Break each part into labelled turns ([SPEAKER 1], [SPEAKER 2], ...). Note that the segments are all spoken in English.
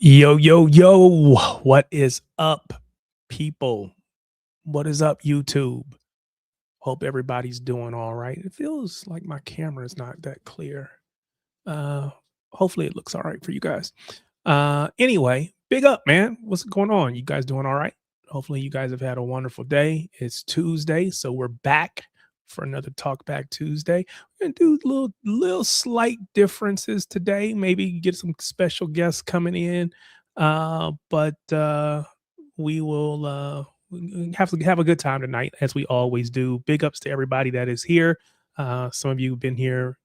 [SPEAKER 1] Yo, yo, yo. What is up, people? What is up, YouTube? Hope everybody's doing all right. It feels like my camera is not that clear. Uh, Hopefully it looks all right for you guys. Anyway, big up, man. What's going on? You guys doing all right? Hopefully you guys have had a wonderful day. It's Tuesday, so we're back for another Talk Back Tuesday. We're gonna do little slight differences today. Maybe get some special guests coming in. But we will we have a good time tonight, as we always do. Big ups to everybody that is here. Some of you have been here.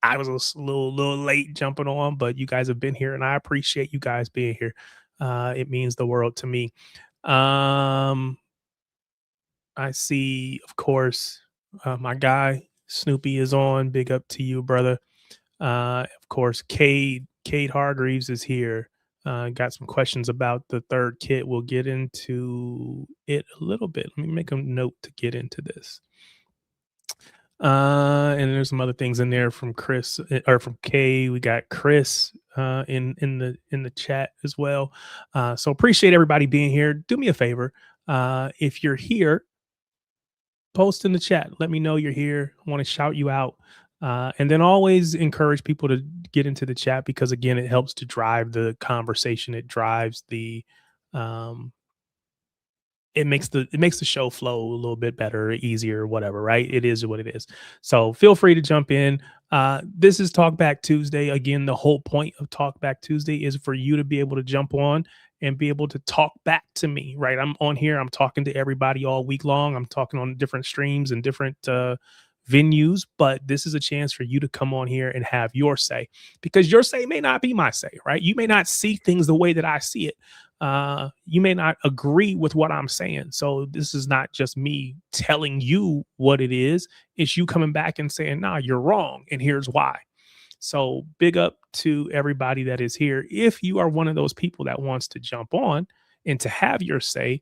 [SPEAKER 1] I was a little late jumping on, but you guys have been here, and I appreciate you guys being here. It means the world to me. Um, I see, of course, my guy Snoopy is on. Big up to you, brother. Of course, Cade Hargreaves is here. Got some questions about the third kit. We'll get into it a little bit. Let me make a note to get into this. And there's some other things in there from Chris or from Kay. We got Chris in the chat as well. So appreciate everybody being here. Do me a favor. If you're here, post in the chat. Let me know you're here. I want to shout you out. And then always encourage people to get into the chat because again, it helps to drive the conversation. It drives the um it makes the show flow a little bit better, easier, whatever, right? It is what it is. So feel free to jump in. This is Talk Back Tuesday. Again, the whole point of Talk Back Tuesday is for you to be able to jump on and be able to talk back to me, right? I'm on here. I'm talking to everybody all week long. I'm talking on different streams and different venues, but this is a chance for you to come on here and have your say because your say may not be my say, right? You may not see things the way that I see it. You may not agree with what I'm saying. So this is not just me telling you what it is. It's you coming back and saying, nah, you're wrong. And here's why. So big up to everybody that is here. If you are one of those people that wants to jump on and to have your say,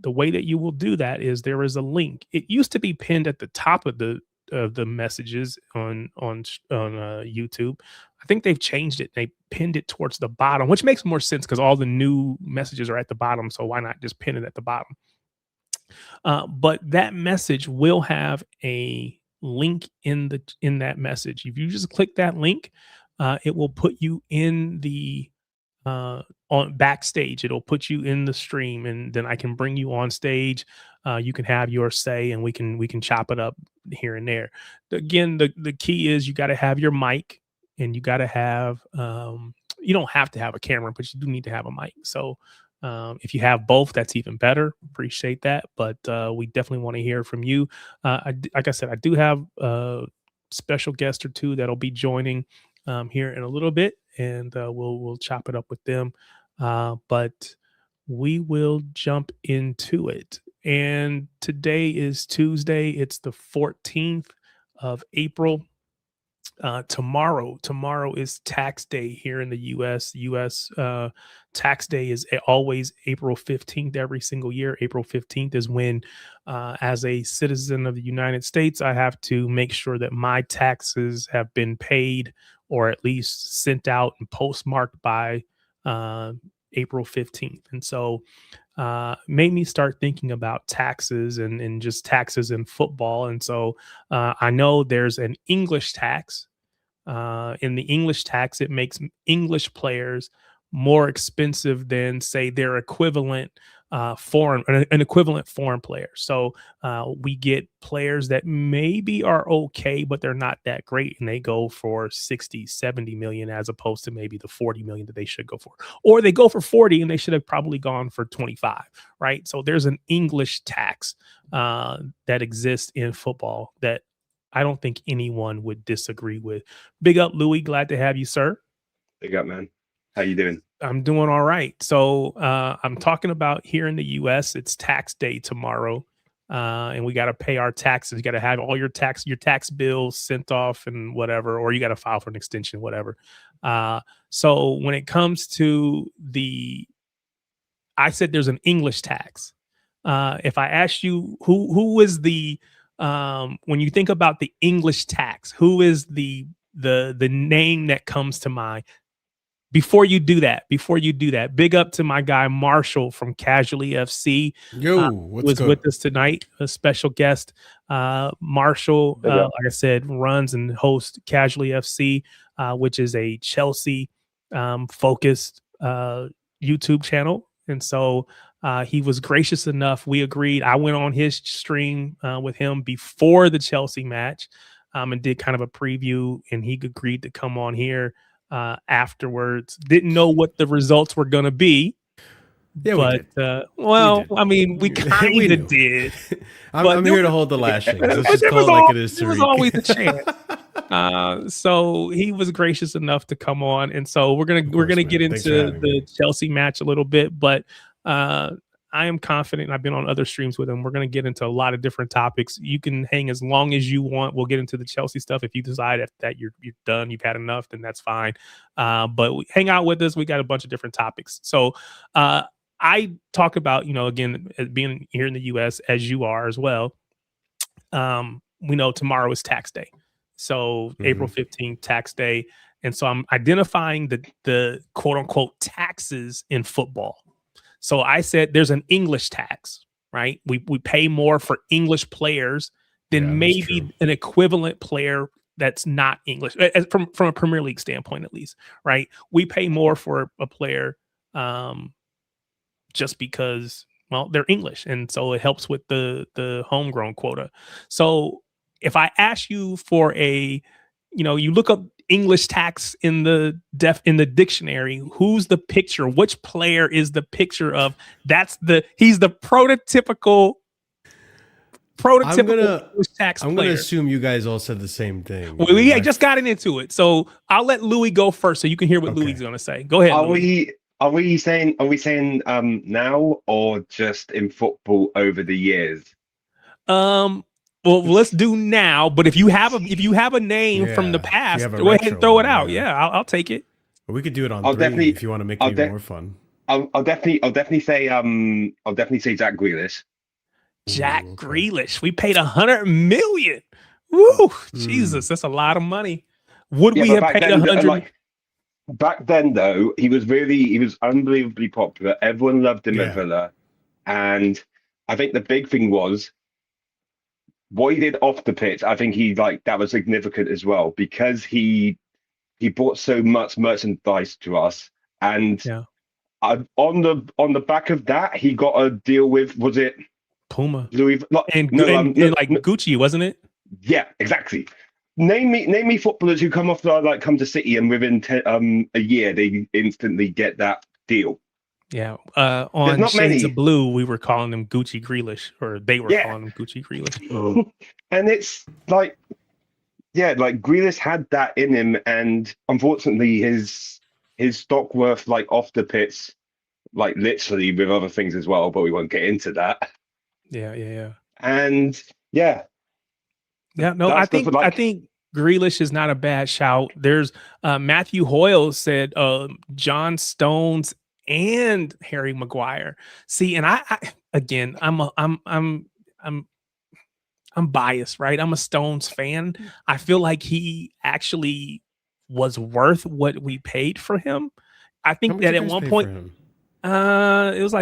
[SPEAKER 1] the way that you will do that is there is a link. It used to be pinned at the top of the messages on YouTube. I think they've changed it. They pinned it towards the bottom, which makes more sense because all the new messages are at the bottom. So why not just pin it at the bottom? But that message will have a link in that message. If you just click that link, it will put you in the on backstage. It'll put you in the stream, and then I can bring you on stage. You can have your say, and we can chop it up here and there. Again, the key is you got to have your mic, and you got to have. You don't have to have a camera, but you do need to have a mic. So if you have both, that's even better. Appreciate that. But we definitely want to hear from you. Like I said, I do have a special guest or two that'll be joining here in a little bit, and we'll chop it up with them. But we will jump into it. And today is Tuesday. It's the 14th of April. Tomorrow is tax day here in the US tax day is always April 15th every single year. April 15th is when as a citizen of the United States, I have to make sure that my taxes have been paid or at least sent out and postmarked by April 15th. And so made me start thinking about taxes and just taxes in football. And so I know there's an English tax. In the English tax, it makes English players more expensive than, say, their equivalent an equivalent foreign player. So we get players that maybe are okay, but they're not that great, and they go for 60, 70 million as opposed to maybe the 40 million that they should go for. Or they go for 40 and they should have probably gone for 25, right? So there's an English tax that exists in football that I don't think anyone would disagree with. Big up, Louis. Glad to have you, sir.
[SPEAKER 2] Big up, man. How you doing?
[SPEAKER 1] I'm doing all right. So I'm talking about here in the U.S. It's tax day tomorrow, and we got to pay our taxes. You got to have all your tax bills sent off and whatever, or you got to file for an extension, whatever. So when it comes to I said there's an English tax. If I asked you who is the when you think about the English tax, who is the name that comes to mind? before you do that, big up to my guy Marshall from Casually FC.
[SPEAKER 3] Yo, what's
[SPEAKER 1] was
[SPEAKER 3] good?
[SPEAKER 1] with us tonight, a special guest. Marshall, like I said, runs and hosts Casually FC, which is a Chelsea focused YouTube channel. And so he was gracious enough. We agreed. I went on his stream with him before the Chelsea match and did kind of a preview, and he agreed to come on here afterwards. Didn't know what the results were going to be.
[SPEAKER 3] Yeah,
[SPEAKER 1] but I mean, we kind of did.
[SPEAKER 3] I'm here to hold the lashings. Let's just call it like it is.
[SPEAKER 1] There was always a chance. So he was gracious enough to come on, and so we're gonna get into the Chelsea match a little bit. But I am confident. I've been on other streams with him. We're gonna get into a lot of different topics. You can hang as long as you want. We'll get into the Chelsea stuff. If you decide that you're done, you've had enough, then that's fine. But hang out with us. We got a bunch of different topics. So I talk about, again, being here in the U.S. as you are as well. We know tomorrow is tax day. So April 15th, tax day. And so I'm identifying the quote unquote taxes in football. So I said there's an English tax, right? We pay more for English players than maybe an equivalent player that's not English, from a Premier League standpoint, at least, right? We pay more for a player just because, well, they're English. And so it helps with the homegrown quota. So if I ask you for you look up English tax in the dictionary, who's the picture? Which player is the picture of? He's the prototypical English tax player.
[SPEAKER 3] I'm going to assume you guys all said the same thing.
[SPEAKER 1] Well, we just got into it. So I'll let Louis go first so you can hear what Louis is going to say. Go ahead, Louis.
[SPEAKER 2] Are we saying now or just in football over the years?
[SPEAKER 1] Well, let's do now. But if you have a name from the past, go ahead and throw it out. Yeah, I'll take it.
[SPEAKER 3] We could do it on three if you want to make it even more fun.
[SPEAKER 2] I'll definitely say Jack Grealish.
[SPEAKER 1] Jack Grealish. We paid $100 million. Woo! Jesus, that's a lot of money. Would we have paid 100?
[SPEAKER 2] Back then, though, he was unbelievably popular. Everyone loved him at Villa, and I think the big thing was what he did off the pitch. I think that was significant as well because he brought so much merchandise to us, and on the back of that, he got a deal with, was it
[SPEAKER 1] Puma,
[SPEAKER 2] Louis,
[SPEAKER 1] Gucci, wasn't it?
[SPEAKER 2] Yeah, exactly. Name me footballers who come to City and within a year they instantly get that deal.
[SPEAKER 1] Yeah, on Shades of Blue, we were calling him Gucci Grealish, or they were calling him Gucci Grealish.
[SPEAKER 2] And it's Grealish had that in him, and unfortunately, his stock worth off the pitch, literally with other things as well, but we won't get into that.
[SPEAKER 1] Yeah.
[SPEAKER 2] And
[SPEAKER 1] no, I think Grealish is not a bad shout. There's Matthew Hoyle said John Stones and Harry Maguire. See, and I'm biased, right? I'm a Stones fan. I feel like he actually was worth what we paid for him. I think that at one point, it was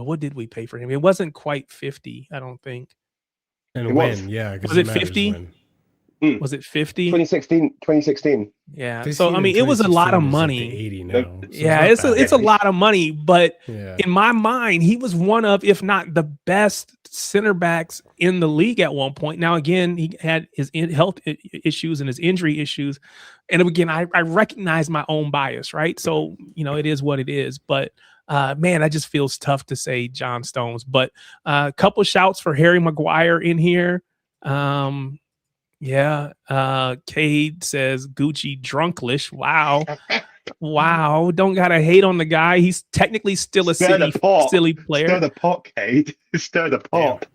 [SPEAKER 1] what did we pay for him? It wasn't quite 50, I don't think.
[SPEAKER 3] And when? Yeah.
[SPEAKER 1] Was it 50? Was it 50?
[SPEAKER 2] 2016.
[SPEAKER 1] Yeah. So I mean, it was a lot of money.
[SPEAKER 3] 80 now. So
[SPEAKER 1] it's a lot of money, but in my mind, he was one of, if not the best center backs in the league at one point. Now, again, he had his health issues and his injury issues, and again, I recognize my own bias, right? So it is what it is, but. Man, that just feels tough to say John Stones, but a couple shouts for Harry Maguire in here. Cade says Gucci Drunklish. Wow. Don't gotta hate on the guy. He's technically still a silly player.
[SPEAKER 2] Stir the pot, Cade. Stir the pot.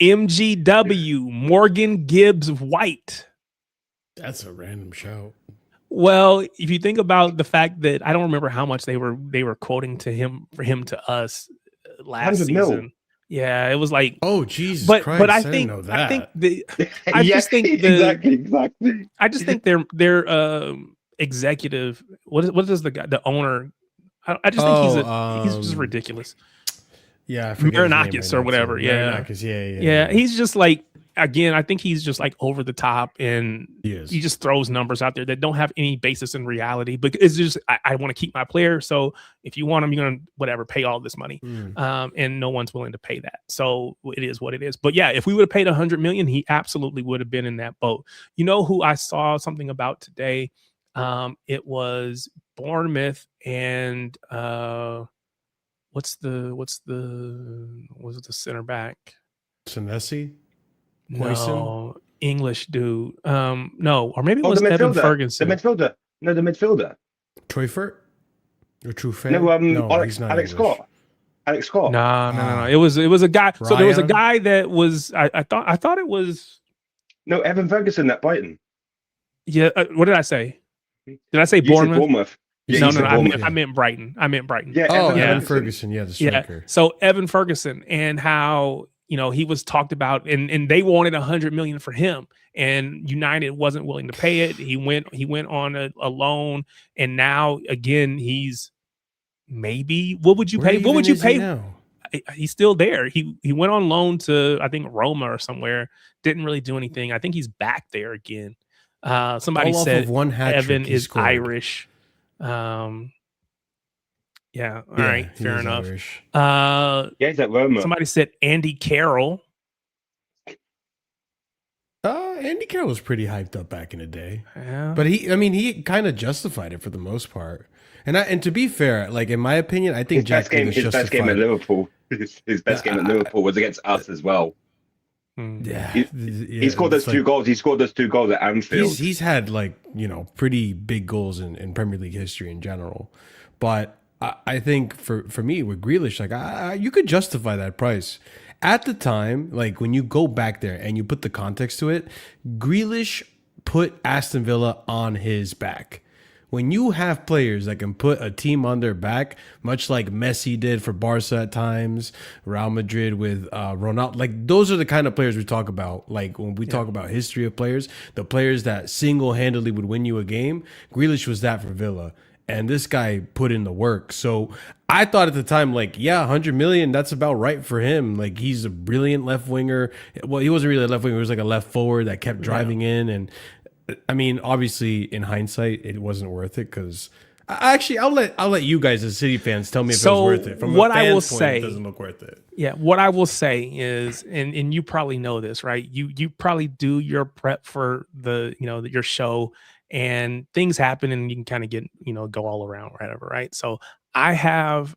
[SPEAKER 1] MGW Morgan Gibbs White.
[SPEAKER 3] That's a random shout.
[SPEAKER 1] Well, if you think about the fact that I don't remember how much they were quoting to him to us last season.
[SPEAKER 2] Mil.
[SPEAKER 1] Yeah, it was like,
[SPEAKER 3] oh Jesus
[SPEAKER 1] Christ!
[SPEAKER 3] But
[SPEAKER 1] I think exactly.
[SPEAKER 3] I
[SPEAKER 1] just think their executive. What does the owner? I just think he's just ridiculous.
[SPEAKER 3] Yeah, I forget his name
[SPEAKER 1] Marinakis
[SPEAKER 3] right
[SPEAKER 1] or
[SPEAKER 3] now,
[SPEAKER 1] whatever.
[SPEAKER 3] too.
[SPEAKER 1] Yeah.
[SPEAKER 3] Marinakis,
[SPEAKER 1] Yeah. He's just like, again, I think he's just like over the top, and
[SPEAKER 3] He
[SPEAKER 1] just throws numbers out there that don't have any basis in reality. But it's just I want to keep my player. So if you want him, you're gonna pay all this money. And no one's willing to pay that. So it is what it is. But yeah, if we would have paid $100 million, he absolutely would have been in that boat. You know who I saw something about today? It was Bournemouth and what's the center back?
[SPEAKER 3] Senesi?
[SPEAKER 1] No, English dude. No, or maybe it
[SPEAKER 2] Oh,
[SPEAKER 1] was
[SPEAKER 2] the
[SPEAKER 1] Evan
[SPEAKER 2] midfielder.
[SPEAKER 1] Ferguson.
[SPEAKER 2] The midfielder. No, the midfielder.
[SPEAKER 3] Troyfort? Or Trufe?
[SPEAKER 2] No,
[SPEAKER 3] he's not
[SPEAKER 2] Alex
[SPEAKER 3] English.
[SPEAKER 2] Scott. Alex Scott.
[SPEAKER 1] No. It was a guy. So there was a
[SPEAKER 3] Rayan?
[SPEAKER 1] guy that was. I thought it was.
[SPEAKER 2] No, Evan Ferguson at Brighton.
[SPEAKER 1] Yeah. What did I say? Did I say
[SPEAKER 2] You said
[SPEAKER 1] Bournemouth?
[SPEAKER 2] Bournemouth. Yeah,
[SPEAKER 1] No,
[SPEAKER 2] you said Bournemouth.
[SPEAKER 1] I meant Brighton.
[SPEAKER 2] Yeah,
[SPEAKER 3] Evan Ferguson. Yeah, the striker.
[SPEAKER 1] Yeah. So Evan Ferguson, and how he was talked about, and they wanted $100 million for him, and United wasn't willing to pay it. He went on a loan, and now again he's maybe. What would you pay? What would you pay?
[SPEAKER 3] Now?
[SPEAKER 1] He's still there. He went on loan to, I think, Roma or somewhere. Didn't really do anything. I think he's back there again. Somebody said Evan is Irish. Yeah. All right. Fair enough.
[SPEAKER 3] Irish.
[SPEAKER 2] Yeah, he's at Roma.
[SPEAKER 1] Somebody said Andy Carroll.
[SPEAKER 3] Andy Carroll was pretty hyped up back in the day.
[SPEAKER 1] Yeah.
[SPEAKER 3] But he kind of justified it for the most part. And to be fair, like in my opinion, I think
[SPEAKER 2] his best game at Liverpool. His best game at Liverpool was against us as well.
[SPEAKER 3] Yeah,
[SPEAKER 2] he scored those 2 goals. He scored those 2 goals at Anfield.
[SPEAKER 3] He's had pretty big goals in Premier League history in general, but I think for me with Grealish, like you could justify that price at the time. Like when you go back there and you put the context to it, Grealish put Aston Villa on his back. When you have players that can put a team on their back, much like Messi did for Barca at times, Real Madrid with Ronaldo, like those are the kind of players we talk about. Like when we talk about history of players, the players that single-handedly would win you a game, Grealish was that for Villa. And this guy put in the work. So I thought at the time, like, yeah, 100 million, that's about right for him. Like, he's a brilliant left winger. Well, he wasn't really a left winger. He was like a left forward that kept driving in. And I mean, obviously, in hindsight, it wasn't worth it because actually, I'll let you guys as City fans tell me if it was worth it. From
[SPEAKER 1] what
[SPEAKER 3] a
[SPEAKER 1] I will
[SPEAKER 3] fan's point,
[SPEAKER 1] say,
[SPEAKER 3] it doesn't look worth it.
[SPEAKER 1] Yeah, what I will say is, and you probably know this, right? You probably do your prep for your show, and things happen, and you can kind of get go all around, whatever, right? So I have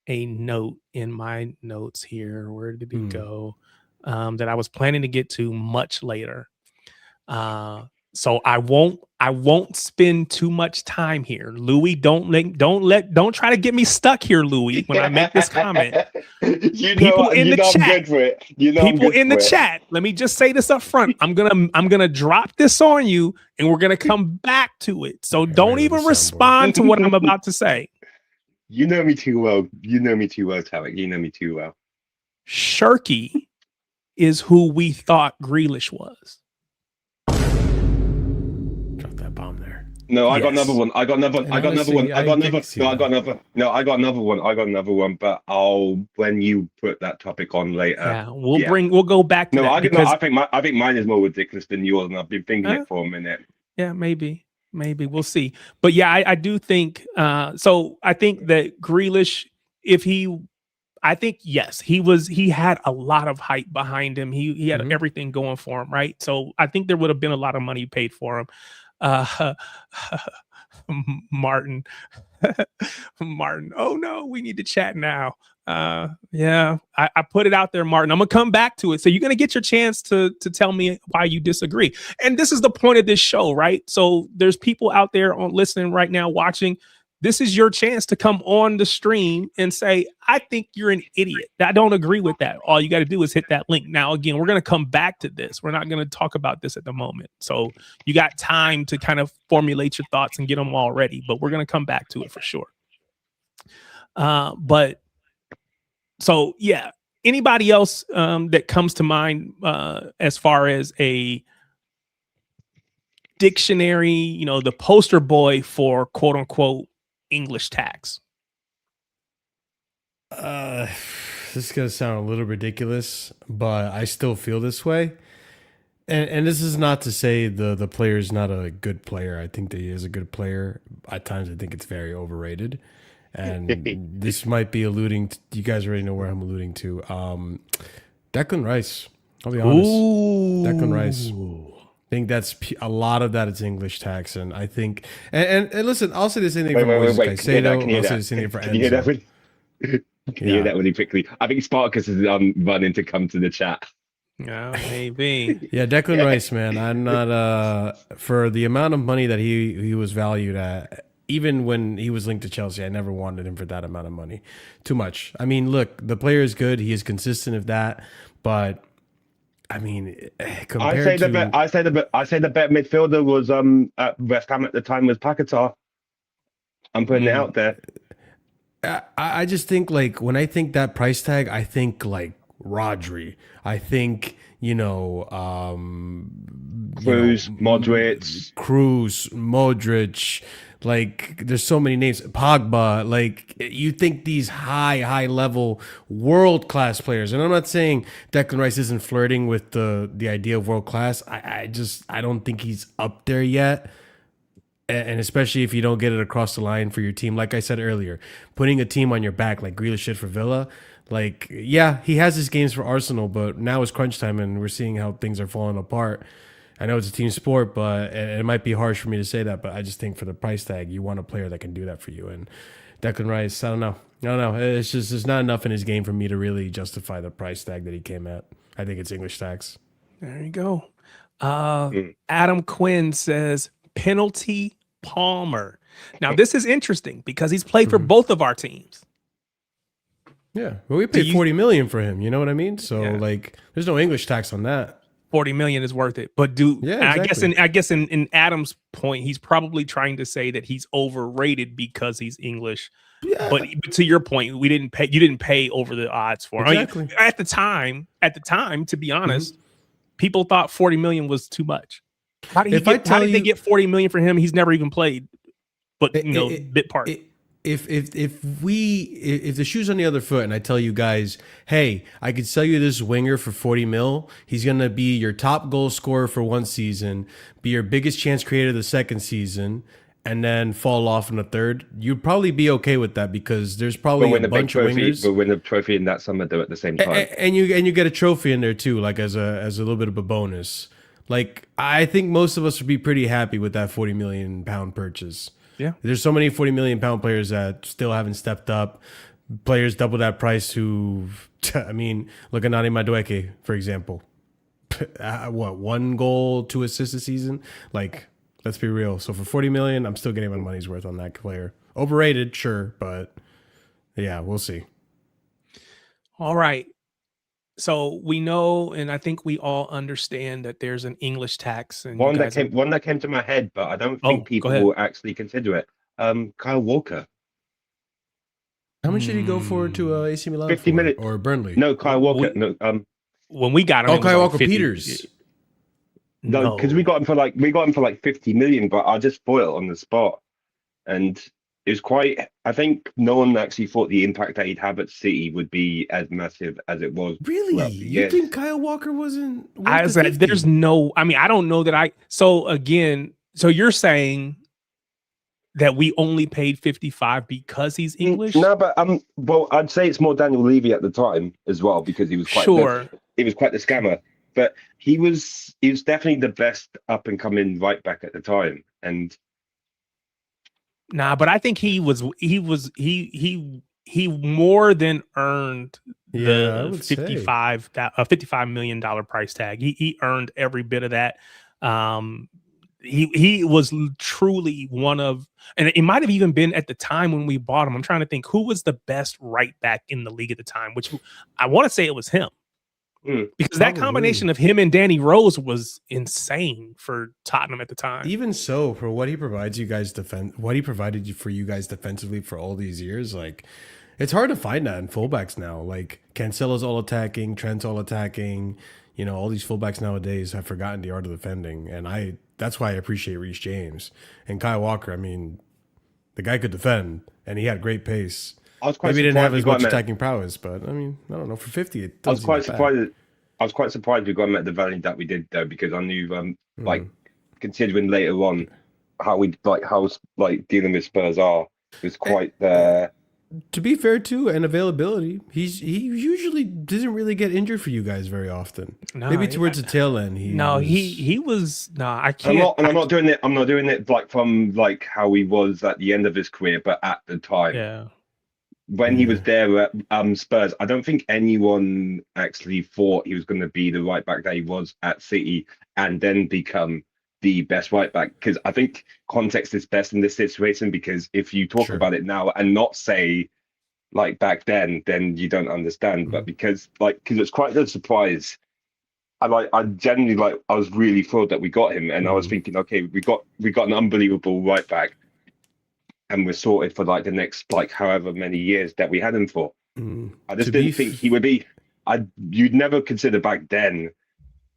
[SPEAKER 1] a note in my notes here. Where did it go? That I was planning to get to much later. So I won't spend too much time here. Louis, don't try to get me stuck here, Louis, when I make this comment. People in the chat, let me just say this up front. I'm gonna drop this on you, and we're gonna come back to it. So don't even respond to what I'm about to say.
[SPEAKER 2] You know me too well. You know me too well, Tarek. You know me too well.
[SPEAKER 1] Cherki is who we thought Grealish was.
[SPEAKER 3] Drop that bomb there.
[SPEAKER 2] No, I got another one. I got another one. I got another one. But when you put that topic on later.
[SPEAKER 1] Yeah, we'll go back to that.
[SPEAKER 2] I think mine is more ridiculous than yours, and I've been thinking it for a minute.
[SPEAKER 1] Yeah, maybe we'll see. But yeah, I do think so I think that Grealish, yes, he had a lot of hype behind him. He had everything going for him, right? So I think there would have been a lot of money paid for him. Martin. Oh no, we need to chat now. Yeah, I put it out there, Martin. I'm gonna come back to it. So you're gonna get your chance to tell me why you disagree. And this is the point of this show, right? So there's people out there listening right now, watching. This is your chance to come on the stream and say, I think you're an idiot. I don't agree with that. All you got to do is hit that link. Now, again, we're going to come back to this. We're not going to talk about this at the moment. So you got time to kind of formulate your thoughts and get them all ready, but we're going to come back to it for sure. But so, yeah, anybody else that comes to mind as far as a dictionary, the poster boy for quote unquote English tax?
[SPEAKER 3] This is gonna sound a little ridiculous, but I still feel this way. And this is not to say the player is not a good player. I think that he is a good player. At times, I think it's very overrated. And this might be alluding to, you guys already know where I'm alluding to. Declan Rice. I'll be honest.
[SPEAKER 1] Ooh.
[SPEAKER 3] Declan Rice. I think that's a lot of that. It's English tax, and I think. And listen, I'll say the same thing for Moises Caicedo. I'll say the same thing for Enzo.
[SPEAKER 2] Can you hear that? Can you hear that really quickly? I think Spartacus is running to come to the chat.
[SPEAKER 1] Yeah, maybe.
[SPEAKER 3] Yeah, Declan Rice, man. I'm not for the amount of money that he was valued at. Even when he was linked to Chelsea, I never wanted him for that amount of money. Too much. I mean, look, the player is good. He is consistent of that, but I mean, compared
[SPEAKER 2] I say the better midfielder was at West Ham at the time was Paquetá. I'm putting it out there.
[SPEAKER 3] I just think like when I think that price tag, I think like Rodri. I think
[SPEAKER 2] Cruz,
[SPEAKER 3] Modric. Like there's so many names. Pogba. Like you think these high level world class players, and I'm not saying Declan Rice isn't flirting with the idea of world class. I don't think he's up there yet. And especially if you don't get it across the line for your team, like I said earlier, putting a team on your back like Grealish did for Villa, like, yeah, he has his games for Arsenal, but now it's crunch time and we're seeing how things are falling apart. I know it's a team sport, but it might be harsh for me to say that, but I just think for the price tag, you want a player that can do that for you. And Declan Rice, I don't know. It's just there's not enough in his game for me to really justify the price tag that he came at. I think it's English tax.
[SPEAKER 1] There you go. Adam Quinn says penalty Palmer. Now this is interesting because he's played for both of our teams.
[SPEAKER 3] Yeah, well, we paid 40 million for him. You know what I mean? So like, there's no English tax on that. 40
[SPEAKER 1] million is worth it. But exactly. I guess in Adam's point, he's probably trying to say that he's overrated because he's English. Yeah. But to your point, you didn't pay over the odds for him.
[SPEAKER 3] Exactly.
[SPEAKER 1] I mean, at the time, to be honest, people thought 40 million was too much. How did they get 40 million for him? He's never even played, but bit part.
[SPEAKER 3] If the shoe's on the other foot and I tell you guys, hey, I could sell you this winger for 40 mil. He's going to be your top goal scorer for one season, be your biggest chance creator the second season, and then fall off in the third. You'd probably be okay with that because there's probably a bunch of wingers.
[SPEAKER 2] But win the trophy in that summer though at the same time.
[SPEAKER 3] And you get a trophy in there too, like as a little bit of a bonus. Like I think most of us would be pretty happy with that 40 million pound purchase.
[SPEAKER 1] Yeah,
[SPEAKER 3] there's so many 40 million pound players that still haven't stepped up. Players double that price who, I mean, look at Nani Madueke, for example. What, 1 goal, 2 assists a season? Like, let's be real. So for 40 million, I'm still getting my money's worth on that player. Overrated, sure, but yeah, we'll see.
[SPEAKER 1] All right. So we know, and I think we all understand that there's an English tax. And
[SPEAKER 2] one that came to my head, but I don't think people will actually consider it. Kyle Walker.
[SPEAKER 3] How much did he go for to AC Milan?
[SPEAKER 2] 50 minutes
[SPEAKER 3] or Burnley?
[SPEAKER 2] No, Kyle Walker.
[SPEAKER 1] When we got him,
[SPEAKER 3] oh, Kyle Walker Peters.
[SPEAKER 2] No, because we got him for like 50 million, but I just bought it on the spot, and it was quite. I think no one actually thought the impact that he'd have at City would be as massive as it was.
[SPEAKER 3] Really? You think Kyle Walker wasn't?
[SPEAKER 1] I said there's no. I mean, I don't know that I. So again, so you're saying that we only paid 55 because he's English?
[SPEAKER 2] No, but well, I'd say it's more Daniel Levy at the time as well because he was quite he was quite the scammer. But he was definitely the best up and coming right back at the time, and.
[SPEAKER 1] Nah, but I think he more than earned the $55 million price tag. He earned every bit of that. He was truly one of, and it might have even been at the time when we bought him. I'm trying to think who was the best right back in the league at the time, which I want to say it was him. Because that combination of him and Danny Rose was insane for Tottenham at the time.
[SPEAKER 3] Even so, for what he provides you guys what he provided for you guys defensively for all these years, like it's hard to find that in fullbacks now. Like Cancelo's all attacking, Trent's all attacking. You know, all these fullbacks nowadays have forgotten the art of defending, and I that's why I appreciate Reece James and Kyle Walker. I mean, the guy could defend, and he had great pace.
[SPEAKER 2] I was quite
[SPEAKER 3] Maybe he didn't have
[SPEAKER 2] surprised
[SPEAKER 3] as
[SPEAKER 2] we got
[SPEAKER 3] much
[SPEAKER 2] him at-
[SPEAKER 3] attacking prowess, but I mean, I don't know. For 50, it
[SPEAKER 2] I was
[SPEAKER 3] doesn't
[SPEAKER 2] quite
[SPEAKER 3] seem that bad.
[SPEAKER 2] surprised. I was quite surprised we got him at the value that we did, though, because I knew, like, considering later on how dealing with Spurs are, was quite
[SPEAKER 3] To be fair too, and availability, he usually doesn't really get injured for you guys very often.
[SPEAKER 1] No,
[SPEAKER 3] Maybe towards the tail end.
[SPEAKER 1] He was no. I
[SPEAKER 2] I'm
[SPEAKER 1] can't.
[SPEAKER 2] not doing it. I'm not doing it like from like how he was at the end of his career, but at the time.
[SPEAKER 1] Yeah.
[SPEAKER 2] When he was there at Spurs, I don't think anyone actually thought he was going to be the right back that he was at City and then become the best right back. Because I think context is best in this situation, because if you talk about it now and not say like back then you don't understand. But because it's quite a surprise. I genuinely I was really thrilled that we got him, and I was thinking, okay, we got an unbelievable right back. And we're sorted for like the next however many years that we had him for. I just didn't think he would be. You'd never consider back then,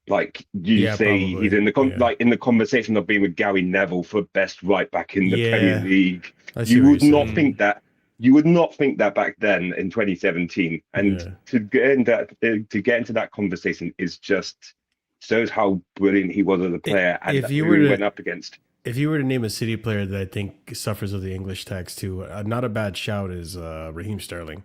[SPEAKER 2] like you say,
[SPEAKER 3] probably.
[SPEAKER 2] he's in the in the conversation of being with Gary Neville for best right back in the Premier League. You would not think that. You would not think that back then in 2017. And to get into that conversation is just shows how brilliant he was as a player and who he went up against.
[SPEAKER 3] If you were to name a City player that I think suffers of the English tax too, not a bad shout is Raheem Sterling.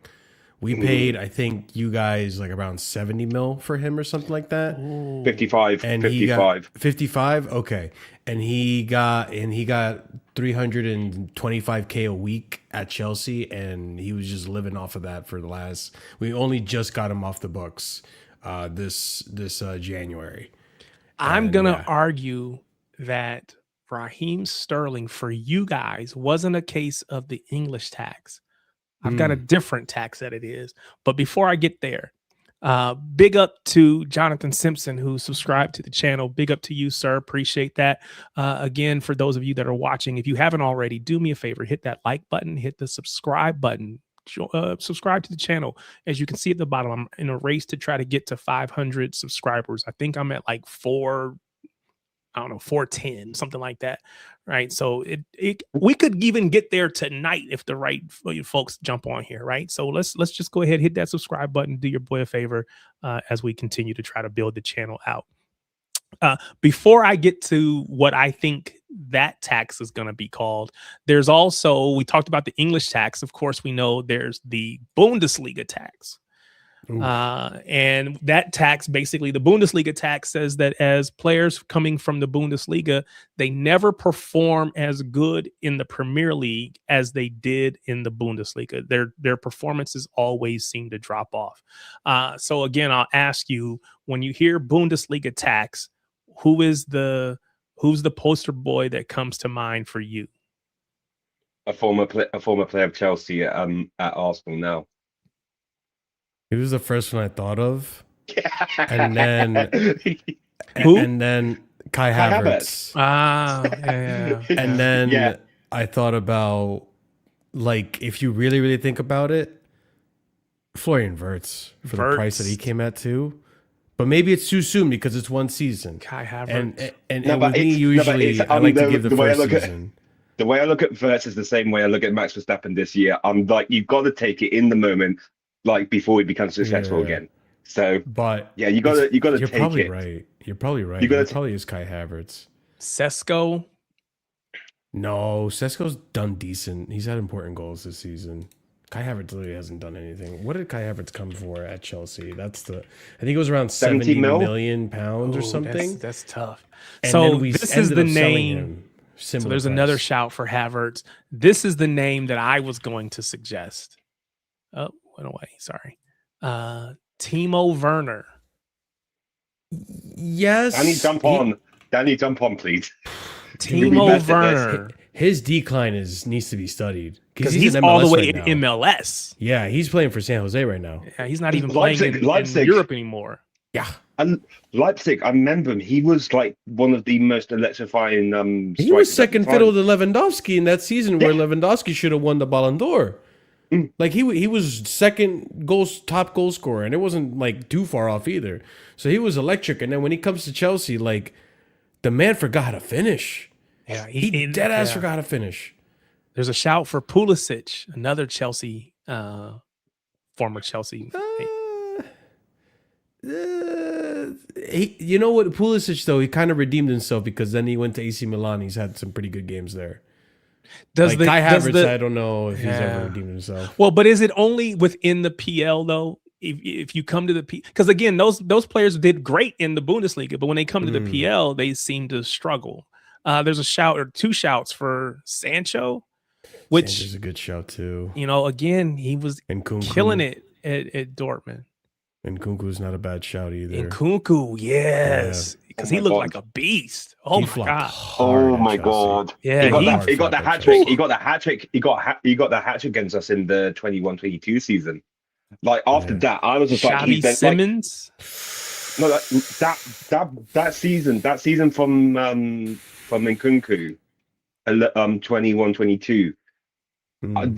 [SPEAKER 3] We paid, I think, you guys like around 70 mil for him or something like that.
[SPEAKER 2] 55.
[SPEAKER 3] And
[SPEAKER 2] 55.
[SPEAKER 3] 55? Okay. And he got 325K a week at Chelsea, and he was just living off of that for the last. We only just got him off the books this January.
[SPEAKER 1] I'm gonna argue that Raheem Sterling for you guys wasn't a case of the English tax. I've got a different tax that it is. But before I get there, big up to Jonathan Simpson, who subscribed to the channel. Big up to you, sir. Appreciate that. Again, for those of you that are watching, if you haven't already, do me a favor, hit that like button, hit the subscribe button. Subscribe to the channel. As you can see at the bottom, I'm in a race to try to get to 500 subscribers. I think I'm at like 410, something like that, right? So we could even get there tonight if the right folks jump on here, right? So let's just go ahead, hit that subscribe button, do your boy a favor as we continue to try to build the channel out. Before I get to what I think that tax is going to be called, there's also, we talked about the English tax. Of course, we know there's the Bundesliga tax. And that tax, basically the Bundesliga tax, says that as players coming from the Bundesliga, they never perform as good in the Premier League as they did in the Bundesliga. Their performances always seem to drop off. So again, I'll ask you, when you hear Bundesliga tax, who's the poster boy that comes to mind for you?
[SPEAKER 2] A former player of Chelsea at Arsenal now.
[SPEAKER 3] He was the first one I thought of, and then
[SPEAKER 1] Who?
[SPEAKER 3] And then Kai Havertz. And then I thought about, like, if you really, really think about it, Florian Wirtz for the price that he came at too. But maybe it's too soon because it's one season.
[SPEAKER 1] Kai Havertz.
[SPEAKER 3] And with me, usually I like to give the first season.
[SPEAKER 2] The way I look at Wirtz is the same way I look at Max Verstappen this year. I'm like, you've got to take it in the moment, like before he becomes successful again. So,
[SPEAKER 3] but
[SPEAKER 2] yeah, you got to take it.
[SPEAKER 3] You're probably right. You're probably right. It probably is Kai Havertz.
[SPEAKER 1] Sesko.
[SPEAKER 3] No, Sesko's done decent. He's had important goals this season. Kai Havertz literally hasn't done anything. What did Kai Havertz come for at Chelsea? I think it was around 70 million pounds or something.
[SPEAKER 1] That's tough.
[SPEAKER 3] And
[SPEAKER 1] so this is the name. So there's another shout for Havertz. This is the name that I was going to suggest. Oh, went away. Sorry. Timo Werner.
[SPEAKER 3] Yes.
[SPEAKER 2] Danny, jump on, please.
[SPEAKER 1] Timo Werner.
[SPEAKER 3] His decline needs to be studied
[SPEAKER 1] because he's all the way in MLS.
[SPEAKER 3] Yeah, he's playing for San Jose right now.
[SPEAKER 1] Yeah, he's not even playing in Europe anymore.
[SPEAKER 3] Yeah.
[SPEAKER 2] And Leipzig, I remember him. He was like one of the most electrifying.
[SPEAKER 3] He was second fiddle to Lewandowski in that season where Lewandowski should have won the Ballon d'Or. Like he was second top goal scorer, and it wasn't like too far off either. So he was electric. And then when he comes to Chelsea, like The man forgot how to finish.
[SPEAKER 1] Yeah,
[SPEAKER 3] He dead ass forgot how to finish.
[SPEAKER 1] There's a shout for Pulisic, another Chelsea, former Chelsea.
[SPEAKER 3] You know what, Pulisic though, he kind of redeemed himself because then he went to AC Milan. He's had some pretty good games there. Kai Havertz, I don't know if he's ever redeemed himself.
[SPEAKER 1] Well, but is it only within the PL though? If you come to the because again, those players did great in the Bundesliga, but when they come to the PL, they seem to struggle. There's a shout or two shouts for Sancho, which
[SPEAKER 3] is a good shout too.
[SPEAKER 1] You know, again, he was killing it at Dortmund.
[SPEAKER 3] And Nkunku's not a bad shout either.
[SPEAKER 1] And Nkunku, yes, because he looked like a beast. Oh my god!
[SPEAKER 2] Oh my god!
[SPEAKER 1] Yeah,
[SPEAKER 2] he got the hat trick. He got the hat trick. He got the hat trick against us in the 21-22 season. Like after that, I was just like,
[SPEAKER 1] he's Simmons.
[SPEAKER 2] No, that season from Nkunku, 21-22.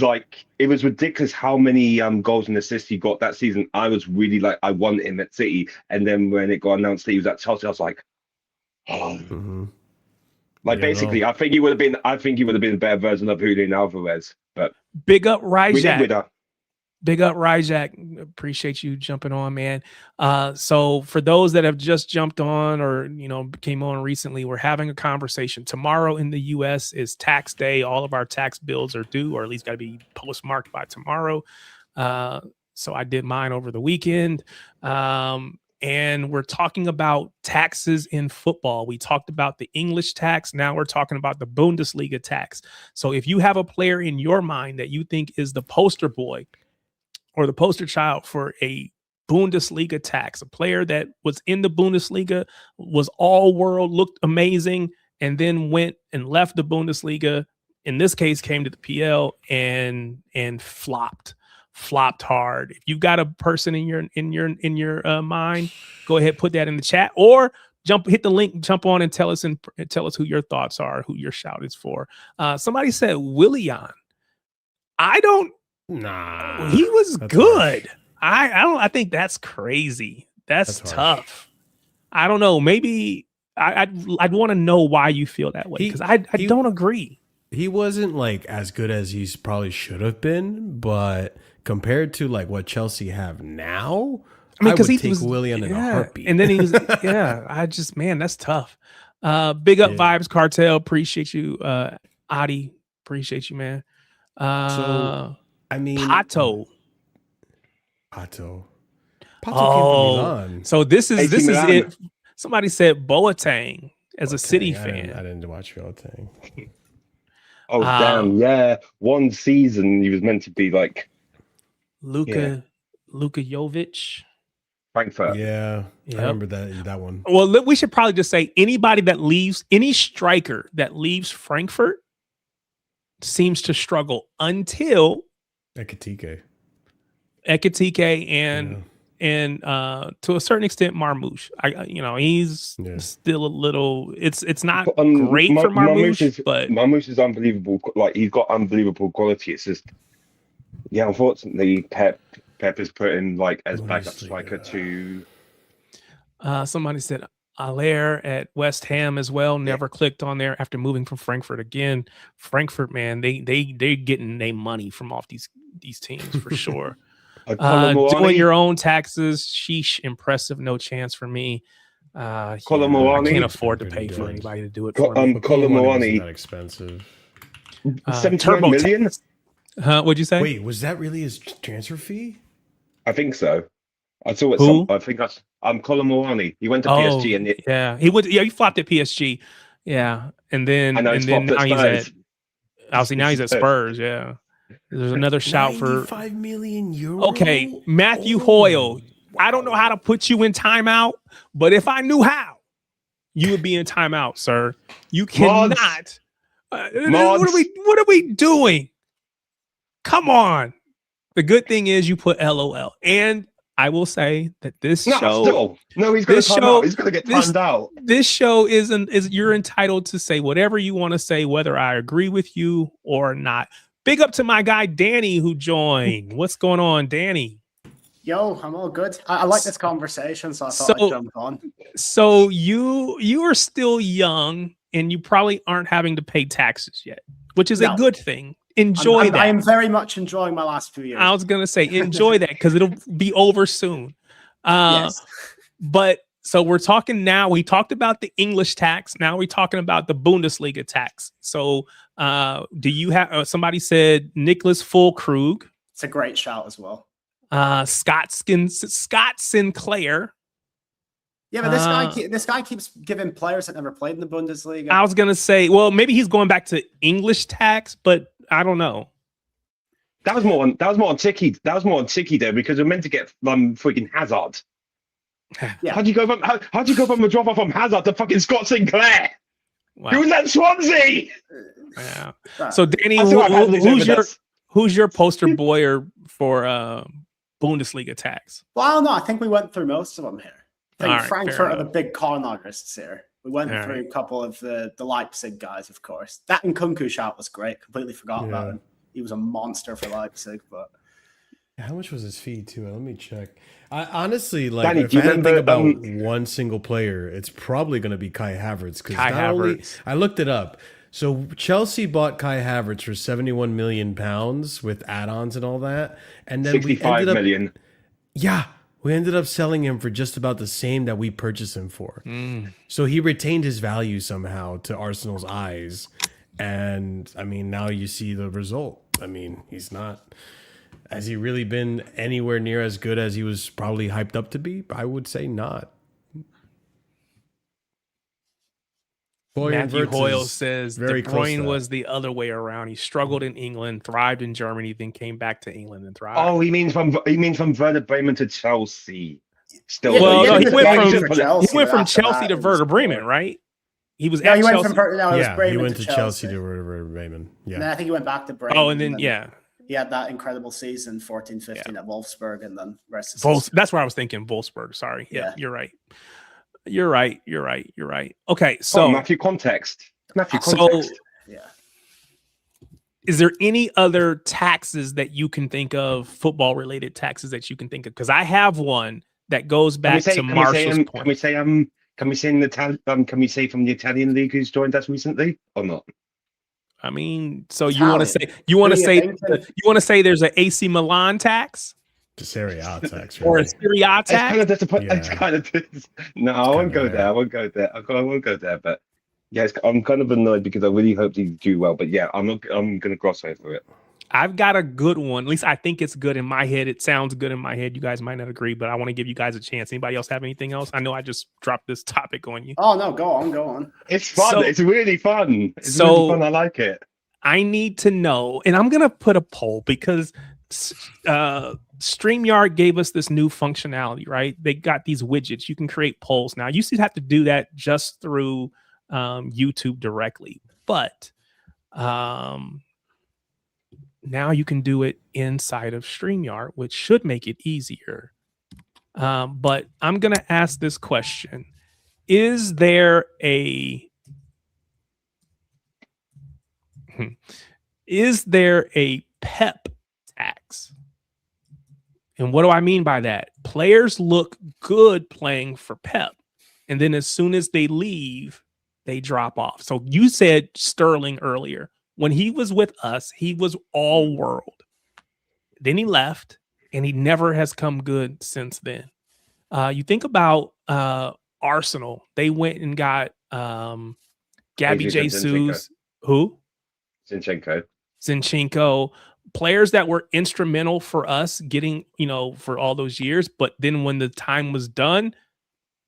[SPEAKER 2] Like it was ridiculous how many goals and assists he got that season. I was really like, I want him at City, and then when it got announced that he was at Chelsea, I was like, oh. Like basically, I think he would have been a better version of Julian Alvarez. But
[SPEAKER 1] big up Ryjak. Big up Ryjak. Appreciate you jumping on, man. So for those that have just jumped on or came on recently, we're having a conversation. Tomorrow in the US is tax day. All of our tax bills are due, or at least got to be postmarked by tomorrow. So I did mine over the weekend. And we're talking about taxes in football. We talked about the English tax. Now we're talking about the Bundesliga tax. So if you have a player in your mind that you think is the poster boy or the poster child for a Bundesliga tax, a player that was in the Bundesliga, was all world, looked amazing, and then went and left the Bundesliga, in this case came to the PL and flopped hard. If you've got a person in your mind, go ahead, put that in the chat, or hit the link, jump on and tell us who your thoughts are, who your shout is for. Somebody said Willian.
[SPEAKER 3] Nah,
[SPEAKER 1] he was good. I think that's crazy. That's tough. I don't know. Maybe I'd want to know why you feel that way, because I don't agree.
[SPEAKER 3] He wasn't like as good as he probably should have been, but compared to like what Chelsea have now, I mean, because he take Willian in a heartbeat.
[SPEAKER 1] And then he was that's tough. Big up Vibes Cartel. Appreciate you, Adi. Appreciate you, man.
[SPEAKER 3] I mean,
[SPEAKER 1] Pato
[SPEAKER 3] came from Milan.
[SPEAKER 1] So this is it. Somebody said Boateng as a City fan.
[SPEAKER 3] I didn't watch Boateng.
[SPEAKER 2] Oh damn! Yeah, one season he was meant to be like
[SPEAKER 1] Luka Jovic.
[SPEAKER 2] Frankfurt.
[SPEAKER 3] Yeah, I remember that one.
[SPEAKER 1] Well, we should probably just say any striker that leaves Frankfurt seems to struggle until
[SPEAKER 3] Ekitike
[SPEAKER 1] and to a certain extent Marmoush. He's still a little. It's not great for Marmoush, but
[SPEAKER 2] Marmoush is unbelievable. Like he's got unbelievable quality. It's just unfortunately Pep is putting like as backup striker to.
[SPEAKER 1] Somebody said Allaire at West Ham as well. Never clicked on there after moving from Frankfurt again. Frankfurt, man, they getting their money from off these teams for sure. Doing your own taxes, sheesh, impressive. No chance for me. I can't afford to pay for anybody to do it for me.
[SPEAKER 2] Colomboani,
[SPEAKER 3] not expensive.
[SPEAKER 2] 17 million.
[SPEAKER 1] What'd you say?
[SPEAKER 3] Wait, was that really his transfer fee?
[SPEAKER 2] I think so. I saw it. I think that's Colomboani. He went to PSG and
[SPEAKER 1] he went. He flopped at PSG. Yeah, and then now he's at Spurs. Yeah. There's another shout for
[SPEAKER 3] €5 million.
[SPEAKER 1] Okay, Matthew Hoyle. I don't know how to put you in timeout, but if I knew how, you would be in timeout, sir. You cannot. What are we doing? Come on. The good thing is you put LOL, and I will say that this show.
[SPEAKER 2] He's going to time out. He's going to get timed out.
[SPEAKER 1] This show is you're entitled to say whatever you want to say, whether I agree with you or not. Big up to my guy Danny who joined. What's going on, Danny?
[SPEAKER 4] Yo, I'm all good. I like this conversation, so I thought I'd jump on.
[SPEAKER 1] So you are still young, and you probably aren't having to pay taxes yet, which is a good thing. Enjoy that.
[SPEAKER 4] I am very much enjoying my last few years.
[SPEAKER 1] I was gonna say enjoy that because it'll be over soon.
[SPEAKER 4] Yes.
[SPEAKER 1] But so we're talking now. We talked about the English tax. Now we're talking about the Bundesliga tax. So do you have? Somebody said Nicholas Fulkrug.
[SPEAKER 4] It's a great shout as well.
[SPEAKER 1] Scott Sinclair.
[SPEAKER 4] Yeah, but this guy keeps giving players that never played in the Bundesliga.
[SPEAKER 1] I was gonna say, well, maybe he's going back to English tax, but I don't know.
[SPEAKER 2] That was more on Tiki. That was more on Tiki though, because we're meant to get freaking Hazard.
[SPEAKER 4] Yeah.
[SPEAKER 2] How'd you go from a drop off from Hazard to fucking Scott Sinclair?
[SPEAKER 1] Wow.
[SPEAKER 2] Who was at Swansea?
[SPEAKER 1] Yeah. So Danny, who's your poster boy for Bundesliga tax?
[SPEAKER 4] Well, I don't know. I think we went through most of them here. I think
[SPEAKER 1] right,
[SPEAKER 4] Frankfurt are the big Karnagrists here. We went through a couple of the Leipzig guys, of course. That Nkunku shout was great. Completely forgot about him. He was a monster for Leipzig, but
[SPEAKER 3] how much was his fee too? Let me check. I honestly
[SPEAKER 2] Danny,
[SPEAKER 3] if I had to think about one single player, it's probably going to be Kai Havertz because I looked it up. So Chelsea bought Kai Havertz for £71 million with add-ons and all that, and then
[SPEAKER 2] 65 million.
[SPEAKER 3] Yeah, we ended up selling him for just about the same that we purchased him for. So he retained his value somehow to Arsenal's eyes, and I mean now you see the result. I mean he's not. Has he really been anywhere near as good as he was probably hyped up to be? I would say not.
[SPEAKER 1] Matthew Hoyle says De Bruyne was the other way around. He struggled in England, thrived in Germany, then came back to England and thrived.
[SPEAKER 2] Oh, he means from Werder Bremen to Chelsea. Still,
[SPEAKER 1] he went from Chelsea to Werder Bremen, right? He was at Chelsea.
[SPEAKER 3] He went to Chelsea to Werder Bremen. Yeah,
[SPEAKER 4] and then I think he went back to Bremen.
[SPEAKER 1] Oh, and then
[SPEAKER 4] he had that incredible season, 14-15 at Wolfsburg, and then rest
[SPEAKER 1] of that's where I was thinking. Wolfsburg. Sorry. Yeah, you're right. You're right. Okay, so
[SPEAKER 2] Matthew context.
[SPEAKER 1] So, is there any other taxes that you can think of, football-related taxes that you can think of? Because I have one that goes back to Marshall's point.
[SPEAKER 2] Can we say from the Italian league who's joined us recently or not?
[SPEAKER 1] I mean, so you want to say there's an AC Milan tax?
[SPEAKER 3] The Serie A tax,
[SPEAKER 1] or a Serie A tax?
[SPEAKER 2] No, I won't go there. I won't go there. But yes, I'm kind of annoyed because I really hoped he'd do well. But yeah, I'm going to gloss over it.
[SPEAKER 1] I've got a good one. At least I think it's good in my head. It sounds good in my head. You guys might not agree, but I want to give you guys a chance. Anybody else have anything else? I know I just dropped this topic on you.
[SPEAKER 4] Oh no, go on.
[SPEAKER 2] It's fun. It's really fun. It's really fun. I like it.
[SPEAKER 1] I need to know, and I'm going to put a poll because StreamYard gave us this new functionality, right? They got these widgets. You can create polls now. You used to have to do that just through YouTube directly, but now you can do it inside of StreamYard, which should make it easier. But I'm going to ask this question. Is there a PEP tax? And what do I mean by that? Players look good playing for Pep, and then as soon as they leave, they drop off. So you said Sterling earlier. When he was with us, he was all world. Then he left, and he never has come good since then. You think about Arsenal. They went and got Gabby Jesus. Who? Zinchenko. Players that were instrumental for us getting, for all those years. But then when the time was done,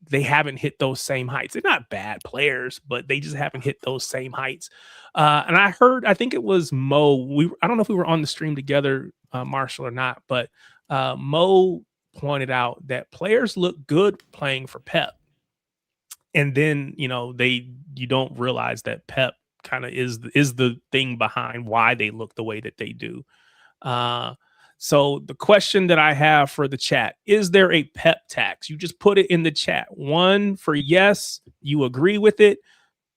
[SPEAKER 1] they haven't hit those same heights. They're not bad players, but they just haven't hit those same heights. And I think it was Mo. I don't know if we were on the stream together, Marshall, or not, but Mo pointed out that players look good playing for Pep. And then, you don't realize that Pep kind of is the thing behind why they look the way that they do. So the question that I have for the chat, is there a PEP tax? You just put it in the chat. 1 for yes, you agree with it.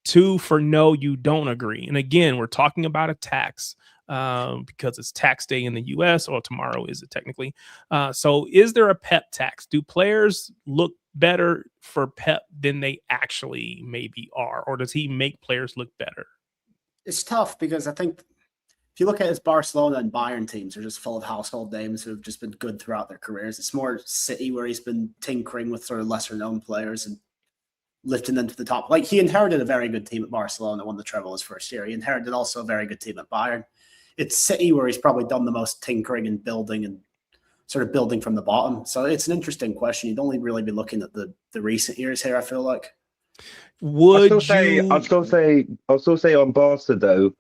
[SPEAKER 1] 2 for no, you don't agree. And again, we're talking about a tax. because it's tax day in the US, or tomorrow is it technically. So is there a Pep tax? Do players look better for Pep than they actually maybe are? Or does he make players look better?
[SPEAKER 4] It's tough because I think if you look at his Barcelona and Bayern teams, are just full of household names who have just been good throughout their careers. It's more City where he's been tinkering with sort of lesser known players and lifting them to the top. Like, he inherited a very good team at Barcelona, won the treble his first year. He inherited also a very good team at Bayern. It's City where he's probably done the most tinkering and building and sort of building from the bottom. So it's an interesting question. You'd only really be looking at the recent years here, I feel like.
[SPEAKER 2] I'll still say on Barca though,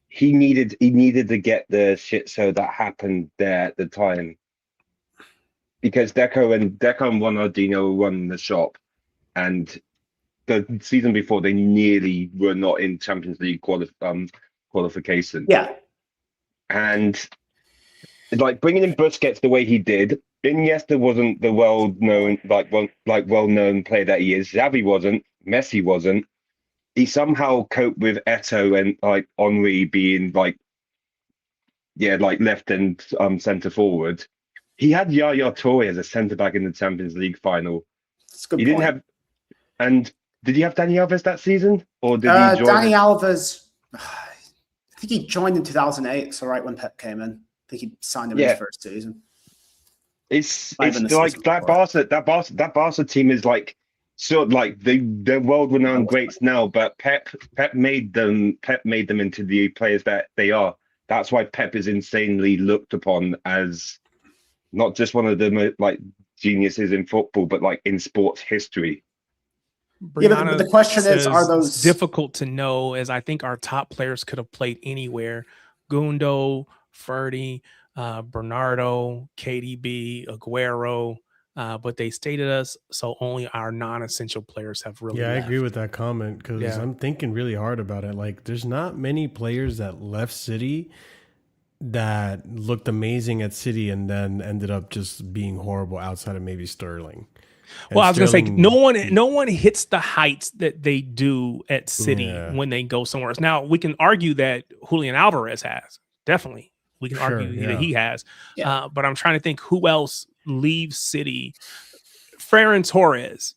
[SPEAKER 2] he needed to get the shit show that happened there at the time, because Deco and Ronaldinho won the shop, and the season before they nearly were not in Champions League qualification.
[SPEAKER 4] Yeah,
[SPEAKER 2] and like bringing in Busquets the way he did, Iniesta wasn't the well-known player that he is. Xavi wasn't. Messi wasn't. He somehow coped with Eto'o and like Henry being like left and centre forward. He had Yaya Toure as a centre back in the Champions League final.
[SPEAKER 4] that's a good
[SPEAKER 2] He
[SPEAKER 4] point.
[SPEAKER 2] didn't have. And did he have Dani Alves that season, or did he join?
[SPEAKER 4] Dani Alves, I think he joined in 2008. So right when Pep came in, I think he signed him in his first season.
[SPEAKER 2] It's
[SPEAKER 4] Might have been the
[SPEAKER 2] like
[SPEAKER 4] season
[SPEAKER 2] that Barca team is like sort of like they're world-renowned greats now, but Pep made them into the players that they are. That's why Pep is insanely looked upon as not just one of the like geniuses in football, but like in sports history.
[SPEAKER 1] Brianna
[SPEAKER 4] but the question is, are those
[SPEAKER 1] it's difficult to know, as I think our top players could have played anywhere. Gundo, Footy, Bernardo, KDB, Aguero, but they stated us, so only our non-essential players have really
[SPEAKER 3] Yeah, I
[SPEAKER 1] left.
[SPEAKER 3] agree with that comment, because I'm thinking really hard about it. Like, there's not many players that left City that looked amazing at City and then ended up just being horrible outside of maybe Sterling. And
[SPEAKER 1] Well, I was going to say,
[SPEAKER 3] Sterling-
[SPEAKER 1] no one hits the heights that they do at City when they go somewhere else. Now, we can argue that Julian Alvarez has. Definitely. We can argue that he has.
[SPEAKER 4] Yeah.
[SPEAKER 1] But I'm trying to think who else leaves City. Ferran Torres.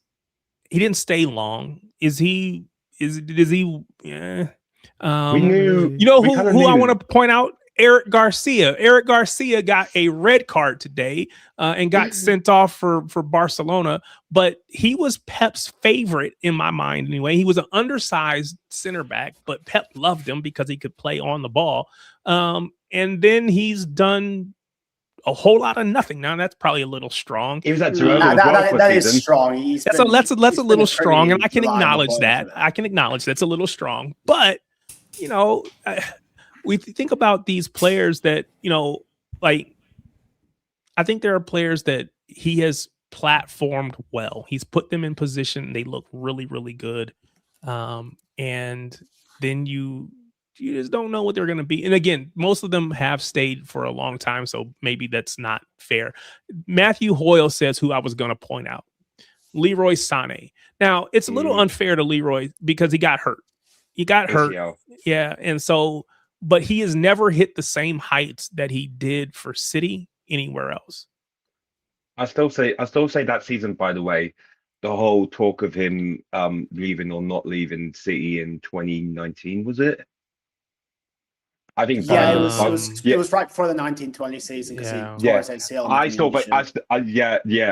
[SPEAKER 1] He didn't stay long. Is he? Yeah.
[SPEAKER 2] We knew.
[SPEAKER 1] You know
[SPEAKER 2] we
[SPEAKER 1] who
[SPEAKER 2] kinda
[SPEAKER 1] I
[SPEAKER 2] knew.
[SPEAKER 1] want to point out? Eric Garcia. Eric Garcia got a red card today and got sent off for Barcelona, but he was Pep's favorite in my mind anyway. He was an undersized center back, but Pep loved him because he could play on the ball. And then he's done a whole lot of nothing. Now that's probably a little strong.
[SPEAKER 2] He was at Girona as well for
[SPEAKER 4] that
[SPEAKER 2] a
[SPEAKER 4] is
[SPEAKER 2] season.
[SPEAKER 4] strong.
[SPEAKER 1] That's a little strong, and I can acknowledge that. I can acknowledge that's a little strong, but you know. We think about these players that, you know, like, I think there are players that he has platformed well. He's put them in position. They look really, really good. And then you just don't know what they're going to be. And again, most of them have stayed for a long time, so maybe that's not fair. Matthew Hoyle says who I was going to point out. Leroy Sané. Now, it's a little unfair to Leroy because he got hurt. Yeah. And so, but he has never hit the same heights that he did for City anywhere else.
[SPEAKER 2] I still say that season, by the way, the whole talk of him leaving or not leaving City in 2019, was it? I think
[SPEAKER 4] it was right before the 1920 season because he tore his ACL.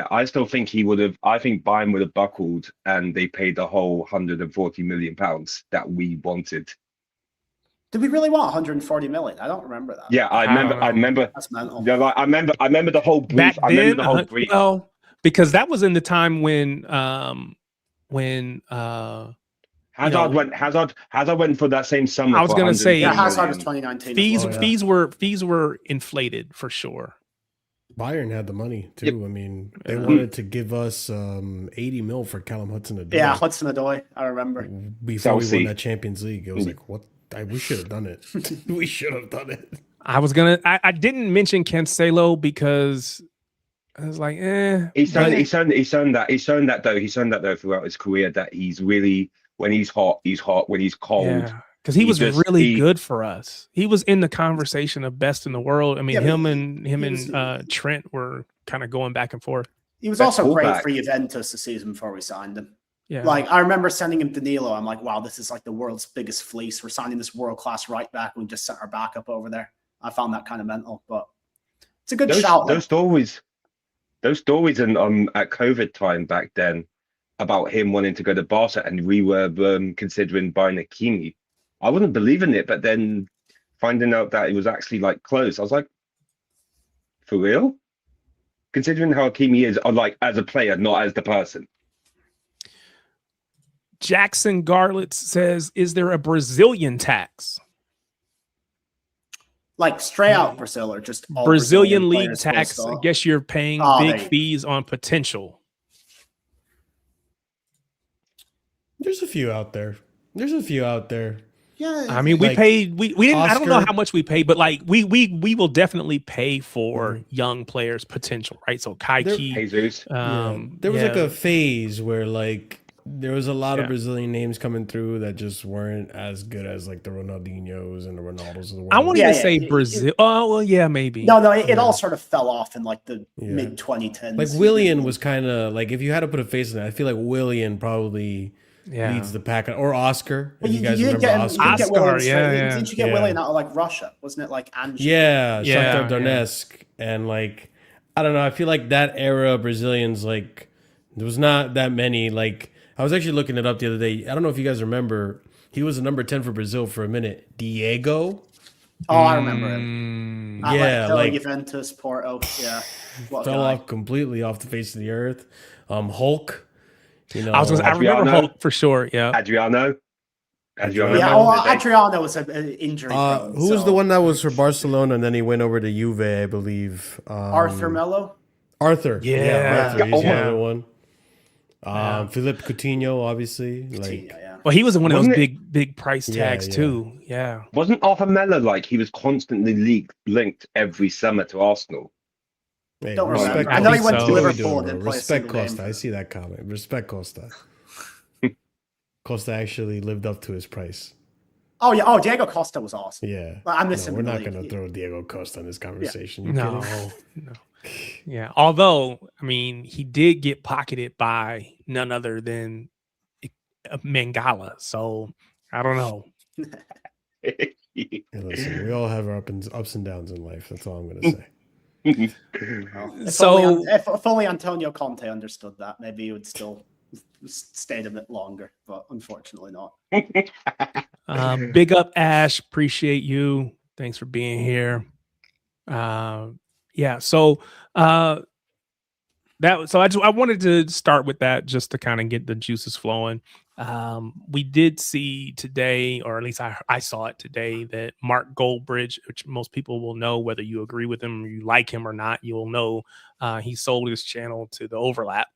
[SPEAKER 2] I still think he would have. I think Bayern would have buckled, and they paid the whole £140 million that we wanted.
[SPEAKER 4] Did we really want 140 million? I don't remember that.
[SPEAKER 2] Yeah, I remember. That's mental. Yeah, like, I remember the whole brief.
[SPEAKER 1] I remember the whole brief. Well, because that was in the time when
[SPEAKER 2] Hazard went for that same summer.
[SPEAKER 1] I was going to say
[SPEAKER 4] Hazard was 2019.
[SPEAKER 1] Fees were inflated for sure.
[SPEAKER 3] Bayern had the money too. Yep. I mean, they wanted to give us 80 mil for Callum Hudson-Odoi.
[SPEAKER 4] Yeah, Hudson-Odoi. I remember
[SPEAKER 3] before we won that Champions League. It was like, what? We should have done it. We should have done it.
[SPEAKER 1] I didn't mention Cancelo because I was like, He's
[SPEAKER 2] shown that though throughout his career that he's really, when he's hot, he's hot. When he's cold,
[SPEAKER 1] because he was really
[SPEAKER 2] he-
[SPEAKER 1] good for us. He was in the conversation of best in the world. I mean,
[SPEAKER 4] Yeah, but
[SPEAKER 1] him
[SPEAKER 4] he
[SPEAKER 1] and
[SPEAKER 4] was-
[SPEAKER 1] Trent were kind of going back and forth.
[SPEAKER 4] He was
[SPEAKER 2] Best
[SPEAKER 4] also great
[SPEAKER 2] fullback.
[SPEAKER 4] for Juventus the season before we signed him.
[SPEAKER 1] Yeah,
[SPEAKER 4] Like, I remember sending him Danilo. I'm like, wow, this is like the world's biggest fleece. We're signing this world-class right back. We just sent our backup over there. I found that kind of mental, but it's a good shout.
[SPEAKER 2] those stories in at COVID time back then about him wanting to go to Barca, and we were considering buying Hakimi. I wasn't believing it, but then finding out that it was actually like close, I was like, for real? Considering how Hakimi is, like as a player, not as the person.
[SPEAKER 1] Jackson Garlitz says, "Is there a Brazilian tax?
[SPEAKER 4] Like straight out Brazil or just all
[SPEAKER 1] Brazilian league
[SPEAKER 4] players full
[SPEAKER 1] tax? I
[SPEAKER 4] stop?
[SPEAKER 1] guess you're paying
[SPEAKER 4] Oh,
[SPEAKER 1] big
[SPEAKER 4] they-
[SPEAKER 1] fees on potential."
[SPEAKER 3] There's a few out there.
[SPEAKER 4] Yeah,
[SPEAKER 1] I mean, we
[SPEAKER 3] Like
[SPEAKER 1] paid. We didn't. I don't know
[SPEAKER 3] Oscar-
[SPEAKER 1] how much we paid, but like we will definitely pay for young players' potential, right? So Kai
[SPEAKER 3] There-
[SPEAKER 1] Key,
[SPEAKER 2] Jesus.
[SPEAKER 3] There was like a phase where like there was a lot
[SPEAKER 1] Yeah.
[SPEAKER 3] of Brazilian names coming through that just weren't as good as like the Ronaldinhos and the Ronaldos of the world.
[SPEAKER 1] I won't
[SPEAKER 4] Yeah,
[SPEAKER 1] even
[SPEAKER 4] yeah,
[SPEAKER 1] say
[SPEAKER 4] it-
[SPEAKER 1] Brazil. Oh well, yeah, maybe.
[SPEAKER 4] No, it all sort of fell off in like the
[SPEAKER 3] Yeah.
[SPEAKER 4] mid 2010s.
[SPEAKER 3] Like Willian was kind of like, if you had to put a face on it, I feel like Willian probably
[SPEAKER 1] yeah.
[SPEAKER 3] leads the pack, or Oscar.
[SPEAKER 4] But
[SPEAKER 3] If you guys
[SPEAKER 4] didn't
[SPEAKER 3] remember
[SPEAKER 4] get him-
[SPEAKER 3] Oscar?
[SPEAKER 4] you didn't get
[SPEAKER 1] Oscar,
[SPEAKER 4] Willian straight-
[SPEAKER 1] yeah.
[SPEAKER 4] Didn't you get
[SPEAKER 3] Yeah.
[SPEAKER 4] Willian out of like Russia? Wasn't it like Ange?
[SPEAKER 3] Yeah,
[SPEAKER 1] Yeah,
[SPEAKER 3] Shakhtar Donetsk, and like I don't know. I feel like that era of Brazilians, like there was not that many. Like I was actually looking it up the other day. I don't know if you guys remember. He was a number 10 for Brazil for a minute. Diego.
[SPEAKER 4] Oh, I remember him.
[SPEAKER 1] Mm,
[SPEAKER 3] Yeah, like-
[SPEAKER 4] Juventus, Porto. Yeah, what a
[SPEAKER 3] Fell
[SPEAKER 4] guy.
[SPEAKER 3] off completely off the face of the earth. Hulk. You know,
[SPEAKER 1] I was. I remember
[SPEAKER 2] Adriano.
[SPEAKER 1] Hulk for sure. Yeah.
[SPEAKER 2] Adriano.
[SPEAKER 4] Yeah,
[SPEAKER 2] remember?
[SPEAKER 4] Adriano was an injury. prone,
[SPEAKER 3] who was
[SPEAKER 4] so-
[SPEAKER 3] the one that was for Barcelona and then he went over to Juve, I believe.
[SPEAKER 4] Arthur Melo.
[SPEAKER 3] Arthur.
[SPEAKER 1] Yeah.
[SPEAKER 3] Arthur. He's
[SPEAKER 1] Yeah.
[SPEAKER 3] another one. Philippe Coutinho, obviously. Like,
[SPEAKER 4] Coutinho, yeah.
[SPEAKER 1] Well, he was one of those
[SPEAKER 2] Wasn't
[SPEAKER 1] big price
[SPEAKER 3] Yeah,
[SPEAKER 1] tags
[SPEAKER 3] yeah.
[SPEAKER 1] too. Yeah.
[SPEAKER 2] Wasn't Arthur Miller like he was constantly linked every summer to Arsenal?
[SPEAKER 3] hey,
[SPEAKER 4] Don't
[SPEAKER 3] respect
[SPEAKER 4] remember. I know he went
[SPEAKER 1] to
[SPEAKER 3] Costa. What are we
[SPEAKER 4] Liverpool
[SPEAKER 3] doing,
[SPEAKER 4] and
[SPEAKER 3] bro?
[SPEAKER 4] didn't play a
[SPEAKER 3] Respect
[SPEAKER 4] single game
[SPEAKER 3] Costa.
[SPEAKER 4] for
[SPEAKER 3] I see that comment. Respect Costa. Costa actually lived up to his price.
[SPEAKER 4] Oh yeah. Oh, Diego Costa was awesome.
[SPEAKER 3] Yeah.
[SPEAKER 4] I miss him
[SPEAKER 3] We're
[SPEAKER 4] in the
[SPEAKER 3] not
[SPEAKER 4] league.
[SPEAKER 3] going to throw Diego Costa in this conversation. You
[SPEAKER 1] No.
[SPEAKER 3] kidding?
[SPEAKER 1] No. Yeah. Although, I mean, he did get pocketed by none other than Mangala. So I don't know.
[SPEAKER 3] Hey, listen, we all have our ups and downs in life. That's all I'm going to say.
[SPEAKER 4] Well, if
[SPEAKER 1] So-
[SPEAKER 4] only, if only Antonio Conte understood that, maybe he would still stayed a bit longer. But unfortunately, not.
[SPEAKER 1] Big up Ash. Appreciate you. Thanks for being here. Yeah. So I wanted to start with that just to kind of get the juices flowing. We did see today, or at least I saw it today, that Mark Goldbridge, which most people will know whether you agree with him or you like him or not, you'll know he sold his channel to the Overlap.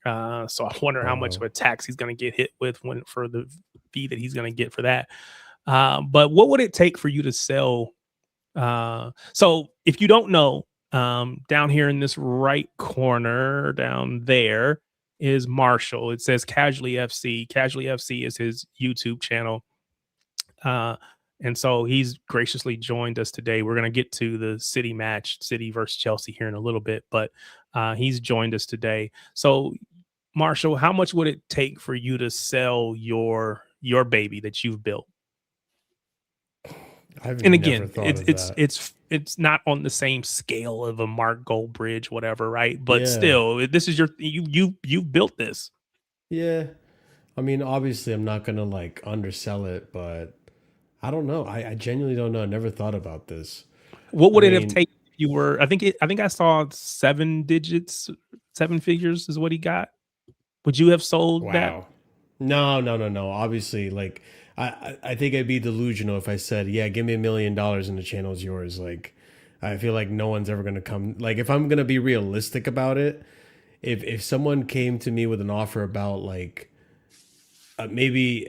[SPEAKER 1] So I wonder how much of a tax he's going to get hit with for the fee that he's going to get for that. But what would it take for you to sell? So if you don't know, down here in this right corner down there is Marshall. It says Casually FC. Casually FC is his YouTube channel. And so he's graciously joined us today. We're going to get to the City match, City versus Chelsea, here in a little bit, but he's joined us today. So Marshall, how much would it take for you to sell your baby that you've built? And again, it's not on the same scale of a Mark Goldbridge, whatever, right? But
[SPEAKER 3] Yeah.
[SPEAKER 1] still, this is you built this.
[SPEAKER 3] Yeah. I mean, obviously, I'm not going to like undersell it, but I don't know. I genuinely don't know. I never thought about this.
[SPEAKER 1] What would
[SPEAKER 3] I
[SPEAKER 1] it have
[SPEAKER 3] mean-
[SPEAKER 1] taken if you were? I think I saw 7 digits, 7 figures is what he got. Would you have sold that?
[SPEAKER 3] Wow. No. Obviously, like I think I'd be delusional if I said, yeah, give me $1 million and the channel's yours. Like, I feel like no one's ever gonna come. Like, if I'm gonna be realistic about it, if someone came to me with an offer about like maybe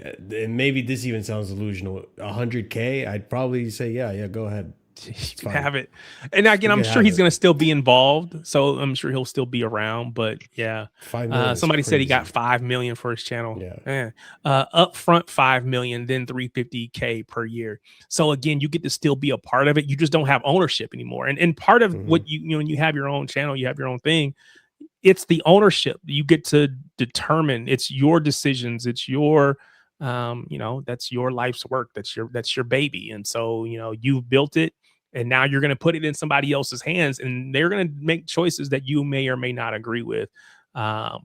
[SPEAKER 3] this even sounds delusional, 100K, I'd probably say, yeah, go ahead.
[SPEAKER 1] You can
[SPEAKER 3] fine.
[SPEAKER 1] have it. And again,
[SPEAKER 3] You
[SPEAKER 1] I'm
[SPEAKER 3] can
[SPEAKER 1] sure
[SPEAKER 3] have
[SPEAKER 1] he's
[SPEAKER 3] it.
[SPEAKER 1] going to still be involved. So I'm sure he'll still be around. But yeah,
[SPEAKER 3] 5 million is
[SPEAKER 1] somebody said he got
[SPEAKER 3] crazy.
[SPEAKER 1] 5 million for his channel.
[SPEAKER 3] Yeah.
[SPEAKER 1] Man. Up front 5 million, then 350K per year. So again, you get to still be a part of it. You just don't have ownership anymore. And part of what you know, when you have your own channel, you have your own thing. It's the ownership. You get to determine. It's your decisions. It's your you know, that's your life's work. That's your baby. And so, you know, you've built it. And now you're going to put it in somebody else's hands, and they're going to make choices that you may or may not agree with. So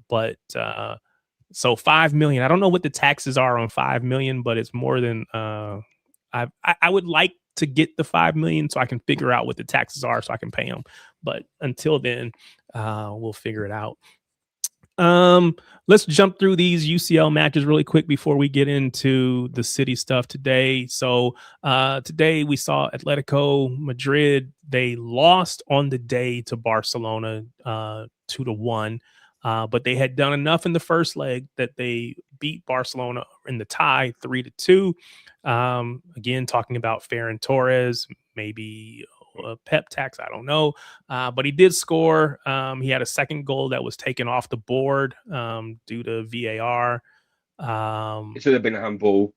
[SPEAKER 1] 5 million. I don't know what the taxes are on 5 million, but it's more than I would like to get the 5 million so I can figure out what the taxes are so I can pay them. But until then, we'll figure it out. Let's jump through these UCL matches really quick before we get into the city stuff today. So today we saw Atletico Madrid. They lost on the day to Barcelona 2-1. But they had done enough in the first leg that they beat Barcelona in the tie 3-2. Again, talking about Ferran Torres, maybe a pep tax, I don't know. But he did score. He had a second goal that was taken off the board due to VAR.
[SPEAKER 2] It should have been a handball.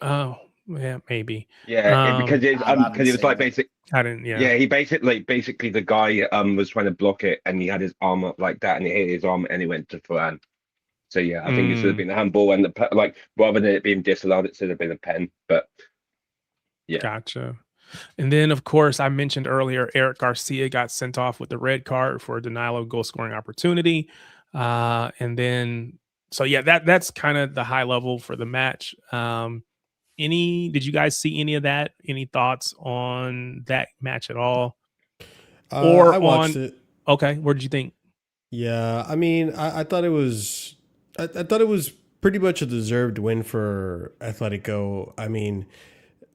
[SPEAKER 1] Oh, yeah, maybe.
[SPEAKER 2] Yeah, because it was like basic.
[SPEAKER 1] I didn't. Yeah.
[SPEAKER 2] Yeah, he basically the guy was trying to block it, and he had his arm up like that, and he hit his arm, and he went to Ferran. So yeah, I think it should have been a handball, and like rather than it being disallowed, it should have been a pen. But yeah,
[SPEAKER 1] gotcha. And then, of course, I mentioned earlier, Eric Garcia got sent off with the red card for a denial of goal scoring opportunity. And then, so yeah, that's kind of the high level for the match. Did you guys see any of that? Any thoughts on that match at all?
[SPEAKER 3] I watched it.
[SPEAKER 1] Okay, what did you think?
[SPEAKER 3] Yeah, I mean, I thought it was, I thought it was pretty much a deserved win for Atletico. I mean,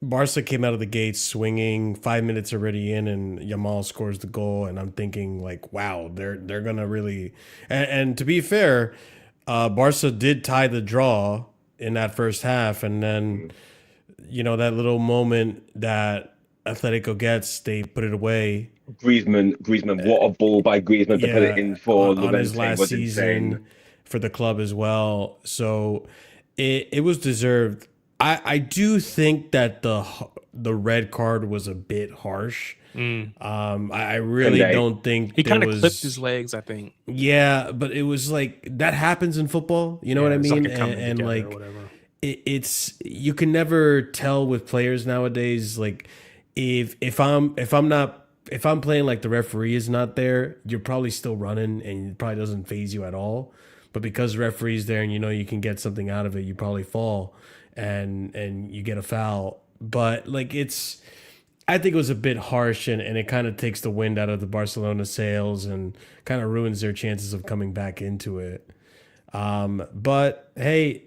[SPEAKER 3] Barca came out of the gate swinging, 5 minutes already in, and Yamal scores the goal, and I'm thinking like, wow, they're gonna really. And to be fair, Barca did tie the draw in that first half, and then that little moment that Atletico gets, they put it away.
[SPEAKER 2] Griezmann, what a ball by Griezmann to put it in for
[SPEAKER 3] on his last season for the club as well. So it was deserved. I do think that the red card was a bit harsh. I really don't think
[SPEAKER 1] he kind of clipped his legs, I think.
[SPEAKER 3] Yeah, but it was like that happens in football. You know what I mean? And like it's you can never tell with players nowadays. Like if I'm playing like the referee is not there, you're probably still running and it probably doesn't phase you at all. But because the referee's there and you can get something out of it, you probably fall and you get a foul. But like I think it was a bit harsh and it kind of takes the wind out of the Barcelona sails and kind of ruins their chances of coming back into it. But hey,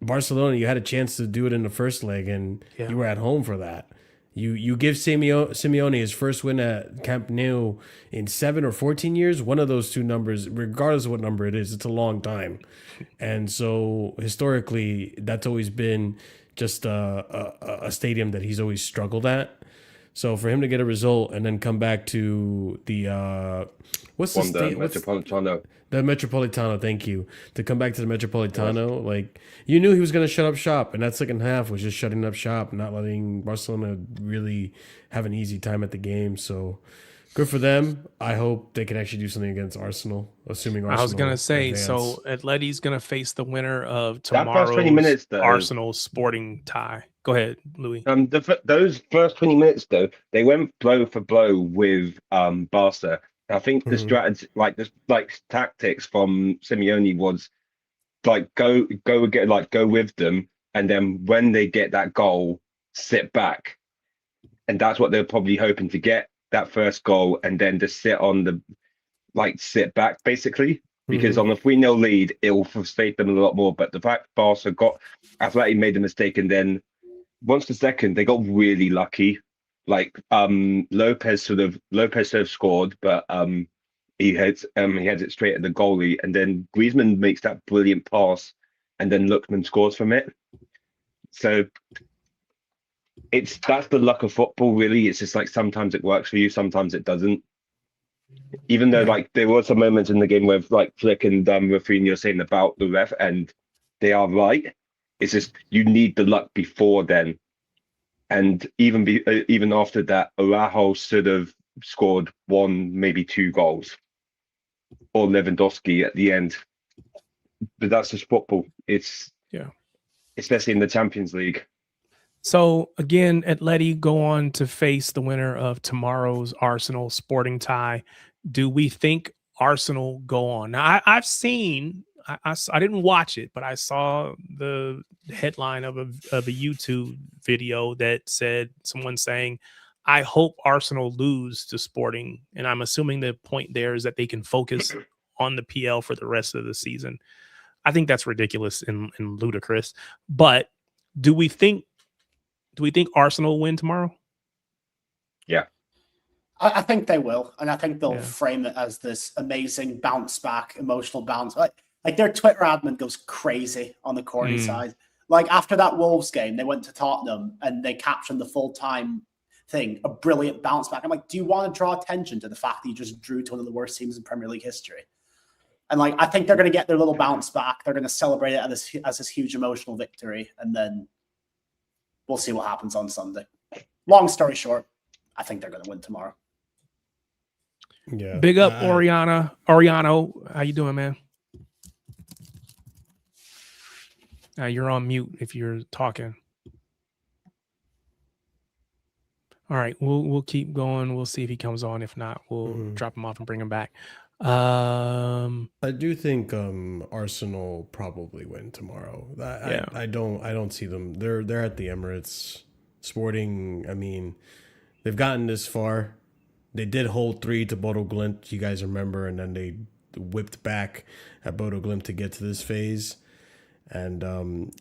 [SPEAKER 3] Barcelona, you had a chance to do it in the first leg and you were at home for that. You give Simeone his first win at Camp Nou in 7 or 14 years. One of those two numbers, regardless of what number it is, it's a long time. And so historically, that's always been just a stadium that he's always struggled at. So for him to get a result and then come back to the
[SPEAKER 2] Metropolitano.
[SPEAKER 3] The Metropolitano, thank you. To come back to the Metropolitano, like you knew he was going to shut up shop, and that second half was just shutting up shop, not letting Barcelona really have an easy time at the game. So good for them. I hope they can actually do something against Arsenal, assuming Arsenal.
[SPEAKER 1] I was going to say,
[SPEAKER 3] advance.
[SPEAKER 1] So Atleti's going to face the winner of
[SPEAKER 2] That first 20 minutes,
[SPEAKER 1] tomorrow's Arsenal Sporting tie. Go ahead, Louis.
[SPEAKER 2] Those first 20 minutes, though, they went blow for blow with Barca. I think the strategy, like tactics from Simeone was like go with them, and then when they get that goal, sit back, and that's what they're probably hoping to get, that first goal, and then just sit back basically, because on the 3-0 lead, it will frustrate them a lot more. But the fact Barca Athletic made the mistake, and then once the second, they got really lucky. Like Lopez sort of scored, but he heads it straight at the goalie, and then Griezmann makes that brilliant pass, and then Lookman scores from it. So that's the luck of football, really. It's just like sometimes it works for you, sometimes it doesn't. Even though like there were some moments in the game where like Flick and Rafinha saying about the ref, and they are right. It's just you need the luck before then, and even after that, Araujo should have scored one, maybe two goals, or Lewandowski at the end. But that's just football. It's especially in the Champions League.
[SPEAKER 1] So again, Atleti go on to face the winner of tomorrow's Arsenal Sporting tie. Do we think Arsenal go on? Now, I've seen, I didn't watch it, but I saw the headline of a YouTube video that said someone saying, I hope Arsenal lose to Sporting. And I'm assuming the point there is that they can focus on the PL for the rest of the season. I think that's ridiculous and ludicrous. But do we think Arsenal win tomorrow?
[SPEAKER 2] Yeah.
[SPEAKER 4] I think they will, and I think they'll frame it as this amazing bounce back, emotional bounce. Like their Twitter admin goes crazy on the corny side. Like after that Wolves game, they went to Tottenham and they captioned the full-time thing, a brilliant bounce back. I'm like, do you want to draw attention to the fact that you just drew to one of the worst teams in Premier League history? And like, I think they're going to get their little bounce back. They're going to celebrate it as this huge emotional victory, and then we'll see what happens on Sunday. Long story short, I think they're going to win tomorrow.
[SPEAKER 3] Yeah.
[SPEAKER 1] Big up, Oriano. How you doing, man? You're on mute if you're talking. All right, we'll keep going. We'll see if he comes on. If not, we'll drop him off and bring him back.
[SPEAKER 3] I do think Arsenal probably win tomorrow. I don't see them. They're at the Emirates. Sporting, I mean, they've gotten this far. They did hold 3 to Bodo Glimt, you guys remember, and then they whipped back at Bodo Glimt to get to this phase. And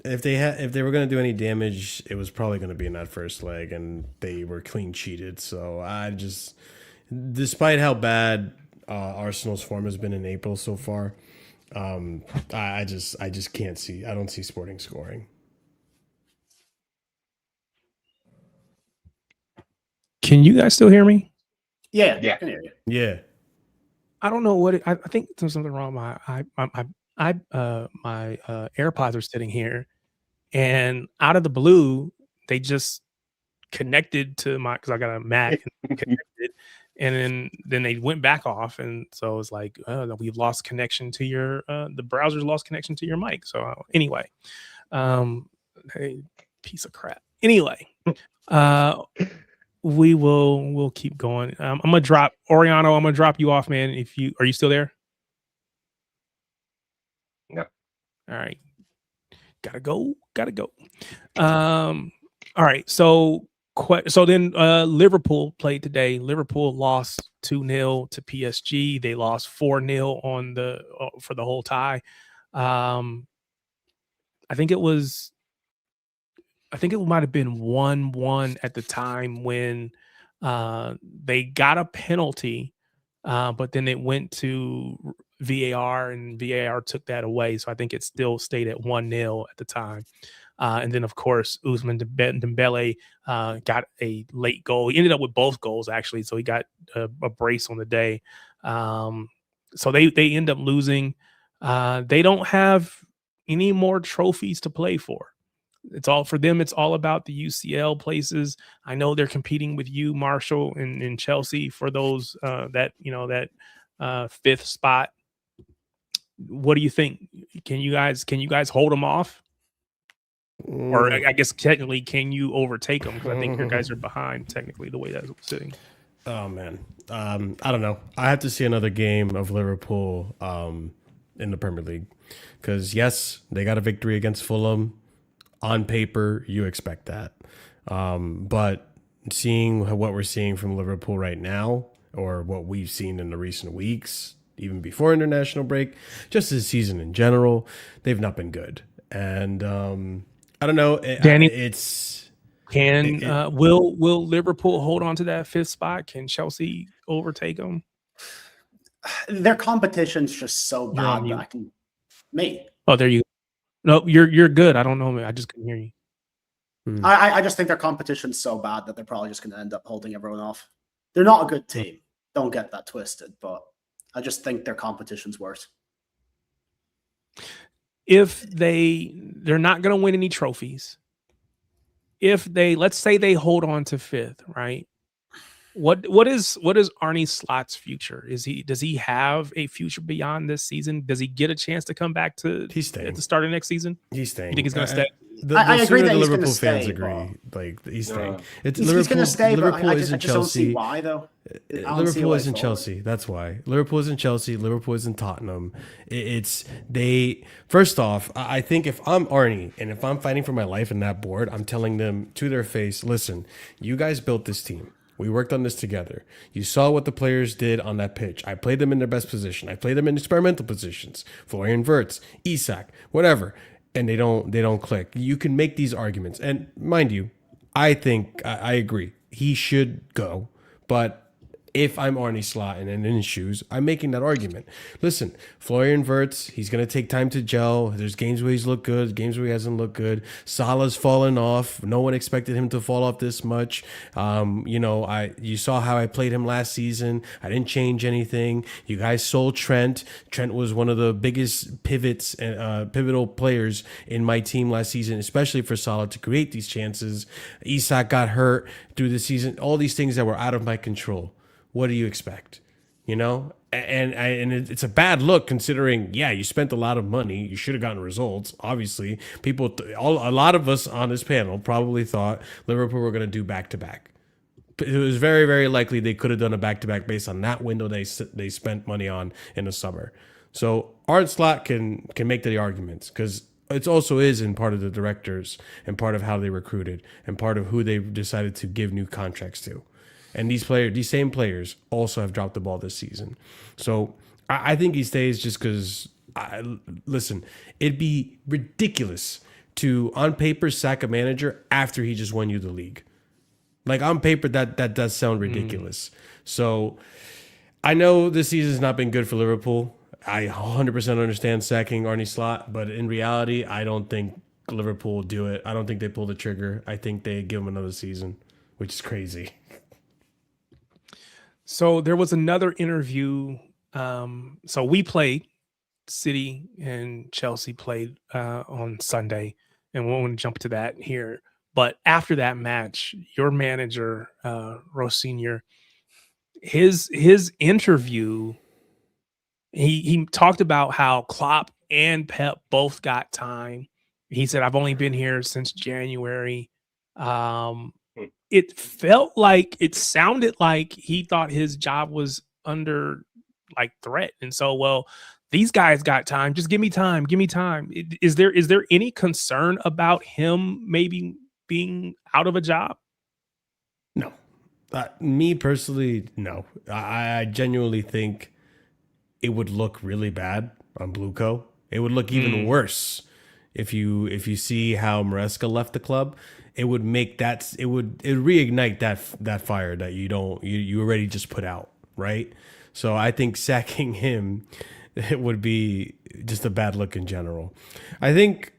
[SPEAKER 3] if they were going to do any damage, it was probably going to be in that first leg, and they were clean cheated. So despite how bad Arsenal's form has been in April so far, I just can't see. I don't see Sporting scoring.
[SPEAKER 1] Can you guys still hear me?
[SPEAKER 4] Yeah. I can hear you.
[SPEAKER 3] Yeah.
[SPEAKER 1] I don't know what I think there's something wrong. My AirPods are sitting here, and out of the blue, they just connected to because I got a Mac and connected, and then they went back off, and so it's like we've lost connection to your the browser's lost connection to your mic. So anyway, hey, piece of crap. Anyway, we'll keep going. I'm gonna drop Oriano. I'm gonna drop you off, man. Are you still there?
[SPEAKER 2] No.
[SPEAKER 1] All right. Gotta go. All right. So then Liverpool played today. Liverpool lost 2-0 to PSG. They lost 4-0 on for the whole tie. I think it might have been 1-1 at the time when they got a penalty, but then it went to VAR and VAR took that away. So I think it still stayed at 1-0 at the time. And then, of course, Ousmane Dembele got a late goal. He ended up with both goals, actually. So he got a brace on the day. So they end up losing. They don't have any more trophies to play for. It's all for them. It's all about the UCL places. I know they're competing with you, Marshall, and Chelsea for those that fifth spot. What do you think? Can you guys hold them off? Or I guess technically, can you overtake them? Because I think your guys are behind technically the way that's sitting.
[SPEAKER 3] Oh man, I don't know. I have to see another game of Liverpool in the Premier League because yes, they got a victory against Fulham. On paper, you expect that, but seeing what we're seeing from Liverpool right now, or what we've seen in the recent weeks, even before international break, just this season in general, they've not been good. And I don't know,
[SPEAKER 1] Danny, will Liverpool hold on to that fifth spot? Can Chelsea overtake them?
[SPEAKER 4] Their competition's just so bad that I can. Me.
[SPEAKER 1] Oh, there you go. No, you're good. I don't know, man. I just couldn't hear you.
[SPEAKER 4] I just think their competition's so bad that they're probably just going to end up holding everyone off. They're not a good team. Don't get that twisted, but I just think their competition's worse.
[SPEAKER 1] If they're not going to win any trophies, if let's say they hold on to 5th, right? What is Arnie Slot's future? Does he have a future beyond this season? Does he get a chance to come back
[SPEAKER 3] He's staying
[SPEAKER 1] at the start of next season?
[SPEAKER 3] He's staying.
[SPEAKER 1] You think he's going to stay?
[SPEAKER 4] I agree that he's
[SPEAKER 3] Liverpool
[SPEAKER 4] gonna
[SPEAKER 3] fans
[SPEAKER 4] stay,
[SPEAKER 3] agree. Like he's staying.
[SPEAKER 4] He's going to stay,
[SPEAKER 3] Liverpool
[SPEAKER 4] but I
[SPEAKER 3] isn't
[SPEAKER 4] just don't see
[SPEAKER 3] Chelsea.
[SPEAKER 4] why, though.
[SPEAKER 3] Liverpool isn't Chelsea. That's why. Liverpool isn't Chelsea. Liverpool isn't Tottenham. First off, I think if I'm Arnie and if I'm fighting for my life in that board, I'm telling them to their face, listen, you guys built this team. We worked on this together. You saw what the players did on that pitch. I played them in their best position. I played them in experimental positions. Florian Wirtz, Isak, whatever. And they don't click. You can make these arguments. And mind you, I think I agree. He should go. But if I'm Arnie Slot and in his shoes, I'm making that argument. Listen, Florian Wirtz, he's going to take time to gel. There's games where he's looked good, games where he hasn't looked good. Salah's fallen off. No one expected him to fall off this much. You saw how I played him last season. I didn't change anything. You guys sold Trent. Trent was one of the biggest pivotal players in my team last season, especially for Salah to create these chances. Isak got hurt through the season. All these things that were out of my control. What do you expect? And it's a bad look considering, you spent a lot of money. You should have gotten results. Obviously, a lot of us on this panel probably thought Liverpool were going to do back-to-back. It was very, very likely they could have done a back-to-back based on that window they spent money on in the summer. So Arne Slot can make the arguments because it also is in part of the directors and part of how they recruited and part of who they decided to give new contracts to. And these same players also have dropped the ball this season. So I think he stays just because, listen, it'd be ridiculous to, on paper, sack a manager after he just won you the league. Like, on paper, that does sound ridiculous. So I know this season's not been good for Liverpool. I 100% understand sacking Arne Slot, but in reality, I don't think Liverpool will do it. I don't think they pull the trigger. I think they give him another season, which is crazy.
[SPEAKER 1] So there was another interview. So we played, City and Chelsea played on Sunday, and we won't jump to that here. But after that match, your manager, Rosignor, his interview, he talked about how Klopp and Pep both got time. He said, "I've only been here since January." It sounded like he thought his job was under threat. And so, these guys got time. Just give me time. Give me time. Is there any concern about him maybe being out of a job?
[SPEAKER 3] No. Me personally, no. I genuinely think it would look really bad on Blueco. It would look even worse if you see how Maresca left the club. It would make it would reignite that fire that you already just put out, right? So I think sacking him, it would be just a bad look in general. I think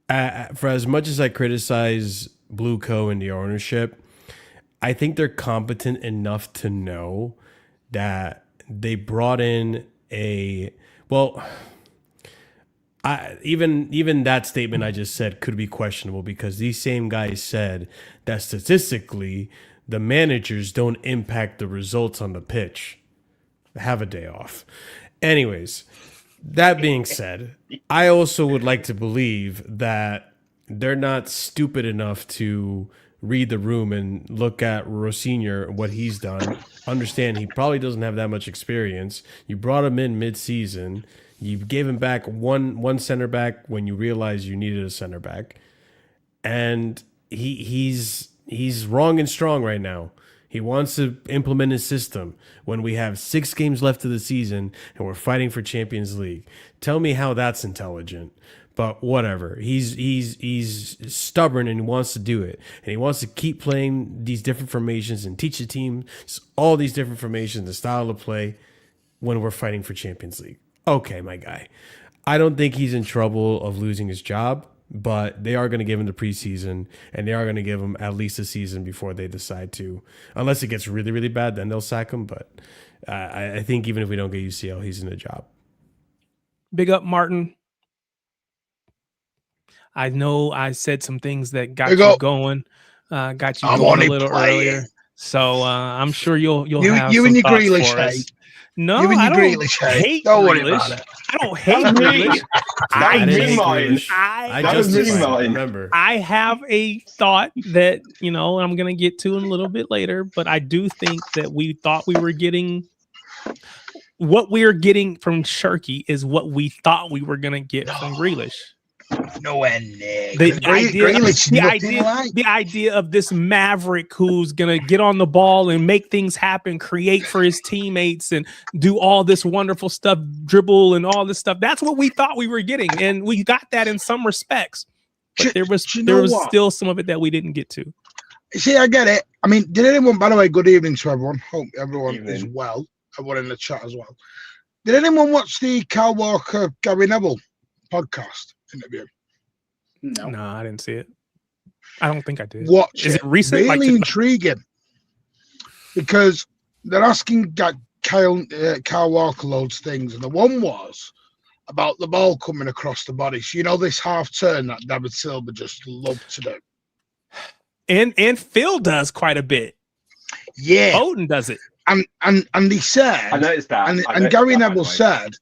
[SPEAKER 3] for as much as I criticize Blueco and the ownership, I think they're competent enough to know that they brought in even that statement I just said could be questionable because these same guys said that statistically the managers don't impact the results on the pitch. Have a day off. Anyways, that being said, I also would like to believe that they're not stupid enough to read the room and look at Rosignor, what he's done, understand he probably doesn't have that much experience. You brought him in mid-season. You gave him back one center back when you realized you needed a center back. And he's wrong and strong right now. He wants to implement his system when we have 6 games left of the season and we're fighting for Champions League. Tell me how that's intelligent. But whatever. He's stubborn and he wants to do it. And he wants to keep playing these different formations and teach the team all these different formations, the style of play when we're fighting for Champions League. Okay, my guy. I don't think he's in trouble of losing his job. but they are going to give him the preseason, and they are going to give him at least a season before they decide to, unless it gets really, really bad, then they'll sack him. But I think even if we don't get UCL, he's in a job.
[SPEAKER 1] Big up, Martin. I know I said some things that got
[SPEAKER 5] Big
[SPEAKER 1] you
[SPEAKER 5] up.
[SPEAKER 1] going, got you
[SPEAKER 5] I'm
[SPEAKER 1] going
[SPEAKER 5] only
[SPEAKER 1] a little
[SPEAKER 5] playing.
[SPEAKER 1] earlier. So I'm sure you'll
[SPEAKER 5] You
[SPEAKER 1] have
[SPEAKER 5] and
[SPEAKER 1] some
[SPEAKER 5] your
[SPEAKER 1] thoughts
[SPEAKER 5] Grealish
[SPEAKER 1] for us.
[SPEAKER 5] hate.
[SPEAKER 1] No,
[SPEAKER 5] You and
[SPEAKER 1] I
[SPEAKER 5] your
[SPEAKER 1] don't
[SPEAKER 5] Grealish hate.
[SPEAKER 1] hate
[SPEAKER 5] Don't worry
[SPEAKER 1] Grealish.
[SPEAKER 5] about it.
[SPEAKER 1] I don't hate
[SPEAKER 2] That was me.
[SPEAKER 1] Grealish.
[SPEAKER 2] That
[SPEAKER 1] I
[SPEAKER 2] was
[SPEAKER 1] didn't
[SPEAKER 2] me,
[SPEAKER 1] hate
[SPEAKER 2] Martin.
[SPEAKER 1] Grealish. I
[SPEAKER 2] That was
[SPEAKER 1] just
[SPEAKER 2] me, Martin.
[SPEAKER 3] Remember,
[SPEAKER 1] I have a thought that, I'm going to get to in a little bit later, but I do think that we thought we were getting what we're getting from Cherki is what we thought we were going to get from Grealish.
[SPEAKER 5] Nowhere near.
[SPEAKER 1] The
[SPEAKER 5] Grealish,
[SPEAKER 1] idea of this maverick who's going to get on the ball and make things happen, create for his teammates and do all this wonderful stuff, dribble and all this stuff. That's what we thought we were getting. And we got that in some respects. But there was still some of it that we didn't get to.
[SPEAKER 5] See, I get it. I mean, did anyone, by the way, good evening to everyone. Hope everyone is well. Everyone in the chat as well. Did anyone watch the Kyle Walker, Gary Neville podcast interview?
[SPEAKER 1] No, I didn't see it. I don't think I did.
[SPEAKER 5] Watch
[SPEAKER 1] Is it recent?
[SPEAKER 5] Really intriguing. Because they're asking Kyle Walker loads of things. And the one was about the ball coming across the body. So, this half turn that David Silva just loved to do.
[SPEAKER 1] And Phil does quite a bit.
[SPEAKER 5] Yeah.
[SPEAKER 1] Foden does it.
[SPEAKER 5] And he said,
[SPEAKER 2] I noticed that.
[SPEAKER 5] And Gary Neville said,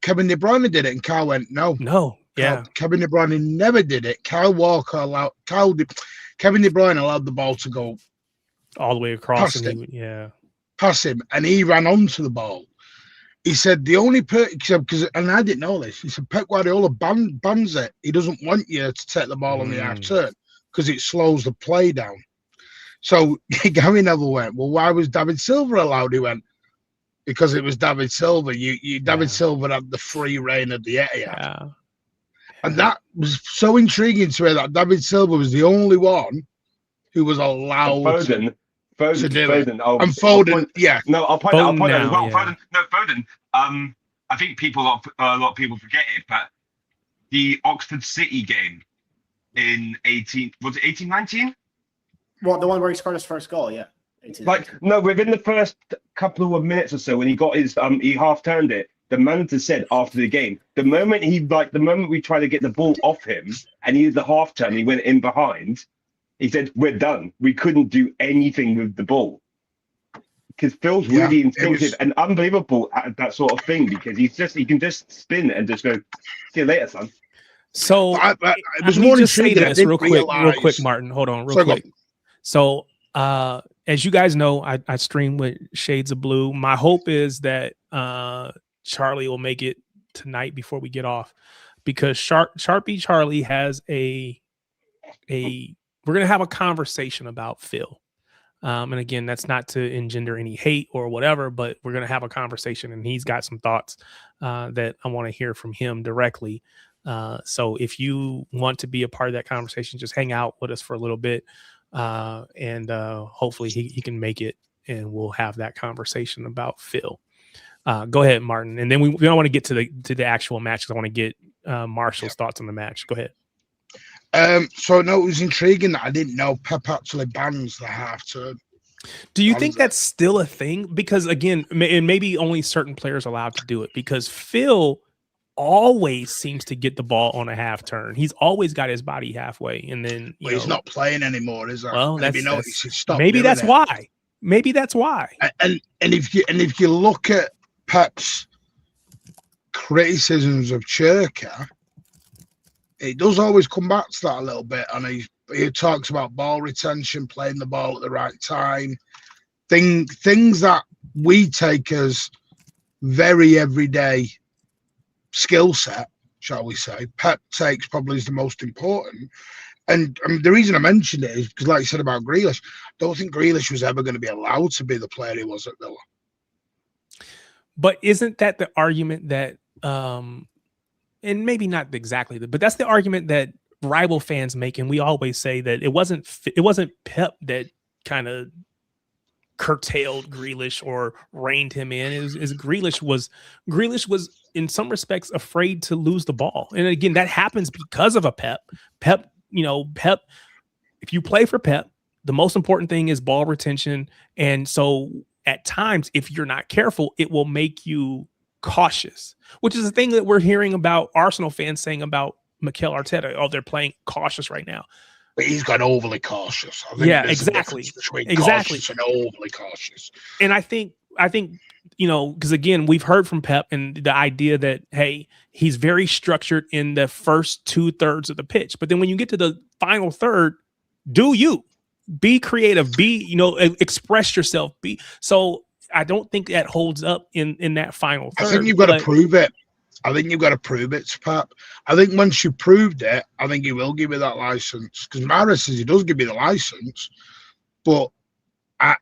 [SPEAKER 5] Kevin De Bruyne did it, and Kyle went, no.
[SPEAKER 1] Yeah.
[SPEAKER 5] Kevin De Bruyne never did it. Kevin De Bruyne allowed the ball to go
[SPEAKER 1] all the way across.
[SPEAKER 5] Past him, and he ran onto the ball. He said the only because and I didn't know this. He said Pep Guardiola bans it. He doesn't want you to take the ball on the half turn because it slows the play down. So Gary Neville went, well, why was David Silva allowed? He went, because it was David Silva. David Silva had the free reign of the Etihad.
[SPEAKER 1] Yeah.
[SPEAKER 5] And that was so intriguing to me that David Silva was the only one who was allowed to do it.
[SPEAKER 2] Foden.
[SPEAKER 5] And Foden, yeah.
[SPEAKER 2] No, I'll point out as well.
[SPEAKER 1] Yeah.
[SPEAKER 2] Foden. I think a lot of people forget it, but the Oxford City game in 1819?
[SPEAKER 4] Well, the one where he scored his first goal, yeah.
[SPEAKER 2] Within the first couple of minutes or so, when he got his he half turned it, the manager said after the game, the moment we tried to get the ball off him and he did the half turn, he went in behind. He said, "We're done. We couldn't do anything with the ball." Because Phil's really instinctive and unbelievable at that sort of thing, because he can just spin and just go, "See you later, son."
[SPEAKER 1] So
[SPEAKER 5] it was more intriguing.
[SPEAKER 1] This real quick, Martin. Hold on, real quick. So, as you guys know, I stream with Shades of Blue. My hope is that Charlie will make it tonight before we get off, because Sharpie Charlie has we're gonna have a conversation about Phil. And again, that's not to engender any hate or whatever, but we're gonna have a conversation, and he's got some thoughts that I want to hear from him directly. So if you want to be a part of that conversation, just hang out with us for a little bit. And hopefully he can make it, and we'll have that conversation about Phil. Go ahead, Martin, and then we don't want to get to the actual match, because I want to get Marshall's thoughts on the match. Go ahead.
[SPEAKER 5] So no, it was intriguing that I didn't know Pep actually bans the half turn.
[SPEAKER 1] Do you think that's still a thing? Because again, and maybe only certain players are allowed to do it, because Phil always seems to get the ball on a half turn. He's always got his body halfway, and then
[SPEAKER 5] he's not playing anymore, is that?
[SPEAKER 1] Well,
[SPEAKER 5] maybe
[SPEAKER 1] that's why. Maybe that's why.
[SPEAKER 5] And if you look at Pep's criticisms of Cherki, it does always come back to that a little bit, and he talks about ball retention, playing the ball at the right time, things that we take as very everyday skill set, shall we say. Pep takes probably as the most important. And the reason I mentioned it is because, like you said about Grealish, I don't think Grealish was ever going to be allowed to be the player he was at Villa.
[SPEAKER 1] But isn't that the argument that, and maybe not exactly, but that's the argument that rival fans make, and we always say that it wasn't Pep that kind of curtailed Grealish or reined him in. Is Grealish was in some respects afraid to lose the ball. And again, that happens because of a Pep. Pep, if you play for Pep, the most important thing is ball retention. And so at times, if you're not careful, it will make you cautious, which is the thing that we're hearing about Arsenal fans saying about Mikel Arteta. Oh, they're playing cautious right now.
[SPEAKER 5] But he's got overly cautious. I think there's a difference between cautious and overly cautious.
[SPEAKER 1] And I think, because again, we've heard from Pep and the idea that, hey, he's very structured in the first 2/3 of the pitch. But then when you get to the final third, be creative, express yourself. So I don't think that holds up in that final third.
[SPEAKER 5] I think you've got to prove it. I think you've got to prove it to Pep. I think once you proved it, I think he will give you that license. Because Maris says he does give you the license. But I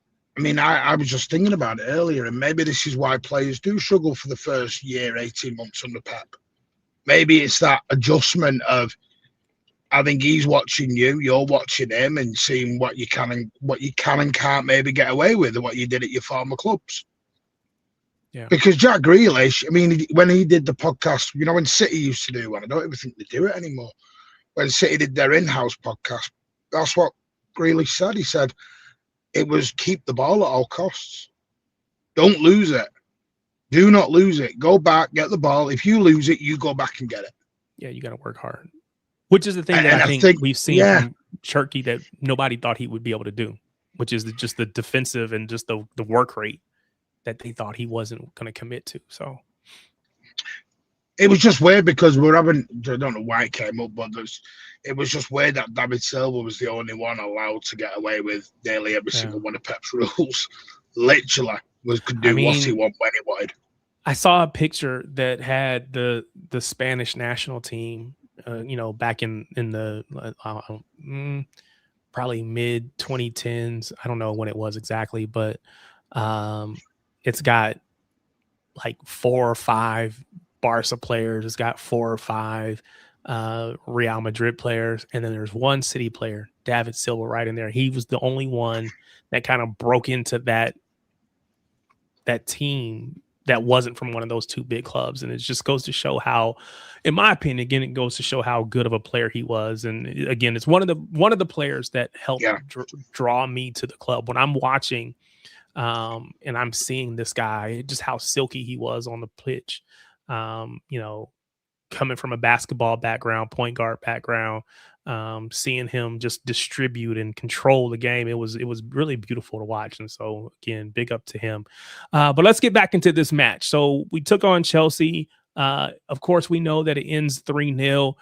[SPEAKER 5] was just thinking about it earlier, and maybe this is why players do struggle for the first year, 18 months under Pep. Maybe it's that adjustment of, I think he's watching you, you're watching him, and seeing what you can and can't maybe get away with, and what you did at your former clubs. Yeah. Because Jack Grealish, when he did the podcast, when City used to do one, I don't even think they do it anymore. When City did their in-house podcast, that's what Grealish said. He said it was keep the ball at all costs. Don't lose it. Do not lose it. Go back, get the ball. If you lose it, you go back and get it.
[SPEAKER 1] Yeah, you got to work hard. Which is the thing that I think we've seen from Cherki that nobody thought he would be able to do, which is just the defensive and just the work rate that they thought he wasn't going to commit to. So
[SPEAKER 5] it was just weird because I don't know why it came up, but it was just weird that David Silva was the only one allowed to get away with nearly every single one of Pep's rules. Literally could do what he wanted when he wanted.
[SPEAKER 1] I saw a picture that had the Spanish national team, back in the probably mid 2010s. I don't know when it was exactly, but it's got like 4 or 5 Barca players. It's got 4 or 5 Real Madrid players. And then there's one City player, David Silva, right in there. He was the only one that kind of broke into that team that wasn't from one of those 2 big clubs. And it just goes to show how, in my opinion, again, it goes to show how good of a player he was. And again, it's one of the players that helped draw me to the club. When I'm watching and I'm seeing this guy, just how silky he was on the pitch, coming from a basketball background, point guard background, seeing him just distribute and control the game. It was really beautiful to watch. And so again, big up to him. But let's get back into this match. So we took on Chelsea. Of course, we know that it ends 3-0.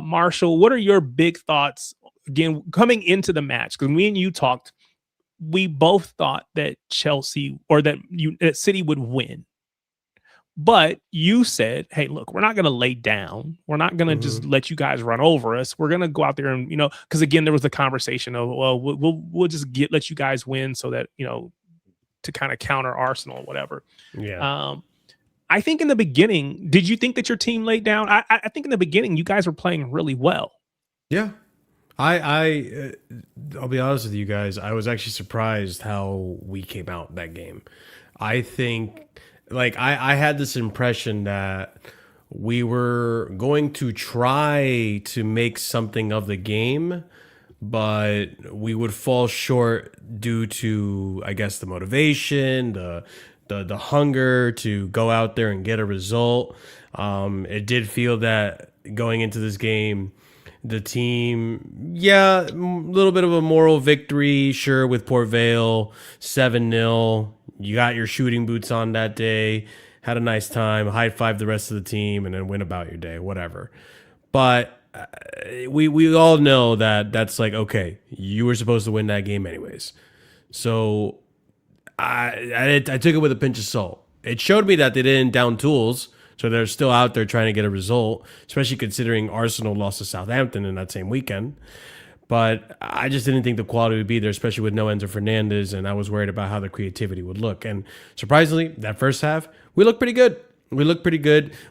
[SPEAKER 1] Marshall, what are your big thoughts again coming into the match? Because me and you talked, we both thought that Chelsea or that City would win. But you said, hey, look, we're not going to lay down. We're not going to just let you guys run over us. We're going to go out there and, because again, there was the conversation of, well, we'll just let you guys win so that, to kind of counter Arsenal or whatever.
[SPEAKER 3] Yeah.
[SPEAKER 1] I think in the beginning, did you think that your team laid down? I think in the beginning, you guys were playing really well.
[SPEAKER 3] Yeah. I'll be honest with you guys. I was actually surprised how we came out that game. I think, I had this impression that we were going to try to make something of the game, but we would fall short due to, I guess, the motivation, the hunger to go out there and get a result. It did feel that going into this game, the team, a little bit of a moral victory, sure, with Port Vale, 7-0. You got your shooting boots on that day, had a nice time, high-five the rest of the team, and then went about your day, whatever. But we all know that that's okay, you were supposed to win that game anyways. So I took it with a pinch of salt. It showed me that they didn't down tools, so they're still out there trying to get a result, especially considering Arsenal lost to Southampton in that same weekend. But I just didn't think the quality would be there, especially with no Enzo Fernandez, and I was worried about how the creativity would look. And surprisingly, that first half, we looked pretty good.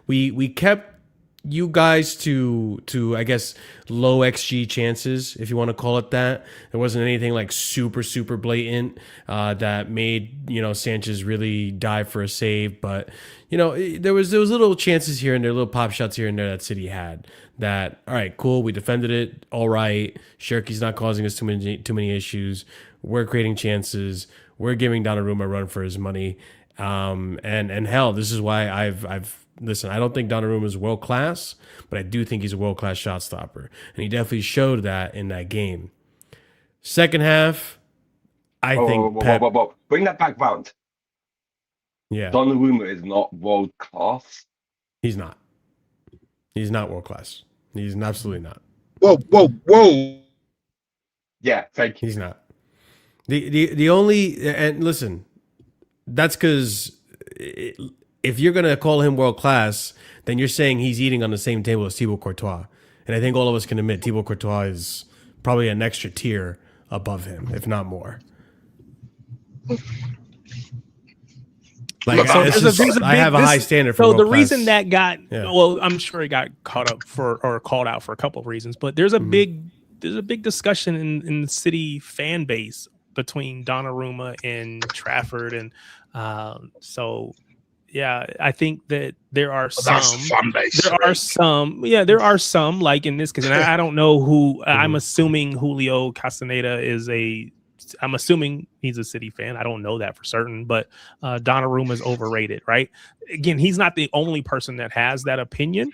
[SPEAKER 3] We kept you guys to I guess low XG chances, if you want to call it that. There wasn't anything like super blatant that made Sanchez really dive for a save, but there was little chances here and there, little pop shots here and there that City had. That all right, cool, we defended it all right. Cherki's not causing us too many issues. We're creating chances. We're giving Donnarumma a run for his money. And hell, this is why I've listen, I don't think Donnarumma is world class, but I do think he's a world class shot stopper. And he definitely showed that in that game. Second half, I think Pep,
[SPEAKER 2] bring that back round.
[SPEAKER 3] Yeah.
[SPEAKER 2] Donnarumma is not world class.
[SPEAKER 3] He's not. He's not world class. He's absolutely not.
[SPEAKER 5] Whoa.
[SPEAKER 2] Yeah, thank you.
[SPEAKER 3] He's not. The only, and listen, that's because if you're going to call him world class, then you're saying he's eating on the same table as Thibaut Courtois. And I think all of us can admit Thibaut Courtois is probably an extra tier above him, if not more. Like, I have a high standard for
[SPEAKER 1] so
[SPEAKER 3] world
[SPEAKER 1] the
[SPEAKER 3] class.
[SPEAKER 1] reason that got well, I'm sure it got caught up for or called out for a couple of reasons, but there's a big discussion in the City fan base between Donnarumma and Trafford, and so yeah, I think that there are there are some like in this case, and I don't know who. I'm assuming Julio Castaneda I'm assuming he's a City fan. I don't know that for certain, but Donnarumma is overrated, right? Again, he's not the only person that has that opinion.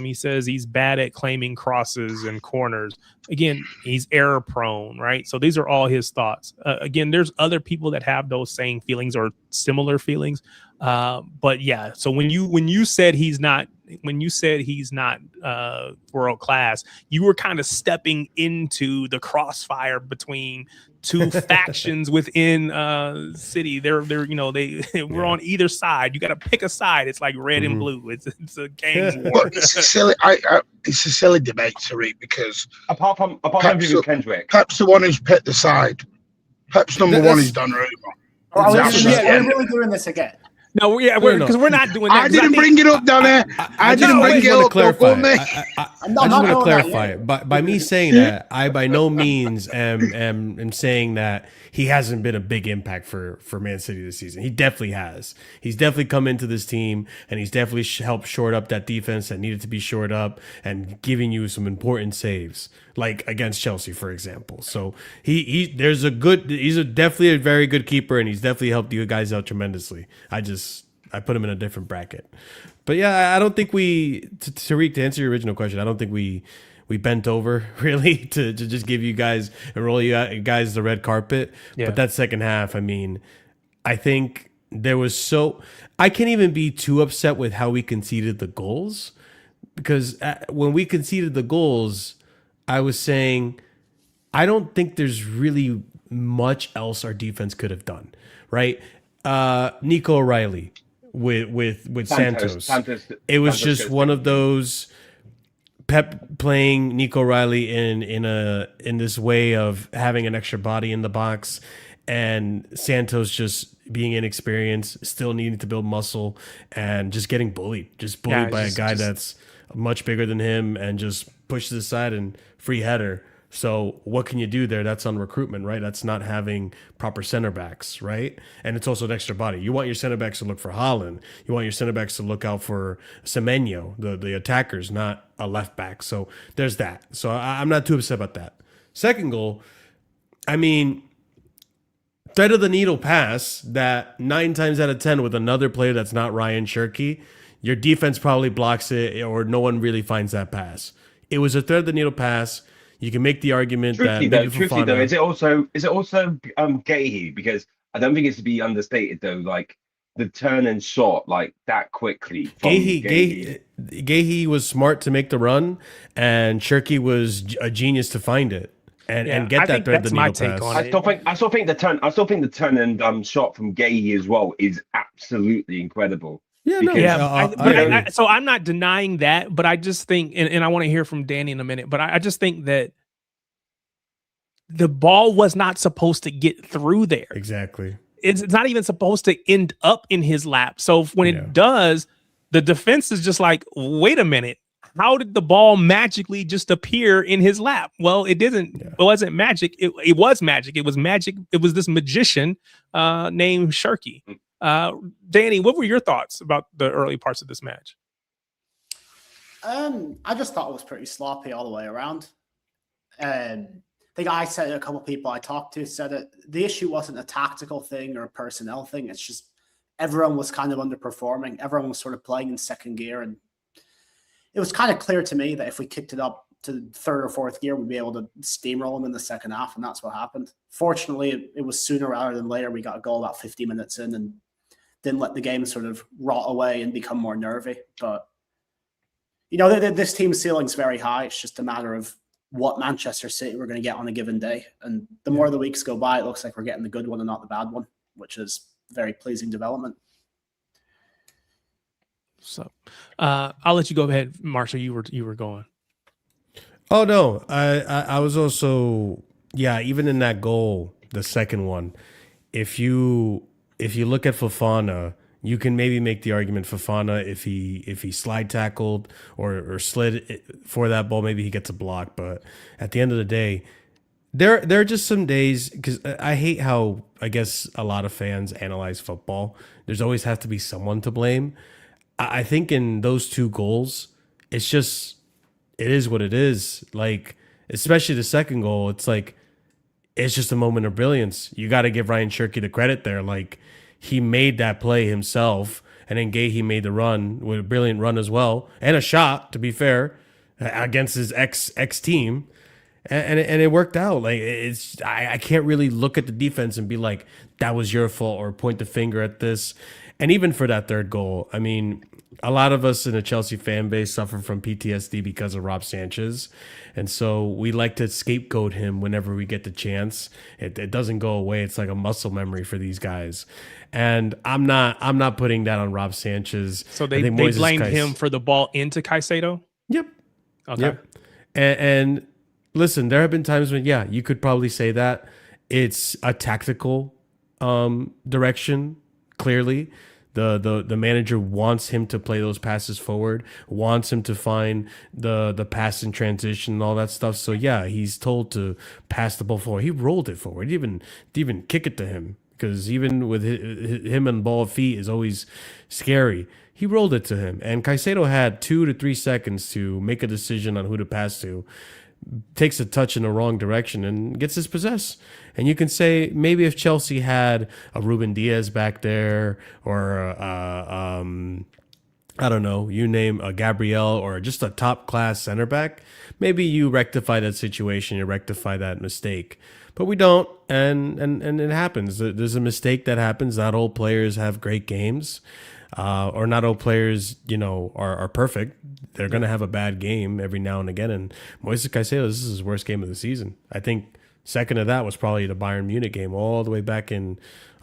[SPEAKER 1] He says he's bad at claiming crosses and corners. Again, he's error prone, right? So these are all his thoughts. Again, there's other people that have those same feelings or similar feelings. But yeah, so when you said he's not world class, you were kind of stepping into the crossfire between two factions within City. We're on either side. You got to pick a side. It's like red and blue. It's a gang war.
[SPEAKER 5] It's a silly. It's a silly debate, Tariq, because
[SPEAKER 2] apart from Kendrick,
[SPEAKER 5] Pep's the one who's picked the side. Pep's number one is Donnarumma.
[SPEAKER 4] We're really doing this again.
[SPEAKER 1] No, because we're not doing that.
[SPEAKER 5] I didn't bring it up, Donny. I didn't bring it up.
[SPEAKER 3] I just want to clarify it. By me saying that, I by no means am saying that he hasn't been a big impact for Man City this season. He definitely has. He's definitely come into this team, and he's definitely helped shore up that defense that needed to be shored up and giving you some important saves, like against Chelsea, for example. So he's definitely a very good keeper, and he's definitely helped you guys out tremendously. I put him in a different bracket. But yeah, I don't think Tariq, to answer your original question, I don't think we bent over really to just give you guys and roll you guys the red carpet. Yeah. But that second half, I mean, I think I can't even be too upset with how we conceded the goals, because when we conceded the goals, I was saying, I don't think there's really much else our defense could have done, right? Nico O'Reilly with Santos. It was just one of those Pep playing Nico O'Reilly in this way of having an extra body in the box, and Santos just being inexperienced, still needing to build muscle, and just getting bullied by a guy that's much bigger than him, and just pushes aside and free header. So what can you do there? That's on recruitment, right? That's not having proper center backs, right? And it's also an extra body. You want your center backs to look for Haaland. You want your center backs to look out for Semenyo, the attackers, not a left back. So there's that. So I'm not too upset about that. Second goal, I mean, thread of the needle pass that 9 times out of 10 with another player that's not Rayan Cherki, your defense probably blocks it, or no one really finds that pass. It was a thread of the needle pass. You can make the argument
[SPEAKER 2] truthfully though, is it also Gahey? Because I don't think it's to be understated though. Like the turn and shot like that quickly. Gahey
[SPEAKER 3] was smart to make the run, and Cherki was a genius to find it and get that thread. The needle pass.
[SPEAKER 2] I still think the turn and shot from Gahey as well is absolutely incredible.
[SPEAKER 1] Yeah, so I'm not denying that, but I just think, and I want to hear from Danny in a minute, but I just think that the ball was not supposed to get through there.
[SPEAKER 3] Exactly.
[SPEAKER 1] It's not even supposed to end up in his lap. So when it does, the defense is just like, wait a minute, how did the ball magically just appear in his lap? Well, it didn't.
[SPEAKER 3] Yeah.
[SPEAKER 1] It wasn't magic. It was magic. It was magic. It was this magician named Cherki. Danny, what were your thoughts about the early parts of this match?
[SPEAKER 4] I just thought it was pretty sloppy all the way around. I think I said it, a couple of people I talked to said it. The issue wasn't a tactical thing or a personnel thing. It's just everyone was kind of underperforming. Everyone was sort of playing in second gear. And it was kind of clear to me that if we kicked it up to third or fourth gear, we'd be able to steamroll them in the second half. And that's what happened. Fortunately, it was sooner rather than later. We got a goal about 50 minutes in and didn't let the game sort of rot away and become more nervy. But, you know, this team's ceiling's very high. It's just a matter of what Manchester City we're going to get on a given day. And the more the weeks go by, it looks like we're getting the good one and not the bad one, which is a very pleasing development.
[SPEAKER 1] So I'll let you go ahead, Marshall. You were going.
[SPEAKER 3] Oh no, I was also even in that goal, the second one. If you look at Fofana, you can maybe make the argument Fofana if he slide tackled or slid for that ball, maybe he gets a block. But at the end of the day, there are just some days, because I hate how I guess a lot of fans analyze football. There's always has to be someone to blame. I think in those two goals, it is what it is. Like, especially the second goal, it's just a moment of brilliance. You got to give Rayan Cherki the credit there. Like, he made that play himself, and then he made the run with a brilliant run as well, and a shot, to be fair, against his ex team, and it worked out. Like, I can't really look at the defense and be like, that was your fault, or point the finger at this. And even for that third goal, I mean, a lot of us in the Chelsea fan base suffer from PTSD because of Rob Sanchez. And so we like to scapegoat him whenever we get the chance. It doesn't go away. It's like a muscle memory for these guys. And I'm not putting that on Rob Sanchez.
[SPEAKER 1] So they blamed him for the ball into Caicedo?
[SPEAKER 3] Yep.
[SPEAKER 1] Okay.
[SPEAKER 3] Yep. And listen, there have been times when, you could probably say that. It's a tactical direction. Clearly, the manager wants him to play those passes forward, wants him to find the pass in transition and all that stuff. So he's told to pass the ball forward. He rolled it forward. He didn't even kick it to him, because even with him and ball feet is always scary. He rolled it to him, and Caicedo had 2 to 3 seconds to make a decision on who to pass to. Takes a touch in the wrong direction and gets his possess. And you can say maybe if Chelsea had a Ruben Diaz back there, or I don't know, you name a Gabriel, or just a top class center back, maybe you rectify that situation, you rectify that mistake. But we don't, and it happens. There's a mistake that happens. Not all players have great games. Or not all players, are perfect. They're going to have a bad game every now and again. And Moises Caicedo, this is his worst game of the season. I think second to that was probably the Bayern Munich game, all the way back in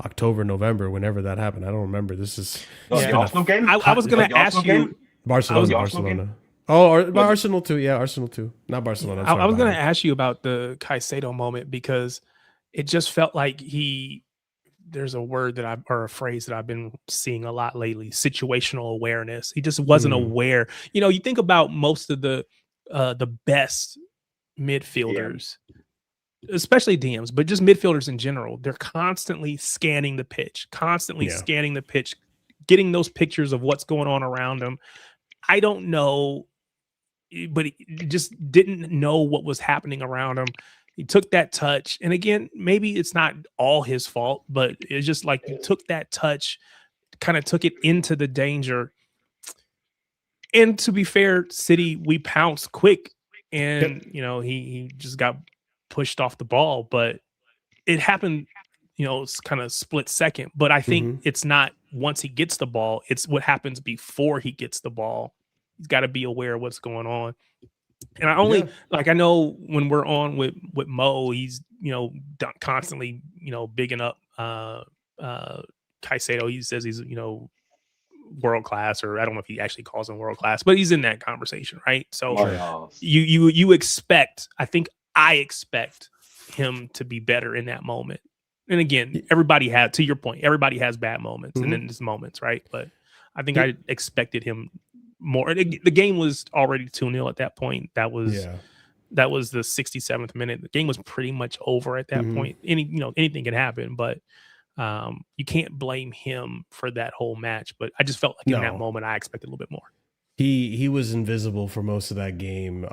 [SPEAKER 3] October, November, whenever that happened. I don't remember. This is
[SPEAKER 2] the Arsenal game.
[SPEAKER 1] I was going to ask you.
[SPEAKER 3] Barcelona. Oh, Arsenal too. Yeah, Arsenal too. Not Barcelona.
[SPEAKER 1] I was going to ask you about the Caicedo moment, because it just felt like there's a word or a phrase that I've been seeing a lot lately: situational awareness. He just wasn't aware. You think about most of the best midfielders, especially DMs, but just midfielders in general. They're constantly scanning the pitch, getting those pictures of what's going on around them. I don't know, but he just didn't know what was happening around him. He took that touch, and again, maybe it's not all his fault, but it's just like you took that touch, kind of took it into the danger. And to be fair, City, we pounced quick, and he just got pushed off the ball, but it happened, it's kind of split second. But I think it's not once he gets the ball, it's what happens before he gets the ball. He's got to be aware of what's going on. And I know when we're on with Mo, he's, constantly, bigging up Caicedo. He says he's, world class, or I don't know if he actually calls him world class, but he's in that conversation, right? So you expect, I expect him to be better in that moment. And again, to your point, everybody has bad moments and then there's moments, right? But I think I expected him more. The game was already 2-0 at that point. That was
[SPEAKER 3] Yeah.
[SPEAKER 1] the 67th minute. The game was pretty much over at that point. Anything can happen, but you can't blame him for that whole match. But I just felt like in that moment, I expected a little bit more.
[SPEAKER 3] He was invisible for most of that game,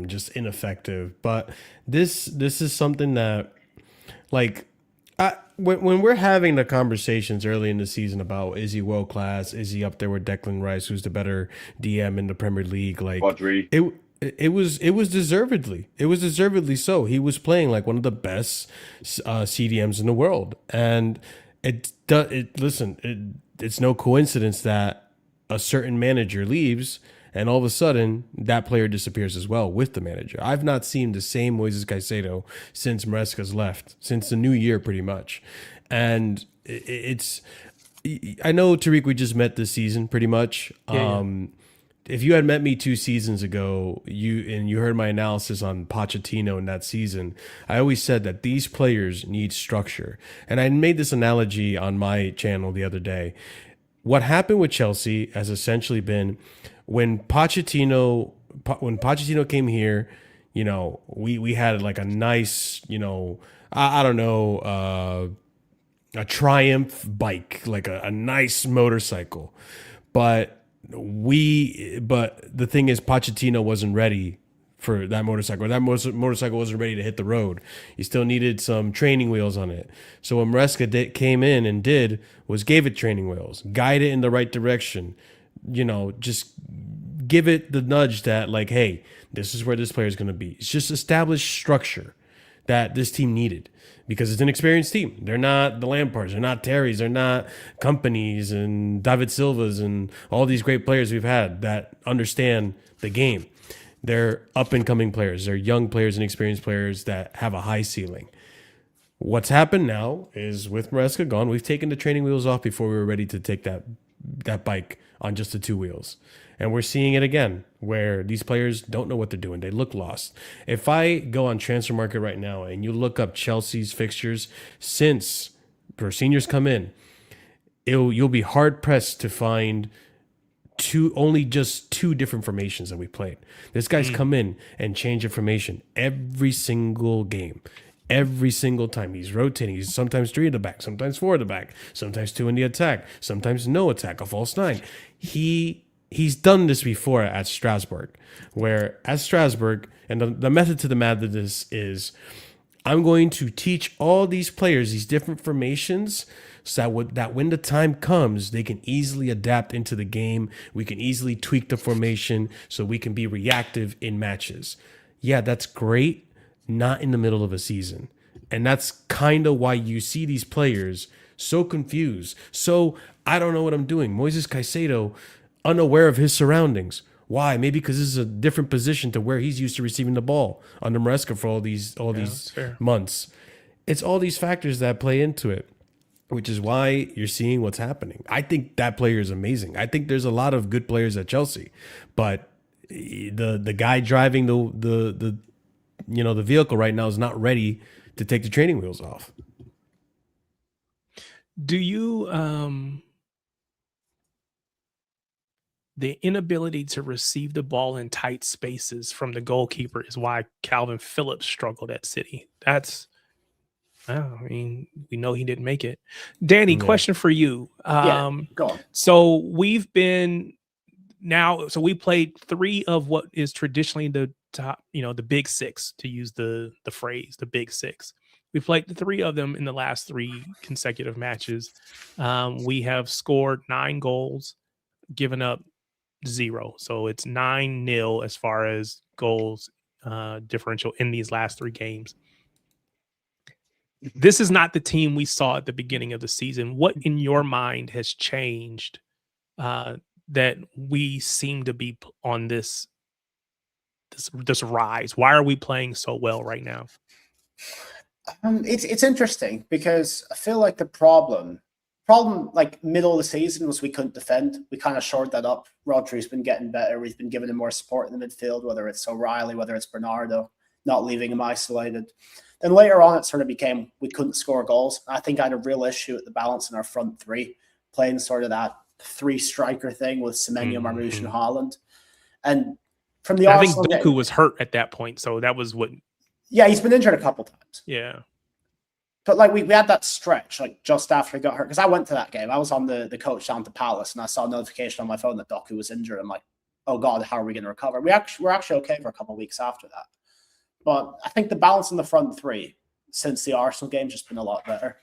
[SPEAKER 3] just ineffective. But this is something that, like, when we're having the conversations early in the season about is he world class, is he up there with Declan Rice, who's the better DM in the Premier League, like it was deservedly. It was deservedly so. He was playing like one of the best CDMs in the world, and it's no coincidence that a certain manager leaves, and all of a sudden that player disappears as well with the manager. I've not seen the same Moises Caicedo since Maresca's left, since the new year pretty much. And I know, Tariq, we just met this season pretty much. If you had met me 2 seasons ago, you heard my analysis on Pochettino in that season, I always said that these players need structure. And I made this analogy on my channel the other day. What happened with Chelsea has essentially been when Pochettino came here, we had like a nice, I don't know, a Triumph bike, like a nice motorcycle. But the thing is, Pochettino wasn't ready for that motorcycle. That motorcycle wasn't ready to hit the road. He still needed some training wheels on it. So what Maresca came in and did was gave it training wheels, guide it in the right direction, just give it the nudge that, like, hey, this is where this player is going to be. It's just established structure that this team needed, because it's an experienced team. They're not the Lampards, they're not Terrys, they're not Companies and David Silvas and all these great players we've had that understand the game. They're up-and-coming players. They're young players and experienced players that have a high ceiling. What's happened now is, with Maresca gone, we've taken the training wheels off before we were ready to take that bike on just the 2 wheels. And we're seeing it again, where these players don't know what they're doing. They look lost. If I go on Transfer Market right now and you look up Chelsea's fixtures since seniors come in, you'll be hard-pressed to find only just 2 different formations that we played. This guy's come in and change a formation every single game. Every single time he's rotating. He's sometimes 3 at the back, sometimes 4 at the back, sometimes 2 in the attack, sometimes no attack, a false 9. He's done this before at Strasbourg, where at Strasbourg, and the method to the madness is, I'm going to teach all these players these different formations so that when the time comes, they can easily adapt into the game. We can easily tweak the formation so we can be reactive in matches. Yeah, that's great. Not in the middle of a season. And that's kind of why you see these players so confused. So, I don't know what I'm doing. Moises Caicedo, unaware of his surroundings. Why? Maybe because this is a different position to where he's used to receiving the ball under Maresca for all these months. It's all these factors that play into it, which is why you're seeing what's happening. I think that player is amazing. I think there's a lot of good players at Chelsea, but the guy driving the vehicle right now is not ready to take the training wheels off.
[SPEAKER 1] Do you the inability to receive the ball in tight spaces from the goalkeeper is why Calvin Phillips struggled at City. We know he didn't make it. Danny, question for you.
[SPEAKER 4] Go on.
[SPEAKER 1] So we played 3 of what is traditionally the top, the big 6, to use the phrase, the big 6. We played 3 of them in the last 3 consecutive matches. We have scored 9 goals, given up 0. So it's 9-0 as far as goals differential in these last 3 games. This is not the team we saw at the beginning of the season. What in your mind has changed that we seem to be on this rise? Why are we playing so well right now?
[SPEAKER 4] It's interesting because I feel like the problem like middle of the season was we couldn't defend. We kind of shored that up. Rodri's been getting better. We've been giving him more support in the midfield, whether it's O'Reilly, whether it's Bernardo, not leaving him isolated. Then later on, it sort of became we couldn't score goals. I think I had a real issue at the balance in our front 3, playing sort of that 3-striker thing with Semenyo, Marmoush, and Haaland. And from the
[SPEAKER 1] I think
[SPEAKER 4] Arsenal
[SPEAKER 1] Doku was hurt at that point, so that was what.
[SPEAKER 4] Yeah, he's been injured a couple times.
[SPEAKER 1] Yeah.
[SPEAKER 4] But like we had that stretch like just after he got hurt, because I went to that game. I was on the coach down to Palace, and I saw a notification on my phone that Doku was injured. I'm like, oh God, how are we going to recover? We're actually okay for a couple of weeks after that. But I think the balance in the front three since the Arsenal game just been a lot better.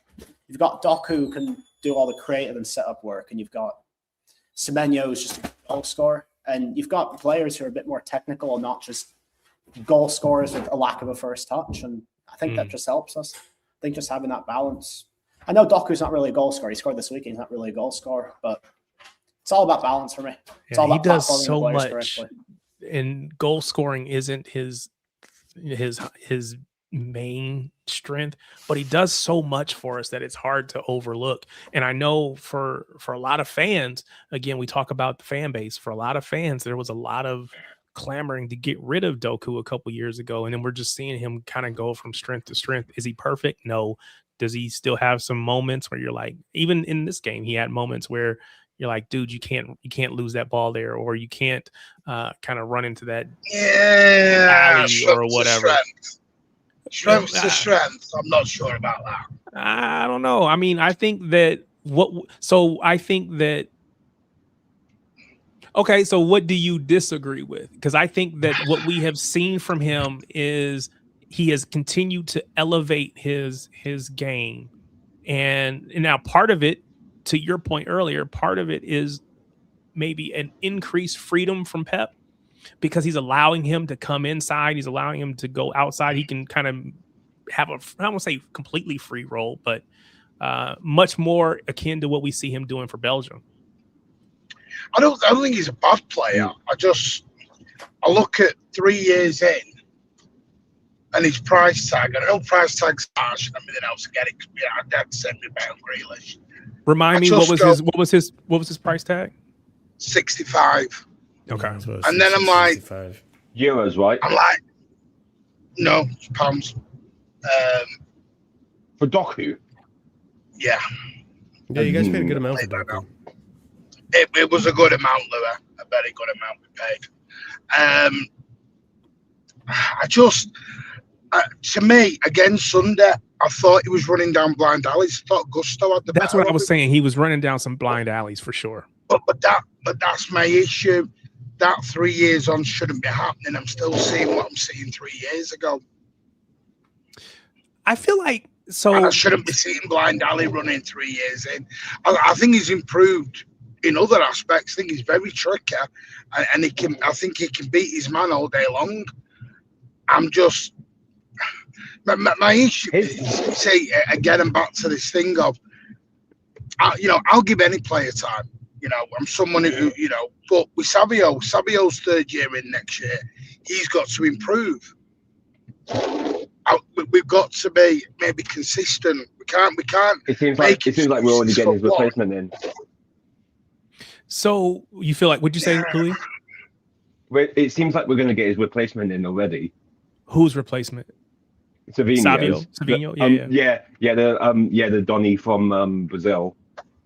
[SPEAKER 4] You've got Doku who can do all the creative and setup work, and you've got Semenyo who's just a goal scorer, and you've got players who are a bit more technical and not just goal scorers with a lack of a first touch. And I think that just helps us. I think just having that balance. I know Doku's not really a goal scorer. He scored this week. He's not really a goal scorer, but it's all about balance for me. It's all about
[SPEAKER 1] he does
[SPEAKER 4] platforming
[SPEAKER 1] so
[SPEAKER 4] players
[SPEAKER 1] much,
[SPEAKER 4] correctly.
[SPEAKER 1] and goal scoring isn't his main strength, but he does so much for us that it's hard to overlook. And I know for a lot of fans, again, we talk about the fan base. For a lot of fans, there was a lot of clamoring to get rid of Doku a couple years ago, and then we're just seeing him kind of go from strength to strength. Is he perfect? No. Does he still have some moments where you're like, even in this game, he had moments where you're like, dude, you can't lose that ball there, or you can't kind of run into that alley or whatever.
[SPEAKER 5] Strength to strength. I'm not sure about that.
[SPEAKER 1] I don't know. I mean, I think that okay, so what do you disagree with? Because I think that what we have seen from him is he has continued to elevate his game. And now part of it, to your point earlier, part of it is maybe an increased freedom from Pep, because he's allowing him to come inside. He's allowing him to go outside. He can kind of have I don't want to say completely free role, but much more akin to what we see him doing for Belgium.
[SPEAKER 5] I don't think he's a bad player. I look at 3 years in and his price tag. I know price tag's harsh and everything else. I get it. I'd have to send me about Grealish.
[SPEAKER 1] Remind me, what was his price tag?
[SPEAKER 5] 65.
[SPEAKER 1] Okay.
[SPEAKER 5] And then I'm like,
[SPEAKER 2] euros, right?
[SPEAKER 5] I'm like, no, pounds.
[SPEAKER 2] For Doku?
[SPEAKER 5] Yeah.
[SPEAKER 3] Yeah, you guys paid a good amount for Doku.
[SPEAKER 5] It was a good amount, Louis. A very good amount we paid. To me, again, Sunday, I thought he was running down blind alleys. I thought Gusto had the
[SPEAKER 1] That's
[SPEAKER 5] better
[SPEAKER 1] what I
[SPEAKER 5] of
[SPEAKER 1] was
[SPEAKER 5] it.
[SPEAKER 1] saying. He was running down some blind alleys for sure.
[SPEAKER 5] But that's my issue. That 3 years on shouldn't be happening. I'm still seeing what I'm seeing 3 years ago.
[SPEAKER 1] I feel like
[SPEAKER 5] I shouldn't be seeing blind alley running 3 years in. I think he's improved in other aspects. I think he's very tricky, and I think he can beat his man all day long. I'm just my issue is, say again, and back to this thing of, I'll give any player time. I'm someone who, but with Savio's third year in next year, he's got to improve. We've got to be maybe consistent. We can't.
[SPEAKER 2] It seems like we're already getting his replacement in.
[SPEAKER 1] So you feel like? Would you say, Louis?
[SPEAKER 2] It seems like we're going to get his replacement in already.
[SPEAKER 1] Whose replament?
[SPEAKER 2] Savino.
[SPEAKER 1] Yeah.
[SPEAKER 2] The Donny from Brazil,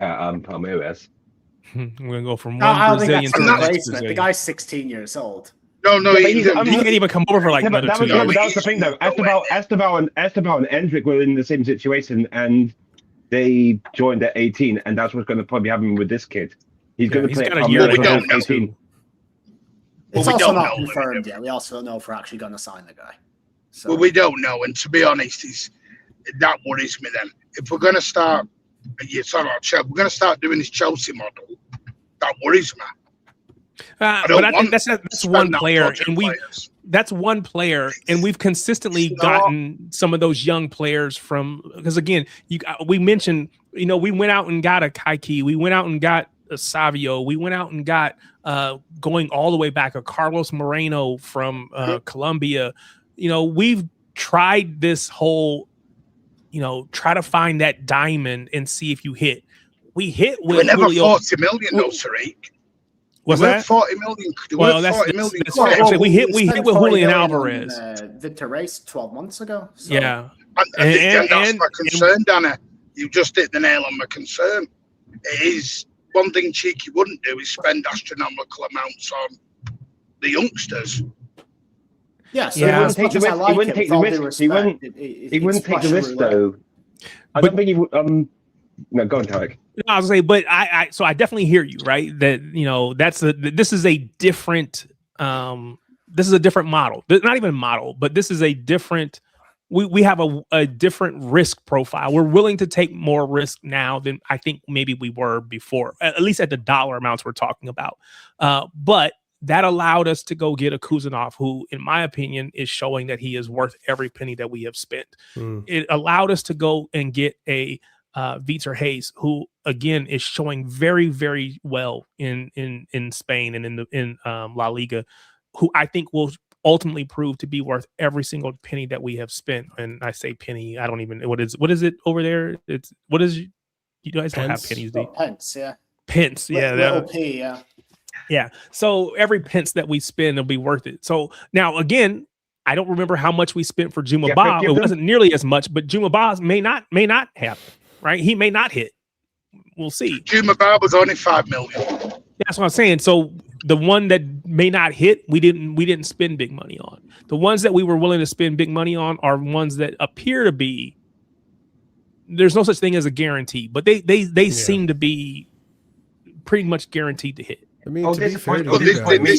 [SPEAKER 2] Palmeiras.
[SPEAKER 1] We're gonna go from
[SPEAKER 4] I
[SPEAKER 1] one
[SPEAKER 4] don't think
[SPEAKER 1] Brazilian
[SPEAKER 4] that's
[SPEAKER 1] to
[SPEAKER 4] the
[SPEAKER 1] the next
[SPEAKER 4] replacement.
[SPEAKER 1] Brazilian.
[SPEAKER 4] The guy's 16 years old.
[SPEAKER 5] No,
[SPEAKER 1] He can't even come over for like another 2 years.
[SPEAKER 2] That was the thing, though. Esteban and Endrick were in the same situation, and they joined at 18, and that's what's going to probably happen with this kid. He's going to play
[SPEAKER 1] got a year
[SPEAKER 2] at
[SPEAKER 1] ahead of
[SPEAKER 2] 18.
[SPEAKER 4] It's
[SPEAKER 5] we
[SPEAKER 4] also
[SPEAKER 5] don't
[SPEAKER 4] not
[SPEAKER 5] know.
[SPEAKER 4] confirmed yet. We also don't know if we're actually going to sign the guy. So
[SPEAKER 5] Well, we don't know, and to be honest, that worries me. Then, if we're going to start, we're going to start doing this Chelsea model. That worries me.
[SPEAKER 1] But I think that's one player, and that's one player, and we've consistently gotten some of those young players from, because again, we mentioned, we went out and got a Kaiki, we went out and got a Savio, we went out and got going all the way back a Carlos Moreno from Colombia. We've tried this whole, try to find that diamond and see if you hit. We hit with
[SPEAKER 5] We're never
[SPEAKER 1] Julio.
[SPEAKER 5] 40 million, though, Tariq.
[SPEAKER 1] What's that?
[SPEAKER 5] 40 million.
[SPEAKER 1] Well, that's actually we hit with Julian Alvarez.
[SPEAKER 4] Victor Race 12 months ago. So.
[SPEAKER 1] Yeah,
[SPEAKER 5] And that's my concern, Danny. You just hit the nail on my concern. It is one thing Cheeky wouldn't do is spend astronomical amounts on the youngsters.
[SPEAKER 4] Yeah, so
[SPEAKER 1] Yeah.
[SPEAKER 4] as much as I like it, with all due respect,
[SPEAKER 2] He wouldn't take the risk, though. I don't think he would. No, go on, Tarek.
[SPEAKER 1] No, I was gonna say, but so I definitely hear you, right? That this is a different model. Not even model, but this is a different. We have a different risk profile. We're willing to take more risk now than I think maybe we were before, at least at the dollar amounts we're talking about. But that allowed us to go get a Kuzanov, who, in my opinion, is showing that he is worth every penny that we have spent. It allowed us to go and get a Vitor Hayes, who again is showing very, very well in Spain and in La Liga, who I think will ultimately prove to be worth every single penny that we have spent. And I say penny, I don't even what is it over there? It's what is you guys don't have pennies, do you?
[SPEAKER 4] Pence, yeah.
[SPEAKER 1] Pence, yeah.
[SPEAKER 4] Little P, yeah.
[SPEAKER 1] Yeah. So every pence that we spend will be worth it. So now again, I don't remember how much we spent for Juma Ba. It wasn't nearly as much, but Juma Ba may not happen, right? He may not hit. We'll see.
[SPEAKER 5] Juma Ba was only 5 million.
[SPEAKER 1] That's what I'm saying. So the one that may not hit, we didn't spend big money on. The ones that we were willing to spend big money on are ones that appear to be. There's no such thing as a guarantee, but they seem to be pretty much guaranteed to hit.
[SPEAKER 3] I mean, to be fair,
[SPEAKER 2] it'll disappoint me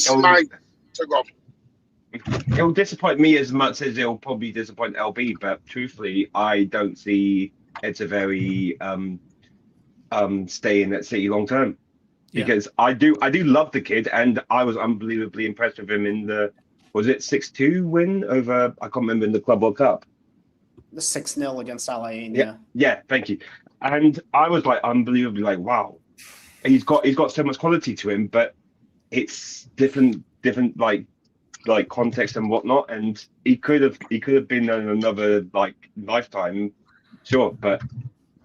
[SPEAKER 2] as much as it'll probably disappoint LB. But truthfully, I don't see it's a very staying at City long term, because I do love the kid, and I was unbelievably impressed with him in the 6-2 win over, I can't remember, in the Club World Cup.
[SPEAKER 4] The 6-0 against Al Ain,
[SPEAKER 2] yeah, thank you. And I was like unbelievably like, wow. He's got so much quality to him, but it's different like context and whatnot. And he could have been in another like lifetime, sure, but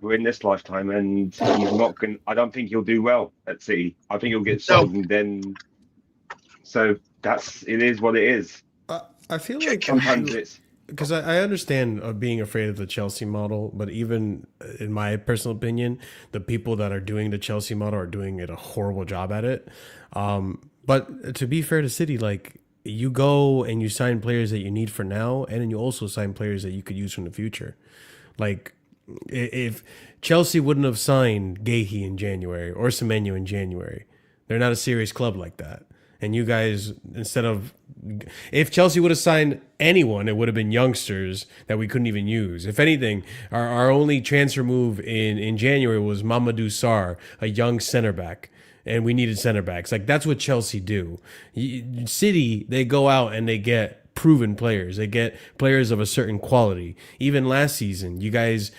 [SPEAKER 2] we're in this lifetime, and he's not going. I don't think he'll do well at City. I think he'll get sold, and then. So it is what it is.
[SPEAKER 3] I feel like
[SPEAKER 2] sometimes it's.
[SPEAKER 3] Because I understand being afraid of the Chelsea model, but even in my personal opinion, the people that are doing the Chelsea model are doing a horrible job at it. But to be fair to City, like, you go and you sign players that you need for now, and then you also sign players that you could use from the future. Like, if Chelsea wouldn't have signed Gahey in January or Semenyo in January, they're not a serious club like that. And you guys, if Chelsea would have signed anyone, it would have been youngsters that we couldn't even use. If anything, our only transfer move in January was Mamadou Sarr, a young center back. And we needed center backs. Like, that's what Chelsea do. City, they go out and they get proven players. They get players of a certain quality. Even last season, you guys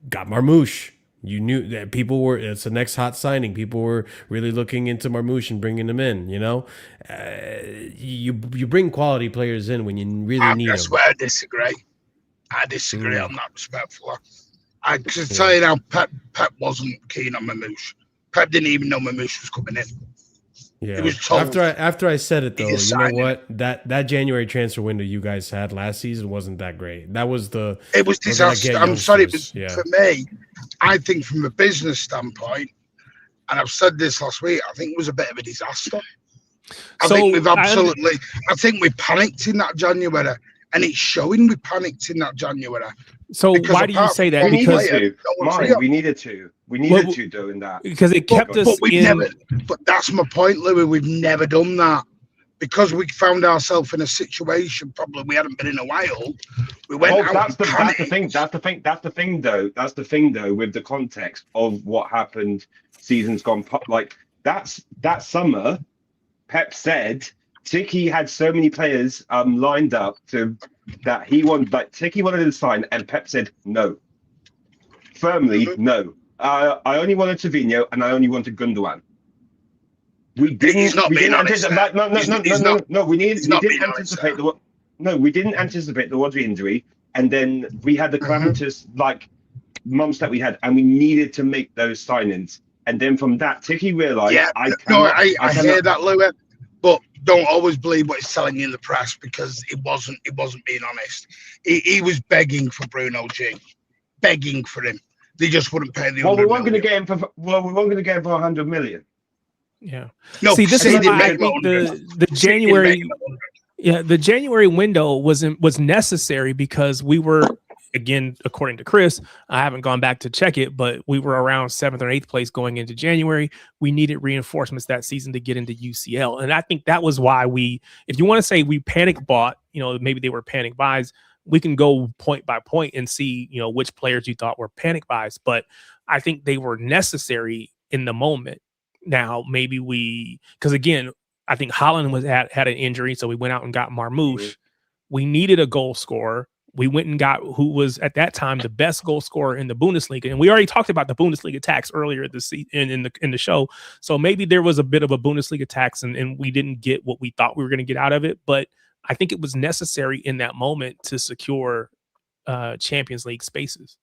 [SPEAKER 3] got Marmouche. You knew that it's the next hot signing. People were really looking into Marmouche and bringing them in, you know? You bring quality players in when you really need them.
[SPEAKER 5] That's where I disagree. I'm not respectful. I can tell you now, Pep wasn't keen on Marmouche. Pep didn't even know Marmouche was coming in.
[SPEAKER 3] Yeah.
[SPEAKER 5] It was told
[SPEAKER 3] after I said it, though, you know what? That January transfer window you guys had last season wasn't that great. It was disaster. I'm sorry, for me, I think from a business standpoint, and I've said this last week, I think it was a bit of a disaster. I think we panicked in that January, and it's showing we panicked in that January.
[SPEAKER 1] So why do you say that?
[SPEAKER 2] We needed to doing that.
[SPEAKER 1] Because it kept us in.
[SPEAKER 5] But that's my point, Louis. We've never done that. Because we found ourselves in a situation probably we hadn't been in a while. We went out. That's the thing, though, with the context of what happened seasons gone. Like that summer, Pep said Tiki had so many players lined up that he wanted. Like Tiki wanted to sign, and Pep said no, firmly no. I only wanted Savinho, and I only wanted Gundogan. We didn't. He's not being honest. No. We didn't anticipate the Rodri injury, and then we had the calamitous months that we had, and we needed to make those signings. And then from that, Tiki realised. Yeah, I hear that, Louis. But don't always believe what he's telling you in the press, because it wasn't being honest. He was begging for Bruno G, begging for him. They just wouldn't pay the.
[SPEAKER 2] Well, we
[SPEAKER 5] 100
[SPEAKER 2] weren't going to
[SPEAKER 5] million.
[SPEAKER 2] get him for. Well, we weren't going to get him for 100 million.
[SPEAKER 1] Yeah.
[SPEAKER 5] No,
[SPEAKER 1] See, this
[SPEAKER 5] City
[SPEAKER 1] is why I
[SPEAKER 5] made
[SPEAKER 1] think
[SPEAKER 5] 100.
[SPEAKER 1] the
[SPEAKER 5] City
[SPEAKER 1] January.
[SPEAKER 5] made 100.
[SPEAKER 1] Yeah, the January window was necessary because we were, again, according to Chris, I haven't gone back to check it, but we were around 7th or 8th place going into January. We needed reinforcements that season to get into UCL. And I think that was why if you want to say we panic bought, maybe they were panic buys, we can go point by point and see, which players you thought were panic buys. But I think they were necessary in the moment. Now, maybe because again, I think Holland had an injury, so we went out and got Marmouche.
[SPEAKER 2] Mm-hmm.
[SPEAKER 1] We needed a goal scorer. We went and got who was at that time the best goal scorer in the Bundesliga, and we already talked about the Bundesliga tax earlier this in the show. So maybe there was a bit of a Bundesliga tax, and we didn't get what we thought we were going to get out of it. But I think it was necessary in that moment to secure Champions League spaces,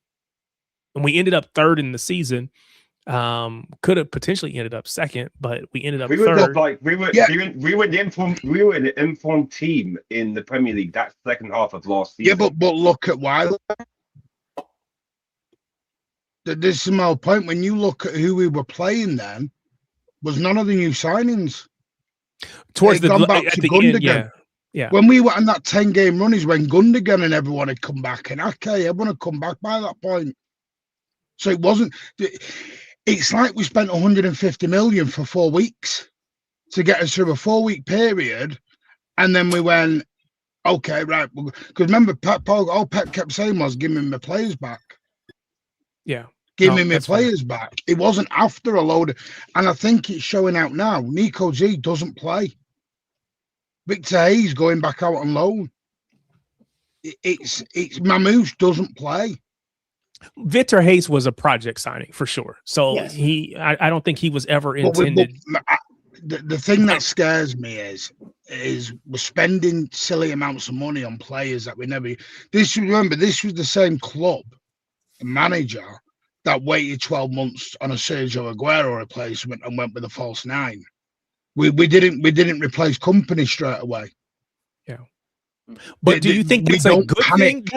[SPEAKER 1] and we ended up 3rd in the season. Could have potentially ended up 2nd, but we ended up 3rd.
[SPEAKER 2] We were an informed team in the Premier League that second half of last season.
[SPEAKER 5] Yeah, but look at why. This is my point. When you look at who we were playing then, was none of the new signings.
[SPEAKER 1] Towards
[SPEAKER 5] gone back
[SPEAKER 1] at
[SPEAKER 5] to
[SPEAKER 1] the
[SPEAKER 5] Gundogan.
[SPEAKER 1] end, yeah.
[SPEAKER 5] When we were on that 10-game run is when Gundogan and everyone had come back, and okay, everyone had come back by that point. So it wasn't. It's like we spent 150 million for 4 weeks to get us through a 4-week period, and then we went, okay, right. Because remember, all Pep kept saying was, "Give me my players back."
[SPEAKER 1] Yeah,
[SPEAKER 5] give me my players back. It wasn't after a load, and I think it's showing out now. Nico G doesn't play. Victor Hayes going back out on loan. It's Mamouche doesn't play.
[SPEAKER 1] Victor Hayes was a project signing for sure. So
[SPEAKER 4] yes.
[SPEAKER 1] I don't think he was ever intended.
[SPEAKER 5] The thing that scares me is we're spending silly amounts of money on players that we never. Remember, this was the same club manager that waited 12 months on a Sergio Aguero replacement and went with a false 9. We didn't replace Company straight away.
[SPEAKER 1] Yeah. But do you think that's a good thing?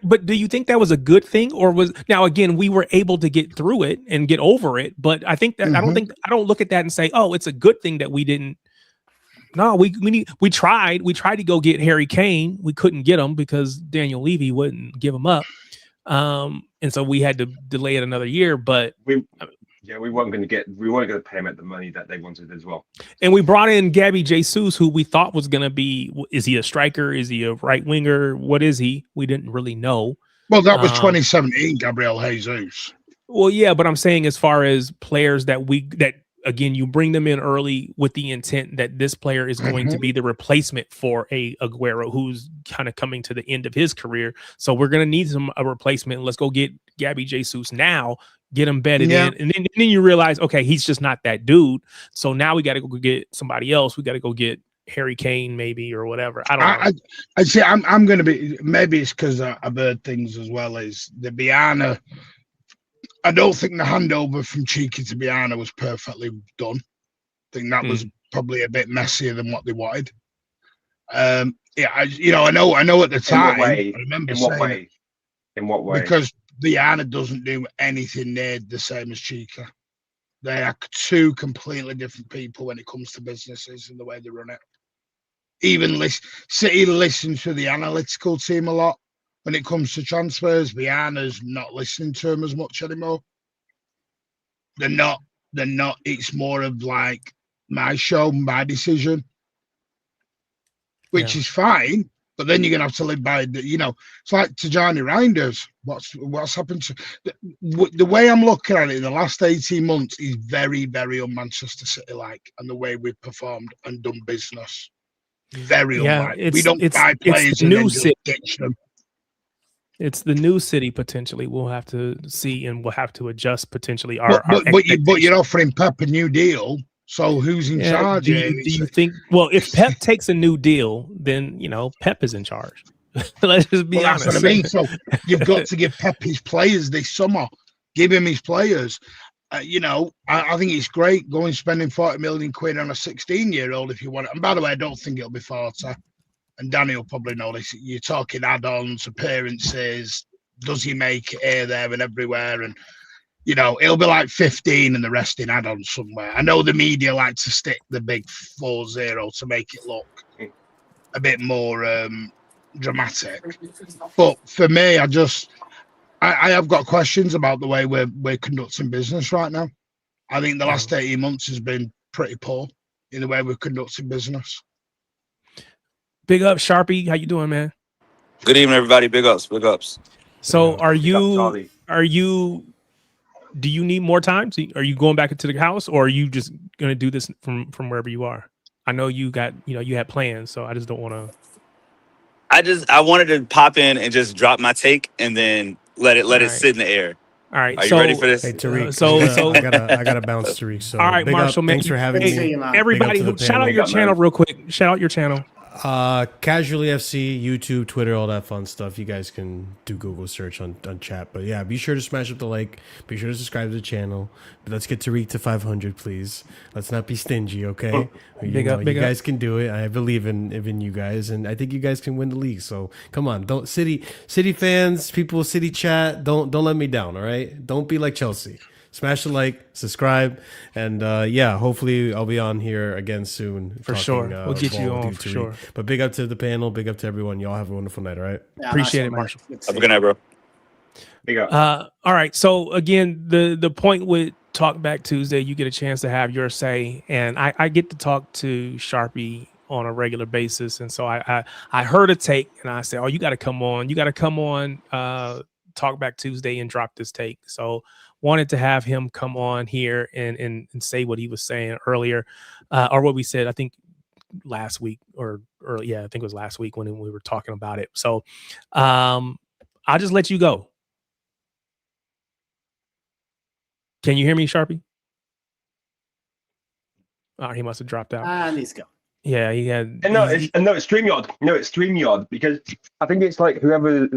[SPEAKER 1] But do you think that was a good thing, or was now again we were able to get through it and get over it? But I think that I don't look at that and say, oh, it's a good thing that we didn't. No, we tried to go get Harry Kane. We couldn't get him because Daniel Levy wouldn't give him up, and so we had to delay it another year. But
[SPEAKER 2] we weren't going to pay him at the money that they wanted as well. And
[SPEAKER 1] we brought in Gabby Jesus, who we thought was going to be. Is he a striker? Is he a right winger? What is he? We didn't really know.
[SPEAKER 5] Well, that was 2017, Gabriel Jesus.
[SPEAKER 1] Well, yeah, but I'm saying as far as players that again, you bring them in early with the intent that this player is going to be the replacement for a Aguero who's kind of coming to the end of his career. So we're going to need a replacement. Let's go get Gabby Jesus now, get him bedded in. And then you realize, okay, he's just not that dude. So now we got to go get somebody else. We got to go get Harry Kane maybe or whatever. I don't know.
[SPEAKER 5] I see. I'm going to be, maybe it's because I've heard things as well as the Biana. I don't think the handover from Cherki to Biana was perfectly done. I think that was probably a bit messier than what they wanted. I know at the time. I remember saying
[SPEAKER 2] In what way?
[SPEAKER 5] Because Biana doesn't do anything near the same as Cherki. They are two completely different people when it comes to businesses and the way they run it. Even City listens to the analytical team a lot. When it comes to transfers, Biana's not listening to him as much anymore. They're not. It's more of like my show, my decision, which is fine. But then you're gonna have to live by it's like Tajani Reinders. What's happened to the way I'm looking at it in the last 18 months is very, very un-Manchester City like, and the way we've performed and done business. Very unlike. We don't buy players and then just ditch them.
[SPEAKER 1] It's the new City potentially. We'll have to see, and we'll have to adjust potentially
[SPEAKER 5] but you're offering Pep a new deal. So who's in charge?
[SPEAKER 1] Do you think? Well, if Pep takes a new deal, then Pep is in charge. Let's just be honest.
[SPEAKER 5] That's what I mean. So you've got to give Pep his players this summer. Give him his players. I think it's great going spending 40 million quid on a 16-year-old if you want it. And by the way, I don't think it'll be 40. And Danny will probably know this. You're talking add-ons, appearances. Does he make it here, there, and everywhere? And You know, it'll be like 15 and the rest in add-ons somewhere. I know the media like to stick the big 4-0 to make it look a bit more dramatic. But for me, I have got questions about the way we're conducting business right now. I think the last 18 months has been pretty poor in the way we're conducting business.
[SPEAKER 1] Big up, Sharpie. How you doing, man?
[SPEAKER 6] Good evening, everybody. Big ups, big ups.
[SPEAKER 1] So do you need more time? Are you going back into the house, or are you just going to do this from wherever you are? I know you had plans, so I just don't want to.
[SPEAKER 6] I wanted to pop in and just drop my take and then let it sit in the air.
[SPEAKER 1] All right.
[SPEAKER 6] Are you ready for this?
[SPEAKER 3] Hey, Tariq.
[SPEAKER 1] So
[SPEAKER 3] I gotta bounce, Tariq. So
[SPEAKER 1] all right, Marshall, man.
[SPEAKER 3] Thanks for having me.
[SPEAKER 1] Everybody, shout out your channel real quick. Shout out your channel.
[SPEAKER 3] Casually FC, YouTube, Twitter, all that fun stuff. You guys can do Google search on chat. But yeah, be sure to smash up the like. Be sure to subscribe to the channel. But let's get Tariq to 500, please. Let's not be stingy, okay? You guys can do it. I believe in you guys, and I think you guys can win the league. So come on, don't City fans, people, City chat. Don't let me down, all right? Don't be like Chelsea. Smash the like, subscribe, and yeah, hopefully I'll be on here again soon.
[SPEAKER 1] For sure. We'll get you on for sure.
[SPEAKER 3] But big up to the panel, big up to everyone. Y'all have a wonderful night, all right?
[SPEAKER 4] Yeah,
[SPEAKER 1] Appreciate it, Marshall.
[SPEAKER 6] Have a good night, bro.
[SPEAKER 2] Big up.
[SPEAKER 1] All right. So again, the point with Talk Back Tuesday, you get a chance to have your say, and I get to talk to Sharpie on a regular basis. And so I heard a take, and I said, "Oh, you got to come on. You got to come on Talk Back Tuesday and drop this take." So wanted to have him come on here and say what he was saying earlier, or what we said, I think last week or yeah, I think it was last week when we were talking about it. So I'll just let you go. Can you hear me, Sharpie? Oh, he must have dropped out.
[SPEAKER 4] And he's gone.
[SPEAKER 1] Yeah, he had.
[SPEAKER 2] No, it's StreamYard. No, it's StreamYard, because I think it's like whoever,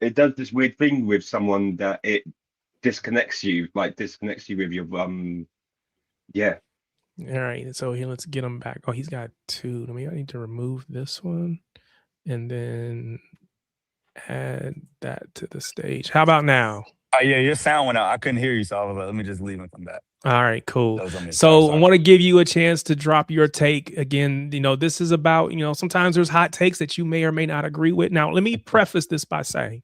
[SPEAKER 2] it does this weird thing with someone that it disconnects you with your yeah.
[SPEAKER 1] All right, so here, let's get him back. Oh, he's got two. I need to remove this one and then add that to the stage. How about now?
[SPEAKER 7] Yeah, your sound went out. I couldn't hear you, so I was like, let me just leave and come back.
[SPEAKER 1] All right, cool. So I want to give you a chance to drop your take. Again, this is about, sometimes there's hot takes that you may or may not agree with. Now, let me preface this by saying,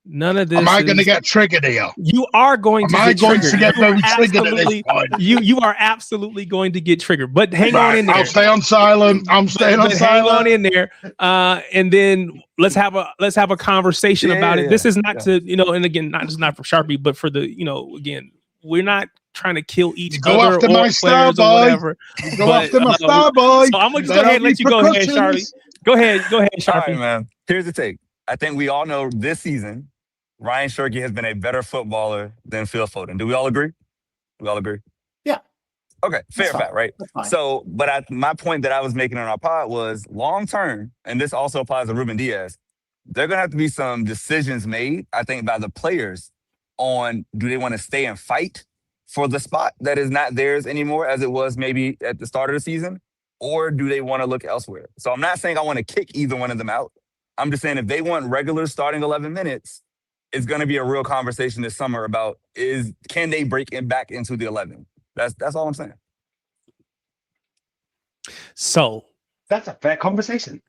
[SPEAKER 1] none of this.
[SPEAKER 5] Am I going to get triggered here?
[SPEAKER 1] You are going to get triggered.
[SPEAKER 5] To get very triggered at this point?
[SPEAKER 1] You are absolutely going to get triggered. But hang on in there.
[SPEAKER 5] I'll stay on silent. I'm staying on silent.
[SPEAKER 1] Hang on in there. And then let's have a conversation about it. This is not to, and again, not for Sharpie, but for the, again, we're not trying to kill each other or players or whatever.
[SPEAKER 5] Go after my star boy.
[SPEAKER 1] So I'm gonna just go ahead and let you go ahead, Charlie. Go ahead, Sharpie.
[SPEAKER 7] All right, man. Here's the take. I think we all know this season, Rayan Cherki has been a better footballer than Phil Foden. Do we all agree? We all agree?
[SPEAKER 4] Yeah.
[SPEAKER 7] Okay, fair fact, right? So, but my point that I was making on our pod was long term, and this also applies to Ruben Diaz, there are going to have to be some decisions made, I think, by the players on do they want to stay and fight for the spot that is not theirs anymore as it was maybe at the start of the season, or do they want to look elsewhere? So I'm not saying I want to kick either one of them out. I'm just saying if they want regular starting 11 minutes, it's going to be a real conversation this summer about can they break it back into the 11? That's all I'm saying.
[SPEAKER 1] So
[SPEAKER 2] that's a fair conversation.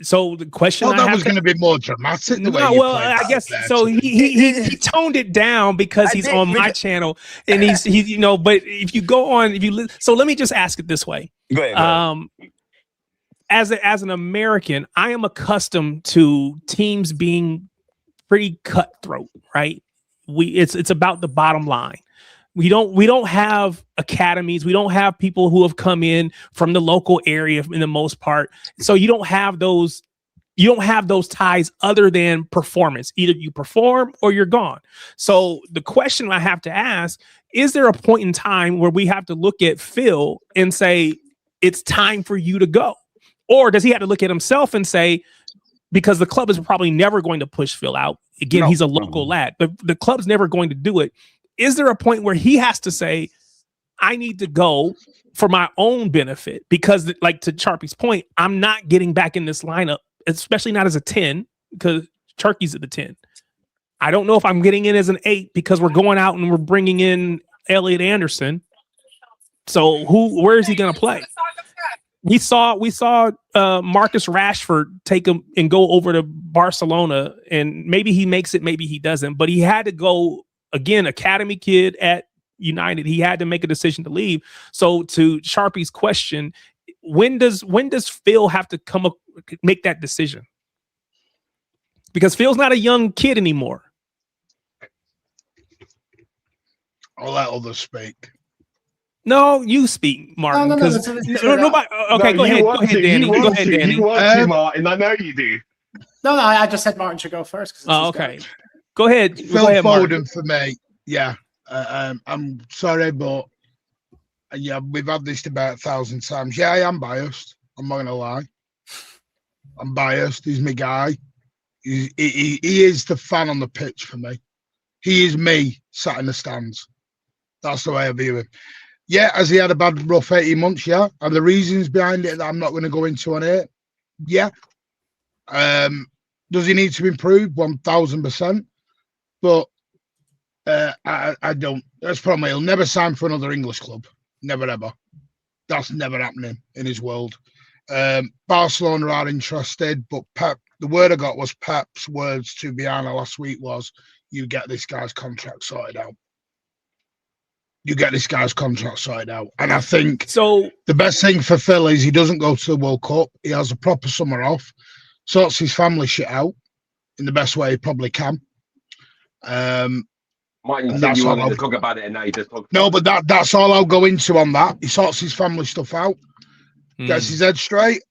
[SPEAKER 1] So the question
[SPEAKER 5] that was going to be more dramatic.
[SPEAKER 1] I guess so. He toned it down because he's on my channel, and he's But if you go on, so let me just ask it this way.
[SPEAKER 7] Go ahead.
[SPEAKER 1] As an American, I am accustomed to teams being pretty cutthroat, right? It's about the bottom line. We don't have academies. We don't have people who have come in from the local area in the most part. So you don't have those ties other than performance. Either you perform or you're gone. So the question I have to ask, is there a point in time where we have to look at Phil and say, it's time for you to go? Or does he have to look at himself and say, because the club is probably never going to push Phil out. Again, he's a local lad, but the club's never going to do it. Is there a point where he has to say, I need to go for my own benefit? Because like to Sharpie's point, I'm not getting back in this lineup, especially not as a 10, because Cherki's at the 10. I don't know if I'm getting in as an 8 because we're going out and we're bringing in Elliot Anderson. So where is he going to play? We saw Marcus Rashford take him and go over to Barcelona, and maybe he makes it, maybe he doesn't. But he had to go again, academy kid at United. He had to make a decision to leave. So to Sharpie's question, when does Phil have to come up make that decision? Because Phil's not a young kid anymore.
[SPEAKER 5] I'll let others speak.
[SPEAKER 1] No, you speak, Martin.
[SPEAKER 4] No,
[SPEAKER 1] Because nobody. Okay,
[SPEAKER 2] No,
[SPEAKER 1] go ahead. Go ahead, Danny. Go ahead, Danny.
[SPEAKER 2] You want to, Martin. I know you do.
[SPEAKER 4] No, I just said Martin should go first.
[SPEAKER 1] Oh, okay. Go ahead.
[SPEAKER 5] Phil
[SPEAKER 1] Go ahead,
[SPEAKER 5] Foden
[SPEAKER 1] Martin.
[SPEAKER 5] for me. Yeah. I'm sorry, but yeah, we've had this debate 1,000 times. Yeah, I am biased. I'm not going to lie. I'm biased. He's my guy. He is the fan on the pitch for me. He is me sat in the stands. That's the way I view him. Yeah, has he had a bad, rough 18 months? Yeah. Are the reasons behind it that I'm not going to go into on it? Yeah. Does he need to improve? 1,000%. But I don't. That's probably he'll never sign for another English club. Never ever. That's never happening in his world. Barcelona are interested, but Pep. The word I got was Pep's words to Biana last week was, "You get this guy's contract sorted out. You get this guy's contract sorted out." And I think
[SPEAKER 1] so.
[SPEAKER 5] The best thing for Phil is he doesn't go to the World Cup. He has a proper summer off, sorts his family shit out in the best way he probably can.
[SPEAKER 2] Martin said you wanted to talk about it, and now you just talk.
[SPEAKER 5] No, but that's all I'll go into on that. He sorts his family stuff out, gets his head straight,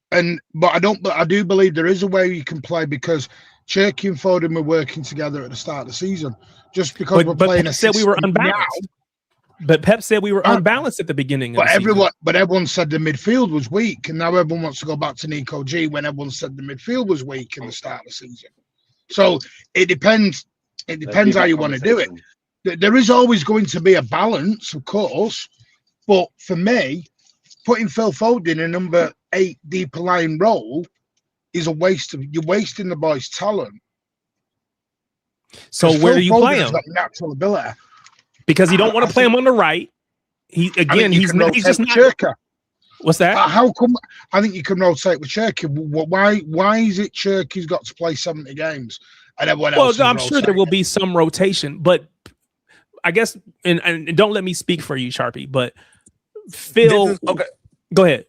[SPEAKER 5] but I do believe there is a way you can play because Cherki and Foden were working together at the start of the season. Just because we're playing
[SPEAKER 1] Pep said we were unbalanced. But Pep said we were unbalanced at the beginning.
[SPEAKER 5] But everyone said the midfield was weak, and now everyone wants to go back to Nico G when everyone said the midfield was weak in the start of the season. So it depends. It depends how you want to do it. There is always going to be a balance, of course, but for me, putting Phil Foden in a number 8 deeper line role is a waste of. You're wasting the boy's talent.
[SPEAKER 1] So where do you play him?
[SPEAKER 5] Natural ability.
[SPEAKER 1] Because you don't want to play him on the right. He's just not.
[SPEAKER 5] Cherki.
[SPEAKER 1] What's that?
[SPEAKER 5] How come? I think you can rotate with Cherki. Why is it Cherki's got to play 70 games and everyone else?
[SPEAKER 1] Well, I'm sure there will be some rotation, but I guess and don't let me speak for you, Sharpie. But Phil,
[SPEAKER 7] okay,
[SPEAKER 1] go ahead.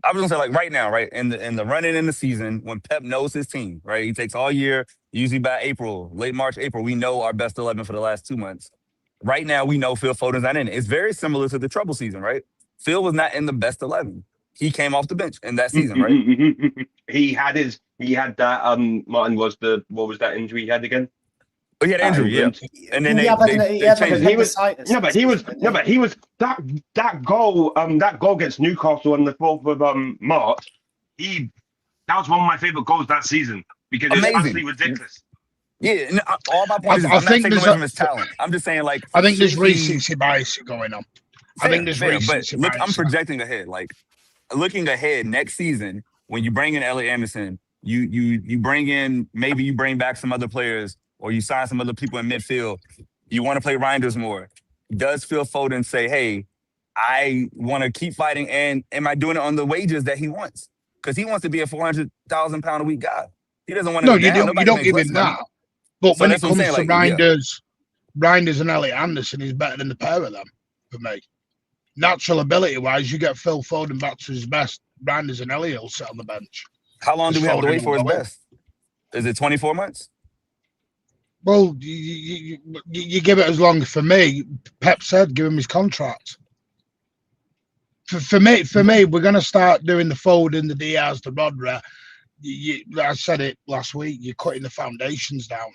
[SPEAKER 7] I was gonna say, like, right now, right in the running in the season, when Pep knows his team, right, he takes all year. Usually by April, late March, April, we know our best 11 for the last 2 months. Right now, we know Phil Foden's not in it. It's very similar to the trouble season, right? Phil was not in the best 11. He came off the bench in that season, right?
[SPEAKER 2] He had that. Martin what was that injury he had again?
[SPEAKER 7] Oh, he had injury, yeah. And then they changed.
[SPEAKER 2] He was that goal against Newcastle on the 4th of March. That was one of my favorite goals that season because it's absolutely ridiculous.
[SPEAKER 7] Yeah, no, all my points. I'm not taking away from his talent. I'm just saying, like,
[SPEAKER 5] I think there's recency bias going on. I think there's recency bias.
[SPEAKER 7] I'm projecting ahead. Like, looking ahead next season, when you bring in Elliot Anderson, you bring in, maybe you bring back some other players, or you sign some other people in midfield. You want to play Reinders more. Does Phil Foden say, "Hey, I want to keep fighting, and am I doing it on the wages that he wants?" Because he wants to be a £400,000 a week guy. He doesn't want to.
[SPEAKER 5] No, you don't give him that. But so when it comes to Reinders and Elliot Anderson, he's better than the pair of them for me. Natural ability-wise, you get Phil Foden back to his best. Reinders and Elliot will sit on the bench.
[SPEAKER 7] How long do we have to wait for his best? Is it 24 months?
[SPEAKER 5] Well, you give it as long. For me, Pep said, give him his contract. For me, we're going to start doing the Foden, the Diaz, the Rodri. I said it last week. You're cutting the foundations down.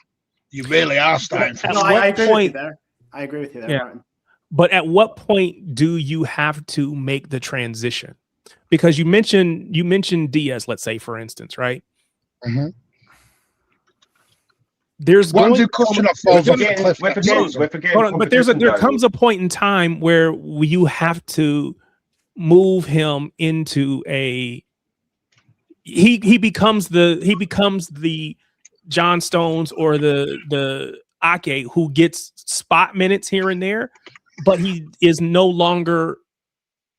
[SPEAKER 5] You really are starting from.
[SPEAKER 4] I agree with you there. I agree with you there, Martin.
[SPEAKER 1] But at what point do you have to make the transition? Because you mentioned Diaz, let's say, for instance, right?
[SPEAKER 5] Mm-hmm.
[SPEAKER 1] There's
[SPEAKER 5] but
[SPEAKER 1] there comes a point in time where you have to move him into a. He becomes the John Stones or the Ake, who gets spot minutes here and there, but he is no longer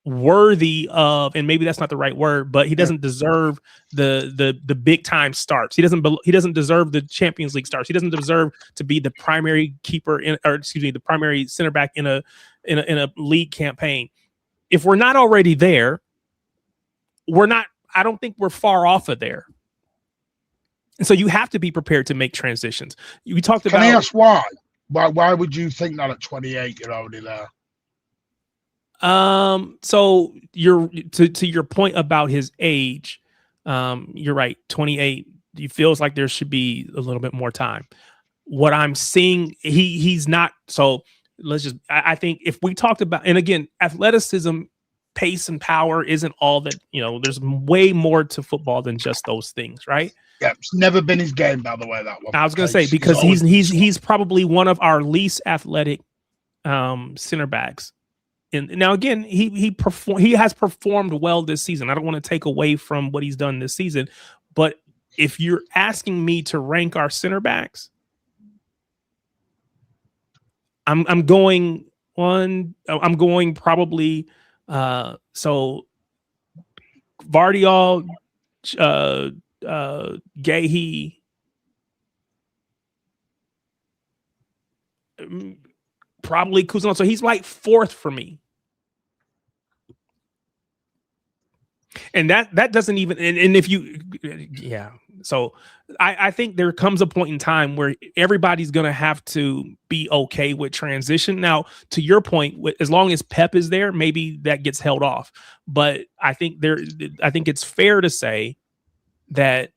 [SPEAKER 1] worthy of, and maybe that's not the right word, but he doesn't deserve the big time starts. He doesn't deserve the Champions League starts. He doesn't deserve to be the primary keeper the primary center back in a league campaign. If we're not already there, I don't think we're far off of there. And so you have to be prepared to make transitions. We talked about.
[SPEAKER 5] Can I ask why? Why would you think that at 28 you're already there?
[SPEAKER 1] So you're to your point about his age. You're right. 28. He feels like there should be a little bit more time. What I'm seeing, he's not. So I think if we talked about, and again, athleticism, pace, and power isn't all that. There's way more to football than just those things, right?
[SPEAKER 5] Yeah, it's never been his game, by the way. That one.
[SPEAKER 1] I was going to say, because he's probably one of our least athletic center backs. And now again, he has performed well this season. I don't want to take away from what he's done this season, but if you're asking me to rank our center backs, I'm going probably so Vardiol, Gahey, probably Kuzma. So he's like fourth for me. And that doesn't even, and if you, yeah. So I think there comes a point in time where everybody's going to have to be okay with transition. Now, to your point, as long as Pep is there, maybe that gets held off. But I think it's fair to say that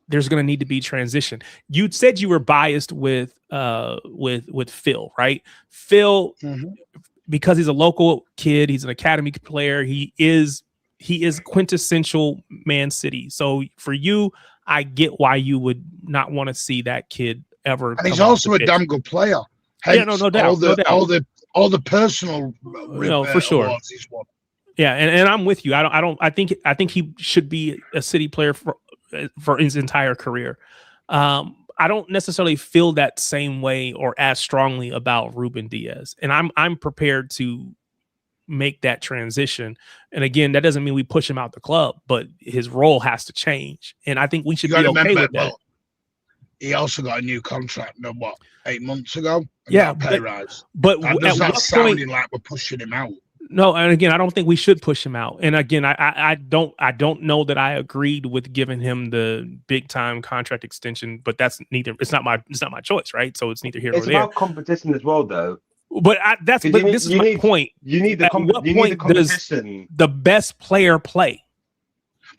[SPEAKER 1] there's going to need to be transition. You said you were biased with Phil, right? Phil, because he's a local kid, he's an academy player. He is quintessential Man City. So for you, I get why you would not want to see that kid ever.
[SPEAKER 5] And he's also a damn good player.
[SPEAKER 1] Yeah, no doubt.
[SPEAKER 5] All the personal,
[SPEAKER 1] for sure. Yeah, and I'm with you. I think he should be a City player for his entire career. I don't necessarily feel that same way or as strongly about Ruben Diaz, and I'm prepared to make that transition. And again, that doesn't mean we push him out the club, but his role has to change. And I think we should be okay with that.
[SPEAKER 5] He also got a new contract, 8 months ago?
[SPEAKER 1] Yeah,
[SPEAKER 5] pay rise.
[SPEAKER 1] But
[SPEAKER 5] that's not sounding like we're pushing him out.
[SPEAKER 1] No, and again, I don't think we should push him out. And again, I don't know that I agreed with giving him the big time contract extension, but it's not my choice, right? So it's neither here nor there.
[SPEAKER 2] It's about competition as well, though.
[SPEAKER 1] But this is my point.
[SPEAKER 2] You need the competition.
[SPEAKER 1] The best player play.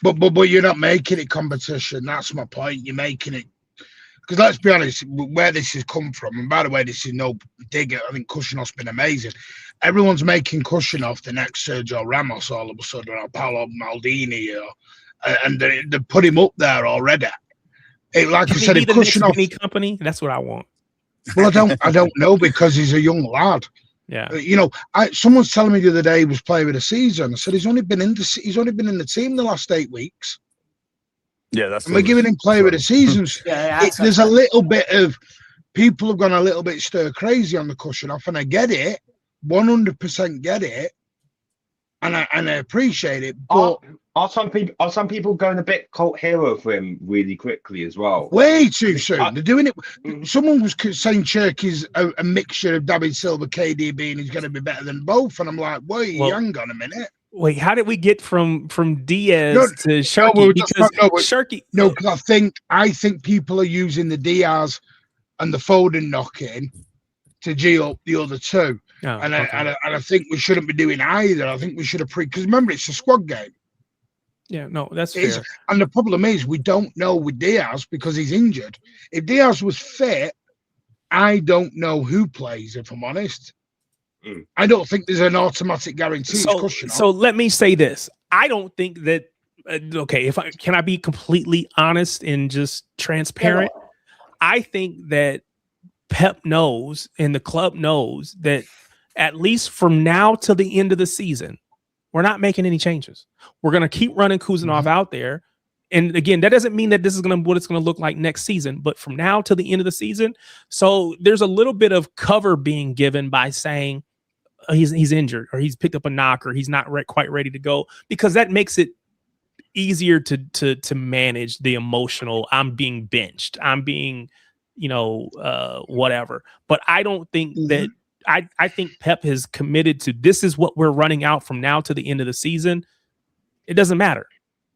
[SPEAKER 5] But you're not making it competition. That's my point. You're making it, because let's be honest, where this has come from. And by the way, this is no dig. I think Kushinov's been amazing. Everyone's making Kushinov the next Sergio Ramos all of a sudden, or Paolo Maldini, and they put him up there already. Like I said, if Kushinov
[SPEAKER 1] company, that's what I want.
[SPEAKER 5] Well, I don't know, because he's a young lad.
[SPEAKER 1] Yeah.
[SPEAKER 5] Someone's telling me the other day he was playing with a season. I said he's only been in the team the last 8 weeks.
[SPEAKER 7] Yeah,
[SPEAKER 5] and we're giving him play with a season. There's a little bit of people have gone a little bit stir crazy on the Kushinov, and I get it, 100% get it, and I appreciate it. But
[SPEAKER 2] are some people going a bit cult hero for him really quickly as well?
[SPEAKER 5] Way too soon. They're doing it. Someone was saying Cherki's a mixture of David Silva, KDB, and he's going to be better than both. And I'm like, wait, hang on a minute.
[SPEAKER 1] Wait, how did we get from Diaz to Cherki? Cherki.
[SPEAKER 5] No, because I think people are using the Diaz and the Foden knocking to G up the other two. And I think we shouldn't be doing either. I think we should have because remember, it's a squad game.
[SPEAKER 1] Yeah, no, that's fair.
[SPEAKER 5] And the problem is we don't know with Diaz because he's injured. If Diaz was fit, I don't know who plays, if I'm honest. I don't think there's an automatic guarantee.
[SPEAKER 1] So let me say this. I don't think that, okay, can I be completely honest and just transparent? Yeah. I think that Pep knows and the club knows that at least from now till the end of the season, we're not making any changes. We're going to keep running Kuzanov out there. And again, that doesn't mean that this is what it's going to look like next season, but from now to the end of the season. So there's a little bit of cover being given by saying he's injured or he's picked up a knock or he's not quite ready to go, because that makes it easier to manage the emotional. I'm being benched. I'm being, whatever. But I don't think that I think Pep has committed to this is what we're running out from now to the end of the season. It doesn't matter.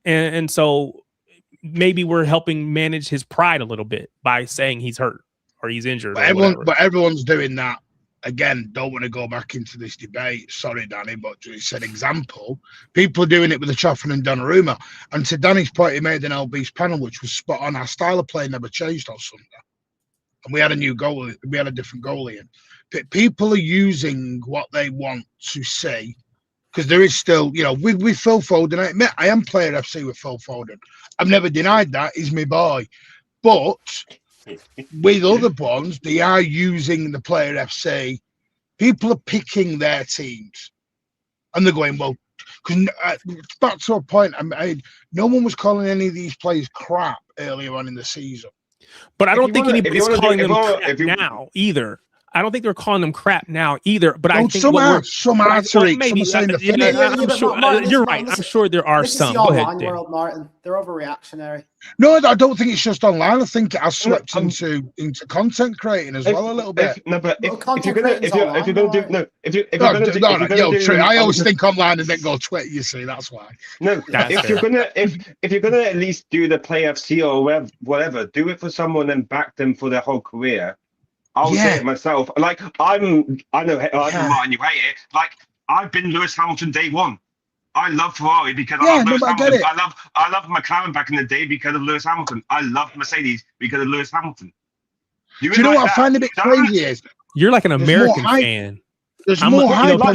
[SPEAKER 1] And so maybe we're helping manage his pride a little bit by saying he's hurt or he's injured.
[SPEAKER 5] But everyone's doing that. Again, don't want to go back into this debate. Sorry, Danny, but it's an example. People are doing it with the Chaffin and Donnarumma. And to Danny's point, he made an LB's panel, which was spot on. Our style of play never changed on Sunday. And we had a new goalie. We had a different goalie in. But people are using what they want to see. Because there is still, with Phil Foden, I admit I am player FC with Phil Foden. I've never denied that. He's my boy. But with other ones, they are using the player FC. People are picking their teams. And they're going, well, because back to a point, no one was calling any of these players crap earlier on in the season.
[SPEAKER 1] But I don't think anybody's calling them crap now either. I don't think they're calling them crap now either. But I think
[SPEAKER 5] some are Tariq.
[SPEAKER 1] Maybe you're right. I'm sure there are some. Go ahead,
[SPEAKER 4] world, Martin. They're overreactionary.
[SPEAKER 5] No, I don't think it's just online. I think it has slipped into content creating as well a little bit.
[SPEAKER 2] If you're gonna do
[SPEAKER 5] I always think online and then go Twitter. You see, that's why.
[SPEAKER 2] No, if you're gonna at least do the play FC or whatever, do it for someone and back them for their whole career. I'll say it myself. Like I know Martin, you hate it. Like I've been Lewis Hamilton day one. I love Ferrari because I love Lewis Hamilton. I love McLaren back in the day because of Lewis Hamilton. I love Mercedes because of Lewis Hamilton.
[SPEAKER 5] Do you know what I find a bit crazy is?
[SPEAKER 1] You're like an American fan.
[SPEAKER 5] There's more hype.
[SPEAKER 2] I've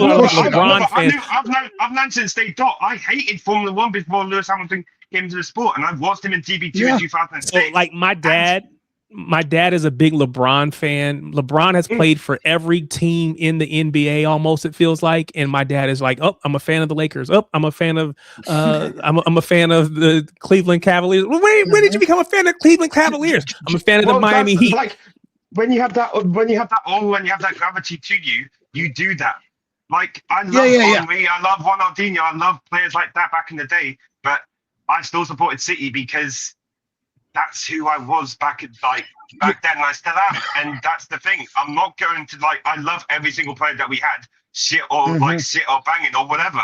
[SPEAKER 2] known since day dot. I hated Formula One before Lewis Hamilton came to the sport, and I watched him in TBT in 2006.
[SPEAKER 1] So, like my dad is a big LeBron fan. LeBron has played for every team in the NBA almost, it feels like. And my dad is like, oh, I'm a fan of the Lakers. Oh, I'm a fan of I'm a fan of the Cleveland Cavaliers. When did you become a fan of Cleveland Cavaliers? I'm a fan of the Miami Heat.
[SPEAKER 2] Like when you have that gravity to you, you do that. Like I love Henry, I love Ronaldinho, I love players like that back in the day, but I still supported City because that's who I was back then, and I still am. And that's the thing. I'm not going to I love every single player that we had, shit or banging or whatever.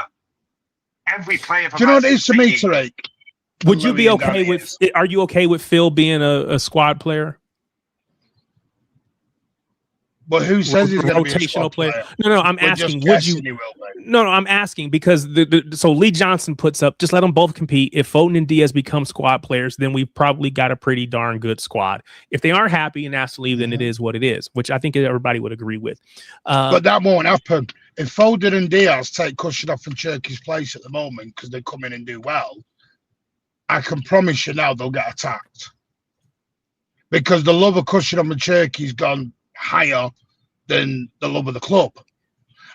[SPEAKER 2] Every player.
[SPEAKER 5] Do you know what it is to me, Tariq?
[SPEAKER 1] Would you be okay with? Are you okay with Phil being a squad player?
[SPEAKER 5] But who says he's going to be a
[SPEAKER 1] rotational player? No, I'm asking. Would you? No, I'm asking because so Lee Johnson puts up. Just let them both compete. If Foden and Diaz become squad players, then we've probably got a pretty darn good squad. If they aren't happy and asked to leave, then it is what it is, which I think everybody would agree with.
[SPEAKER 5] But that won't happen. If Foden and Diaz take Kushinov and Cherki's place at the moment because they come in and do well, I can promise you now they'll get attacked because the love of Kushinov and Cherki's gone higher than the love of the club.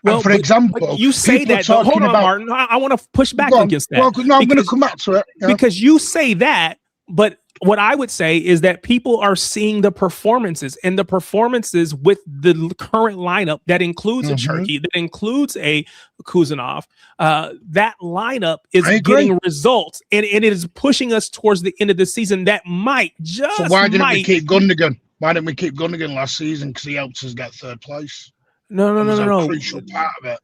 [SPEAKER 5] Well, and for example,
[SPEAKER 1] you say that. Hold on, Martin. I want to push back against that.
[SPEAKER 5] Well, no, I'm going to come back to it.
[SPEAKER 1] Yeah. Because you say that, but what I would say is that people are seeing the performances and the performances with the current lineup that includes a Cherki, that includes a Kuzanov. That lineup is getting results, and it is pushing us towards the end of the season. That might just.
[SPEAKER 5] So why didn't we keep Gundogan? Why didn't we keep Gundogan last season? Because he helped us get third place.
[SPEAKER 1] No.
[SPEAKER 5] Crucial part of it.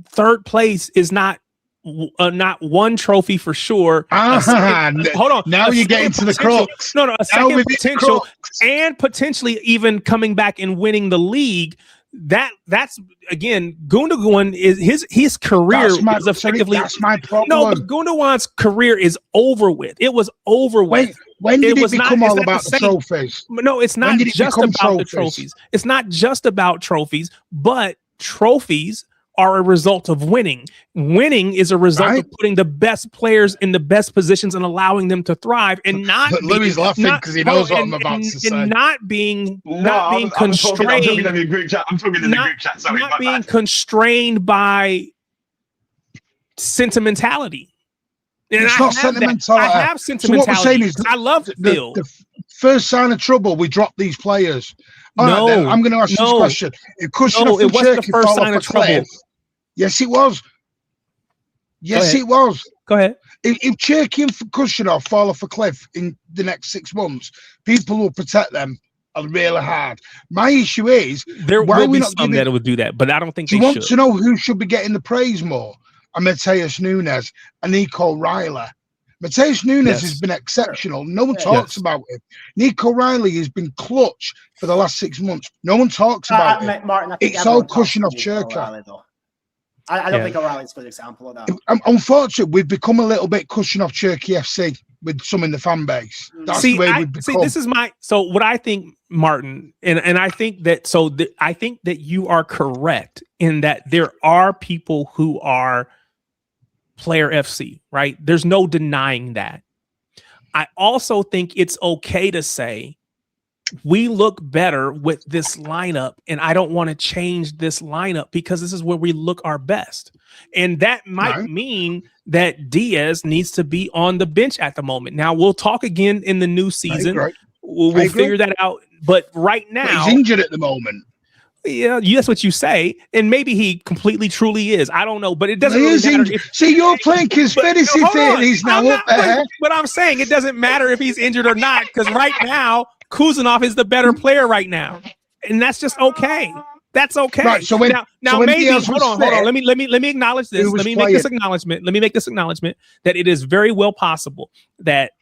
[SPEAKER 1] Third place is not one trophy for sure.
[SPEAKER 5] Hold on. Now you're getting to the crux.
[SPEAKER 1] No, a second potential, and potentially even coming back and winning the league. That's again, Gundogan is his career is effectively.
[SPEAKER 5] That's my problem.
[SPEAKER 1] No, but Gundogan's career is over with. It was over with.
[SPEAKER 5] When did it become all about the trophies?
[SPEAKER 1] No, it's not just about the trophies. It's not just about trophies, but trophies are a result of winning. Winning is a result of putting the best players in the best positions and allowing them to thrive, and not.
[SPEAKER 5] But Louis laughing because he knows what I'm about to say.
[SPEAKER 1] And not being constrained. I'm talking in the group chat. Sorry, not being constrained by sentimentality. And
[SPEAKER 5] it's
[SPEAKER 1] I
[SPEAKER 5] not
[SPEAKER 1] have
[SPEAKER 5] sentimentality.
[SPEAKER 1] I have
[SPEAKER 5] So
[SPEAKER 1] sentimentality.
[SPEAKER 5] what we're saying is,
[SPEAKER 1] I love Phil.
[SPEAKER 5] the first sign of trouble, we drop these players. All right, then I'm going to ask you this question: if Kushner and Cherki fall off a cliff, yes, it was. Yes, it was.
[SPEAKER 1] Go ahead.
[SPEAKER 5] If Cherki and Kushner fall off a cliff in the next 6 months, people will protect them really hard. My issue is
[SPEAKER 1] there will be some that would do that, but I don't think they should.
[SPEAKER 5] Do you want to know who should be getting the praise more? Mateus Nunes and Nico Riley. Mateus Nunes has been exceptional. No one talks about him. Nico Riley has been clutch for the last 6 months. No one talks about him.
[SPEAKER 4] Martin,
[SPEAKER 5] it's all cushion off Cherki.
[SPEAKER 4] I don't think O'Reilly's a good example of that.
[SPEAKER 5] Unfortunately, we've become a little bit cushion off Cherki FC with some in the fan base. That's the way we've become.
[SPEAKER 1] This is what I think, Martin, and I think that I think that you are correct in that there are people who are player FC, right? There's no denying that. I also think it's okay to say we look better with this lineup, and I don't want to change this lineup because this is where we look our best. And that might mean that Diaz needs to be on the bench at the moment. Now, we'll talk again in the new season. We'll figure that out. But right now,
[SPEAKER 5] he's injured at the moment.
[SPEAKER 1] Yeah, that's what you say, and maybe he completely, truly is. I don't know, but it doesn't really matter.
[SPEAKER 5] See, you're playing conspiracy theories now.
[SPEAKER 1] But I'm saying it doesn't matter if he's injured or not, because right now Kuzanov is the better player right now, and that's just okay. That's okay.
[SPEAKER 5] Right. So
[SPEAKER 1] now maybe hold on. Let me acknowledge this. Let me make this acknowledgement. Let me make this acknowledgement that it is very well possible that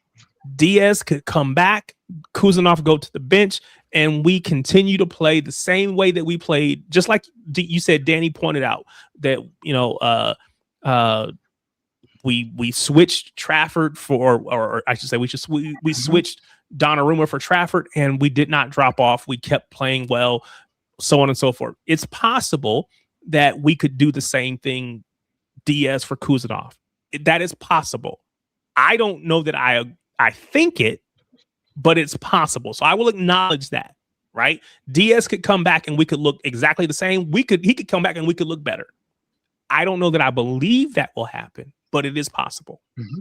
[SPEAKER 1] Diaz could come back, Kuzanov go to the bench, and we continue to play the same way that we played, just like you said. Danny pointed out that we switched Trafford for, or I should say, we switched Donnarumma for Trafford, and we did not drop off. We kept playing well, so on and so forth. It's possible that we could do the same thing, Diaz for Kuzanov. That is possible. I don't know that I think it, but it's possible. So I will acknowledge that, right? Diaz could come back and we could look exactly the same. He could come back and we could look better. I don't know that I believe that will happen, but it is possible. Mm-hmm.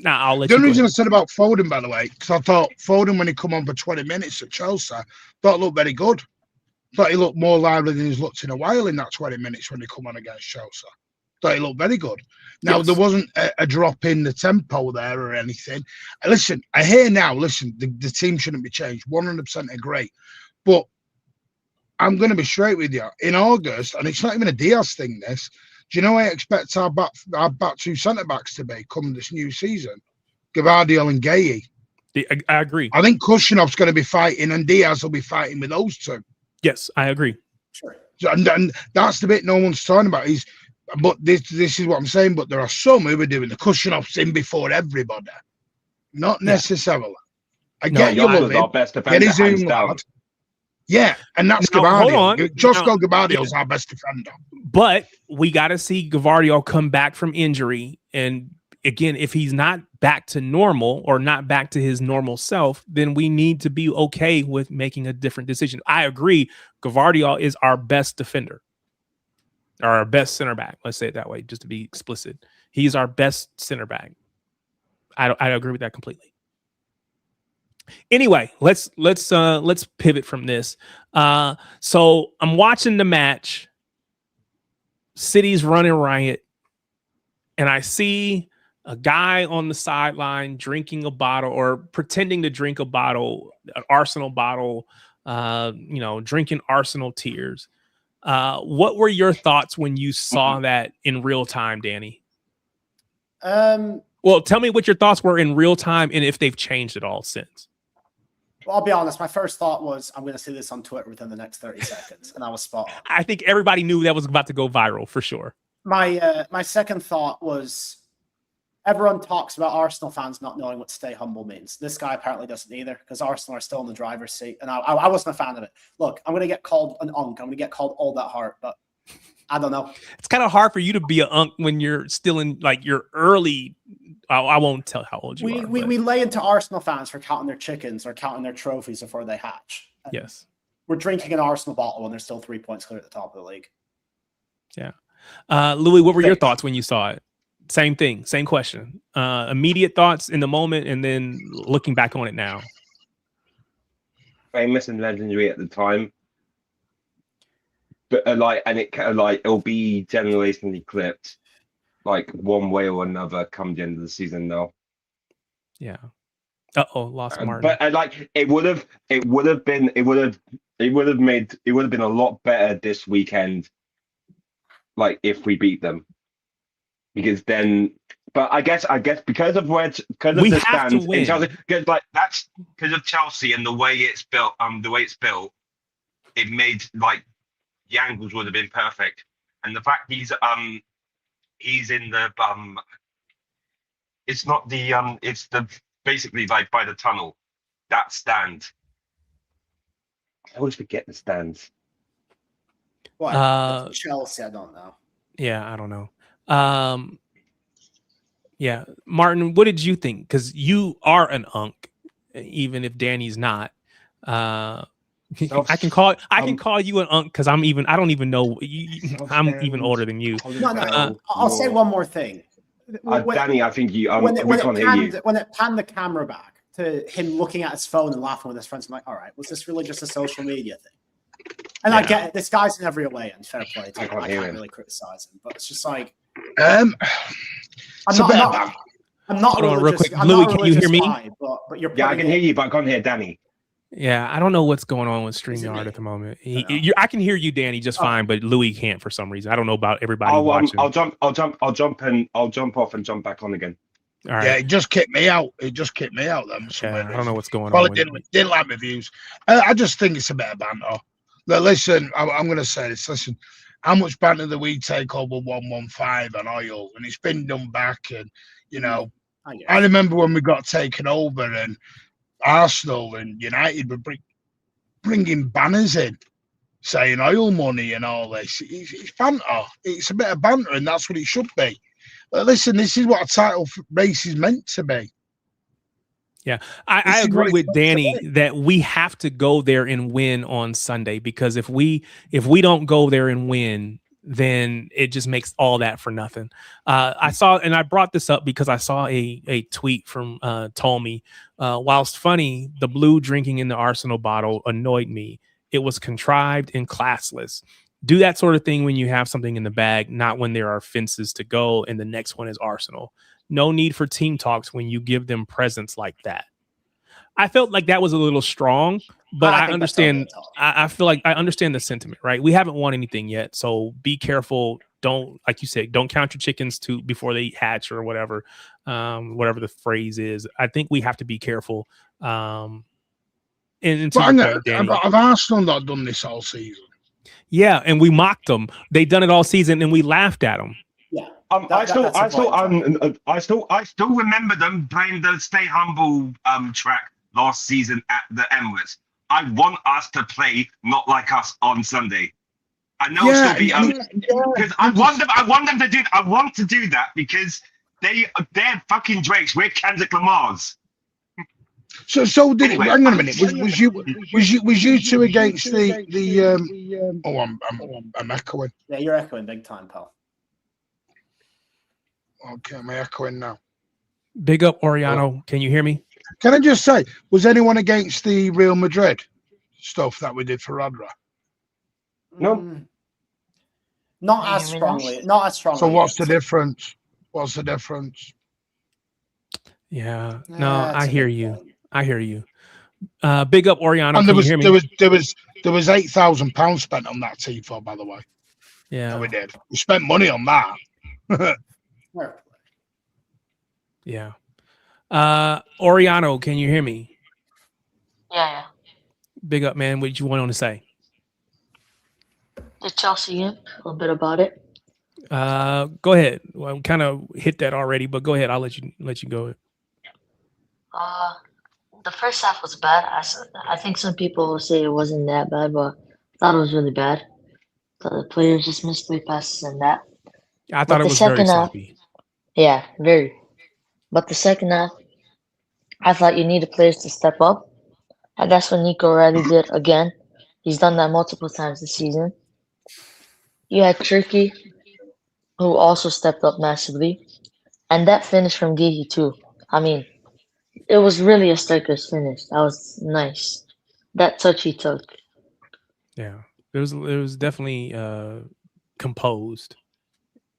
[SPEAKER 1] Now I'll let you.
[SPEAKER 5] The only reason I said about Foden, by the way, because I thought Foden, when he come on for 20 minutes at Chelsea, thought looked very good. Thought he looked more lively than he's looked in a while in that 20 minutes when he come on against Chelsea. Thought he looked very good. Now, there wasn't a drop in the tempo there or anything. Listen, I hear now, the team shouldn't be changed. 100% agree. But I'm going to be straight with you. In August, and it's not even a Diaz thing, this, do you know what I expect our back two centre-backs to be come this new season? Gavardiol and Gueye.
[SPEAKER 1] I agree.
[SPEAKER 5] I think Kushinov's going to be fighting and Diaz will be fighting with those two.
[SPEAKER 1] Yes, I agree.
[SPEAKER 4] Sure.
[SPEAKER 5] And that's the bit no one's talking about. But this is what I'm saying. But there are some who are doing the Kushinovs in before everybody. Not necessarily. I get you love
[SPEAKER 2] our best defender, hands down.
[SPEAKER 5] Yeah, and that's Gavardiol. Josko Gavardiol's our best defender.
[SPEAKER 1] But we got to see Gavardiol come back from injury. And again, if he's not back to normal or not back to his normal self, then we need to be okay with making a different decision. I agree. Gavardiol is our best defender. Or our best center back. Let's say it that way, just to be explicit. He's our best center back. I agree with that completely. Anyway, let's pivot from this. So I'm watching the match. City's running riot, and I see a guy on the sideline drinking a bottle or pretending to drink a bottle, an Arsenal bottle. Drinking Arsenal tears. What were your thoughts when you saw that in real time, Danny? Well, tell me what your thoughts were in real time and if they've changed at all since.
[SPEAKER 4] Well, I'll be honest. My first thought was, I'm going to see this on Twitter within the next 30 seconds. And I was spot on.
[SPEAKER 1] I think everybody knew that was about to go viral for sure.
[SPEAKER 4] My second thought was, everyone talks about Arsenal fans not knowing what stay humble means. This guy apparently doesn't either, because Arsenal are still in the driver's seat. And I wasn't a fan of it. Look, I'm going to get called an unk. I'm going to get called all that heart, but I don't know. It's
[SPEAKER 1] kind of hard for you to be an unk when you're still in like your early. I won't tell how old you are.
[SPEAKER 4] We lay into Arsenal fans for counting their chickens or counting their trophies before they hatch. And
[SPEAKER 1] yes.
[SPEAKER 4] We're drinking an Arsenal bottle when they're still 3 points clear at the top of the league.
[SPEAKER 1] Yeah. Louis, what were your thoughts when you saw it? Same thing, same question. Immediate thoughts in the moment, and then looking back on it now.
[SPEAKER 2] Famous and legendary at the time, but it'll be generationally clipped, like one way or another, come the end of the season though.
[SPEAKER 1] Yeah. Lost Martin.
[SPEAKER 2] But it would have been a lot better this weekend, like if we beat them, because then. But I guess because of the stands in Chelsea, because of Chelsea and the way it's built, it made like the angles would have been perfect, and the fact he's in the it's not the it's the basically like by the tunnel, that stand. I always forget the stands.
[SPEAKER 4] What? Chelsea, I don't know.
[SPEAKER 1] Yeah, I don't know. Yeah, Martin, what did you think? Because you are an unk, even if Danny's not. I can call you an unk because I don't even know. I'm even older than you.
[SPEAKER 4] No. I'll say one more thing.
[SPEAKER 2] Danny, I think you.
[SPEAKER 4] When it panned the camera back to him looking at his phone and laughing with his friends, I'm like, all right, was this really just a social media thing? And I get it. This guy's in every way, and fair play to him. I can't really criticize him, but it's just like, I'm not
[SPEAKER 1] real quick. Louis, can you hear me?
[SPEAKER 4] But you're
[SPEAKER 2] I can hear you, but I can't hear Danny.
[SPEAKER 1] Yeah, I don't know what's going on with StreamYard at the moment. I can hear you, Danny, just fine, but Louis can't for some reason. I don't know about everybody watching.
[SPEAKER 2] I'll jump off and jump back on again.
[SPEAKER 1] All right.
[SPEAKER 5] Yeah, it just kicked me out. Then.
[SPEAKER 1] Yeah, I don't know what's going
[SPEAKER 5] on.
[SPEAKER 1] Well,
[SPEAKER 5] didn't like my views. I just think it's a bit of banter. Listen, I'm going to say this. Listen, how much banter do we take over 115 on oil? And it's been done back. And, I remember when we got taken over and Arsenal and United were bringing banners in saying oil money and all this. It's banter. It's a bit of banter, and that's what it should be. But listen, this is what a title race is meant to be.
[SPEAKER 1] Yeah, I agree with Danny that we have to go there and win on Sunday, because if we don't go there and win, then it just makes all that for nothing. I brought this up because I saw a tweet from Tommy. Whilst funny, the blue drinking in the Arsenal bottle annoyed me. It was contrived and classless. Do that sort of thing when you have something in the bag, not when there are fences to go and the next one is Arsenal. No need for team talks when you give them presents like that. I felt like that was a little strong, but I understand. I feel like I understand the sentiment, right? We haven't won anything yet, so be careful. Don't, like you said, don't count your chickens before they hatch or whatever the phrase is. I think we have to be careful. I've
[SPEAKER 5] Arsenal not done this all season.
[SPEAKER 1] Yeah, and we mocked them. They done it all season, and we laughed at them.
[SPEAKER 4] Yeah.
[SPEAKER 2] I still remember them playing the Stay Humble track last season at the Emirates. I want us to play not like us on Sunday. I know because I want them to do. I want to do that because they're fucking Drakes. We're Kendrick Lamar's.
[SPEAKER 5] So did anyway, hang on a minute. Was you two against the I'm echoing.
[SPEAKER 4] Yeah, you're echoing big time, pal.
[SPEAKER 5] Okay, am I echoing now?
[SPEAKER 1] Big up, Oriano. Can you hear me?
[SPEAKER 5] Can I just say, was anyone against the Real Madrid stuff that we did for Radra?
[SPEAKER 2] No.
[SPEAKER 4] Not as strongly. Not as strongly.
[SPEAKER 5] So what's the difference?
[SPEAKER 1] Yeah. No, I hear you. I hear you. Big up, Oriano.
[SPEAKER 5] And
[SPEAKER 1] Can you hear me?
[SPEAKER 5] There was £8,000 spent on that T4, by the way.
[SPEAKER 1] Yeah.
[SPEAKER 5] No, we did. We spent money on that.
[SPEAKER 1] Yeah. Oriano, can you hear me?
[SPEAKER 8] Yeah.
[SPEAKER 1] Big up, man. What did you want to say?
[SPEAKER 8] The Chelsea game, a little bit about it.
[SPEAKER 1] Go ahead. Well, kind of hit that already, but go ahead. I'll let you go.
[SPEAKER 8] The first half was bad. I think some people will say it wasn't that bad, but I thought it was really bad. The players just missed 3 passes and that.
[SPEAKER 1] I thought it was very sloppy.
[SPEAKER 8] Yeah, very. But the second half, I thought you needed players to step up. And that's what Nico Riley did again. He's done that multiple times this season. You had Cherki, who also stepped up massively. And that finish from Gigi too. I mean, it was really a striker's finish. That was nice. That touch he took.
[SPEAKER 1] Yeah, it was definitely composed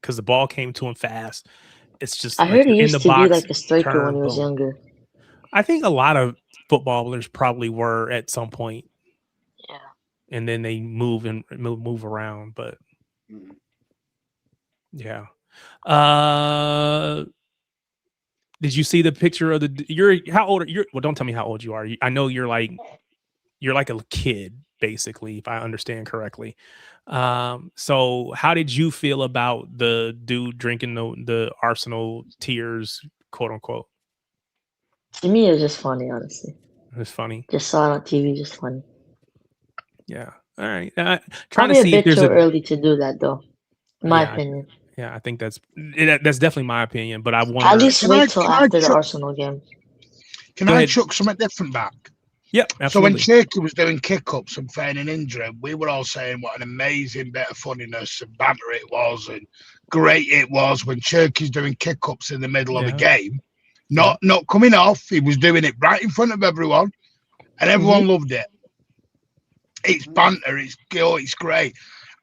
[SPEAKER 1] because the ball came to him fast. It's just
[SPEAKER 8] I
[SPEAKER 1] like
[SPEAKER 8] heard he
[SPEAKER 1] in the
[SPEAKER 8] used to be
[SPEAKER 1] box,
[SPEAKER 8] like a striker when
[SPEAKER 1] turn,
[SPEAKER 8] he was
[SPEAKER 1] boom.
[SPEAKER 8] younger.
[SPEAKER 1] I think a lot of footballers probably were at some point.
[SPEAKER 8] Yeah.
[SPEAKER 1] And then they move around, but yeah. Did you see the picture of how old are you? Well, don't tell me how old you are. I know you're like a kid, basically, if I understand correctly. So how did you feel about the dude drinking the Arsenal tears, quote unquote?
[SPEAKER 8] To me, it was just funny, honestly.
[SPEAKER 1] It's funny.
[SPEAKER 8] Just saw it on TV, just funny.
[SPEAKER 1] Yeah. All right. Trying
[SPEAKER 8] Probably
[SPEAKER 1] to see
[SPEAKER 8] a
[SPEAKER 1] if
[SPEAKER 8] bit
[SPEAKER 1] there's
[SPEAKER 8] too early to do that, though. In my opinion.
[SPEAKER 1] Yeah, I think that's definitely my opinion. But I wonder.
[SPEAKER 8] At least wait till after the Arsenal game.
[SPEAKER 5] Can I chuck something different back?
[SPEAKER 1] Yep, absolutely.
[SPEAKER 5] So when Cherki was doing kick-ups and feigning injury, we were all saying what an amazing bit of funniness and banter it was and great it was when Cherki's doing kick-ups in the middle of the game. Not coming off. He was doing it right in front of everyone and everyone loved it. It's banter. It's great.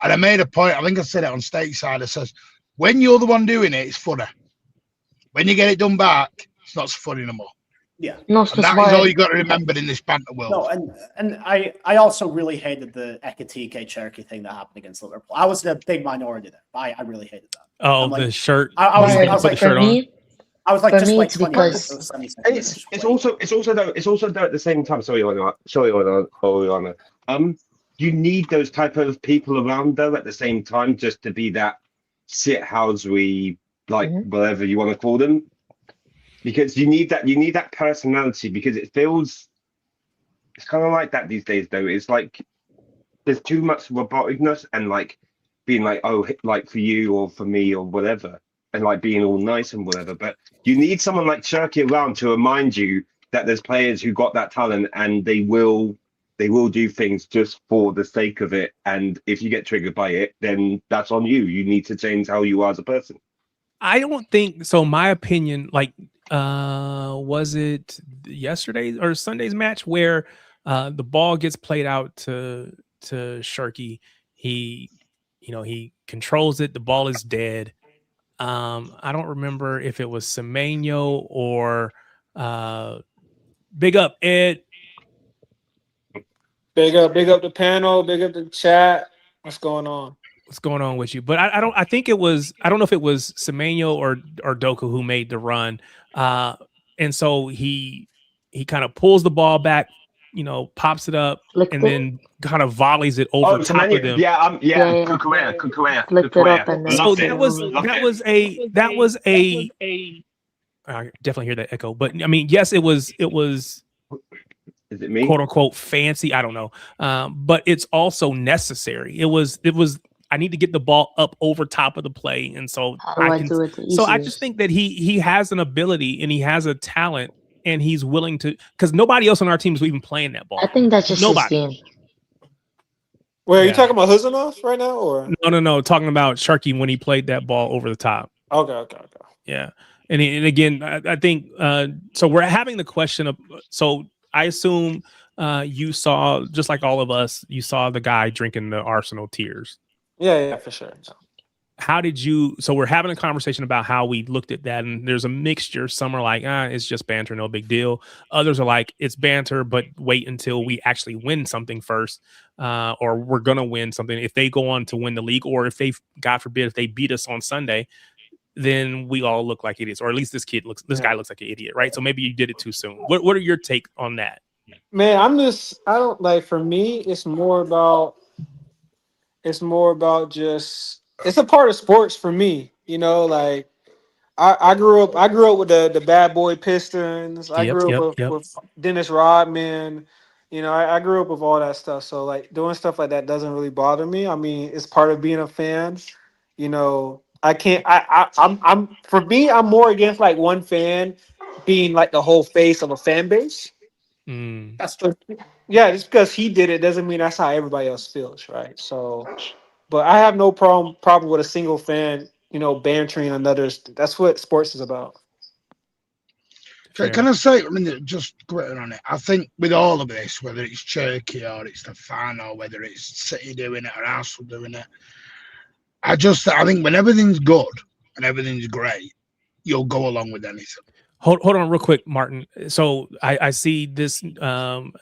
[SPEAKER 5] And I made a point. I think I said it on stateside. I says, when you're the one doing it, it's funny. When you get it done back, it's not so funny no more.
[SPEAKER 4] Yeah.
[SPEAKER 8] No,
[SPEAKER 5] and that is all you got to remember in this banter world.
[SPEAKER 4] No, and I also really hated the Ekatike Cherki thing that happened against Liverpool. I was in a big minority there. I really hated that.
[SPEAKER 1] Oh, the shirt.
[SPEAKER 4] I was like,
[SPEAKER 1] shirt on.
[SPEAKER 4] I was like,
[SPEAKER 8] for
[SPEAKER 4] just
[SPEAKER 8] me,
[SPEAKER 4] like
[SPEAKER 8] it's because
[SPEAKER 2] it's also though at the same time. Sorry, Oriana. You need those type of people around though at the same time just to be that shithousery, like whatever you want to call them, because you need that personality because it feels it's kind of like that these days though. It's like there's too much roboticness and like being like, oh, like for you or for me or whatever, and like being all nice and whatever. But you need someone like Cherki around to remind you that there's players who got that talent and they will do things just for the sake of it. And if you get triggered by it, then that's on you. You need to change how you are as a person.
[SPEAKER 1] I don't think so. My opinion, like, was it yesterday's or Sunday's match where the ball gets played out to Cherki? He controls it. The ball is dead. I don't remember if it was Semenyo or big up Ed.
[SPEAKER 9] Big up the panel, big up the chat. What's going on?
[SPEAKER 1] What's going on with you? But I don't know if it was Semenyo or Doku who made the run. And so he kind of pulls the ball back, pops it up and then kind of volleys it over top of them.
[SPEAKER 8] Kukurea.
[SPEAKER 1] So that was a I definitely hear that echo, but I mean, yes, it was
[SPEAKER 2] Is it me?
[SPEAKER 1] quote unquote fancy. I don't know. But it's also necessary. It was I need to get the ball up over top of the play. And so I just think that he has an ability and he has a talent and he's willing to, because nobody else on our team is even playing that ball.
[SPEAKER 8] I think that's just his game.
[SPEAKER 9] Wait, are you talking about Huzanov right now, or
[SPEAKER 1] no? Talking about Cherki when he played that ball over the top.
[SPEAKER 9] Okay.
[SPEAKER 1] Yeah, and again, I think so. We're having the question of, so I assume you saw, just like all of us, you saw the guy drinking the Arsenal tears.
[SPEAKER 9] Yeah, for sure.
[SPEAKER 1] How did you? So we're having a conversation about how we looked at that, and there's a mixture. Some are like, it's just banter, no big deal. Others are like, it's banter, but wait until we actually win something first, or we're gonna win something. If they go on to win the league, or if they, God forbid, if they beat us on Sunday, then we all look like idiots, or at least this guy looks like an idiot, right? So maybe you did it too soon. What are your take on that?
[SPEAKER 9] Man, for me, it's more about just, it's a part of sports for me, like I grew up with the bad boy Pistons. I grew up with Dennis Rodman. I grew up with all that stuff. So like doing stuff like that doesn't really bother me. I mean, it's part of being a fan. I'm more against like one fan being like the whole face of a fan base.
[SPEAKER 4] That's true.
[SPEAKER 9] Yeah, just because he did it doesn't mean that's how everybody else feels, right? So, but I have no problem with a single fan bantering another. That's what sports is about.
[SPEAKER 5] Can I say, I mean, just quick on it? I think with all of this, whether it's Cherki or it's the fan or whether it's City doing it or Arsenal doing it, I think when everything's good and everything's great, you'll go along with anything.
[SPEAKER 1] Hold on real quick, Martin. So I see this, and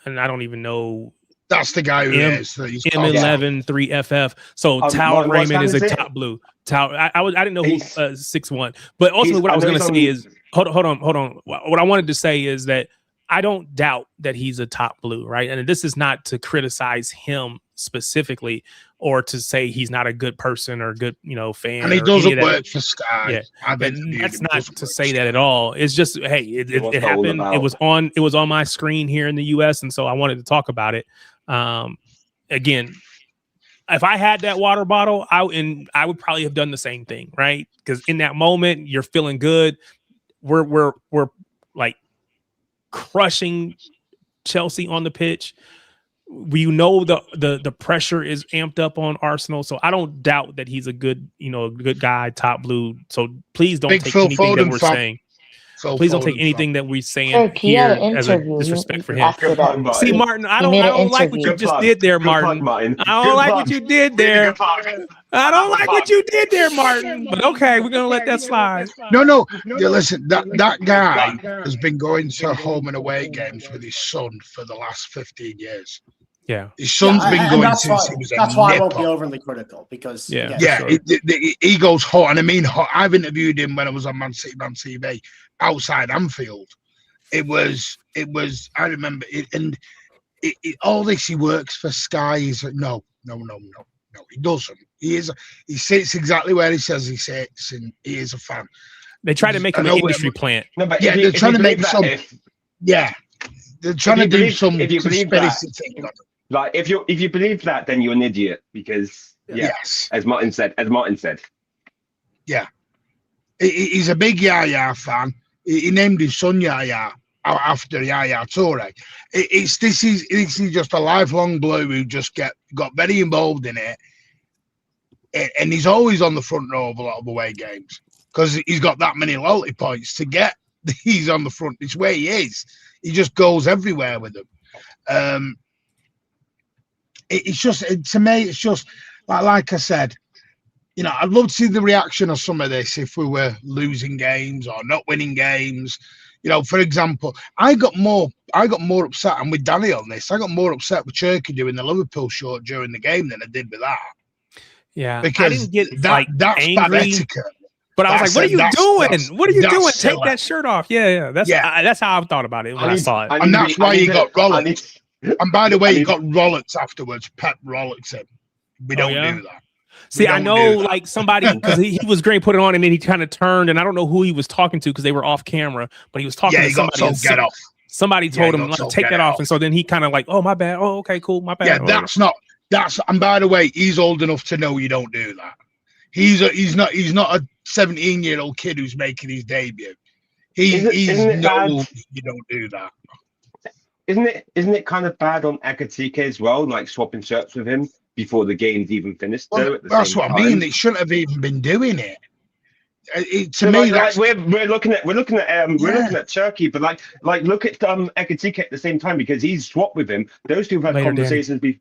[SPEAKER 1] I don't even know.
[SPEAKER 5] That's the guy who is.
[SPEAKER 1] M11 3FF. So Tao Raymond is a top blue. Tao, I didn't know who 6'1", but ultimately what I was going to say is, hold on. What I wanted to say is that I don't doubt that he's a top blue, right? And this is not to criticize him specifically or to say he's not a good person or good, fan.
[SPEAKER 5] And he doesn't work for Sky.
[SPEAKER 1] Yeah, that's not to say that at all. It's just, hey, it happened. It was on my screen here in the US, and so I wanted to talk about it. Again, if I had that water bottle, I would probably have done the same thing, right? Because in that moment, you're feeling good. We're like crushing Chelsea on the pitch. We know the pressure is amped up on Arsenal, so I don't doubt that he's a good guy, top blue. So please don't take anything that we're saying. Please don't take anything that we're saying here as a disrespect for him. See, Martin, I don't like what you just did there, Martin. I don't like what you did there. I don't like what you did there, Martin. But okay, we're gonna let that slide.
[SPEAKER 5] No. Yeah, listen, that guy has been going to home and away games with his son for the last 15 years.
[SPEAKER 1] Yeah,
[SPEAKER 5] his son's been going since he was a
[SPEAKER 4] That's why I won't be overly critical because
[SPEAKER 5] he goes hot, and I mean hot. I've interviewed him when I was on Man City on TV outside Anfield. It was. I remember it, and all this. He works for Sky. He's like, no. He doesn't. He sits exactly where he says he sits, and he is a fan.
[SPEAKER 1] They try to make him an industry plant.
[SPEAKER 2] No, but
[SPEAKER 5] they're trying to make some. They're trying to do some conspiracy thing.
[SPEAKER 2] Like if you believe that, then you're an idiot because yes, as Martin said.
[SPEAKER 5] Yeah, he's a big Yaya fan. He named his son Yaya after Yaya Toure. This is just a lifelong blue who just got very involved in it, and he's always on the front row of a lot of away games because he's got that many loyalty points to get. He's on the front. It's where he is. He just goes everywhere with them. It's just, to me, it's just like I said, I'd love to see the reaction of some of this if we were losing games or not winning games. For example, I got more upset. I'm with Danny on this. I got more upset with Cherki doing the Liverpool short during the game than I did with that.
[SPEAKER 1] Yeah,
[SPEAKER 5] because
[SPEAKER 1] I didn't get
[SPEAKER 5] that's
[SPEAKER 1] angry,
[SPEAKER 5] bad etiquette.
[SPEAKER 1] But I was like, "What are you doing? What are you doing? Take that shirt off." Yeah. That's how I thought about it when I saw it.
[SPEAKER 5] And that's why he got rollicked. And by the way, he got rollicks afterwards. Pep rollicks him. We don't do that.
[SPEAKER 1] See, I know like somebody, because he was great, put it on, and then he kind of turned, and I don't know who he was talking to because they were off camera, but he was talking to somebody.
[SPEAKER 5] Got get off.
[SPEAKER 1] Somebody told him, like, take that off. And so then he kind of like, oh, my bad. Oh, okay, cool. My bad.
[SPEAKER 5] Yeah, and by the way, he's old enough to know you don't do that. He's not a 17-year-old kid who's making his debut. You don't do that.
[SPEAKER 2] Isn't it kind of bad on Ekitike as well, like swapping shirts with him before the game's even finished?
[SPEAKER 5] Well, that's what I mean. It shouldn't have even been doing it.
[SPEAKER 2] We're looking at Cherki, but like look at Ekitike at the same time because he's swapped with him. Those two have had conversations before.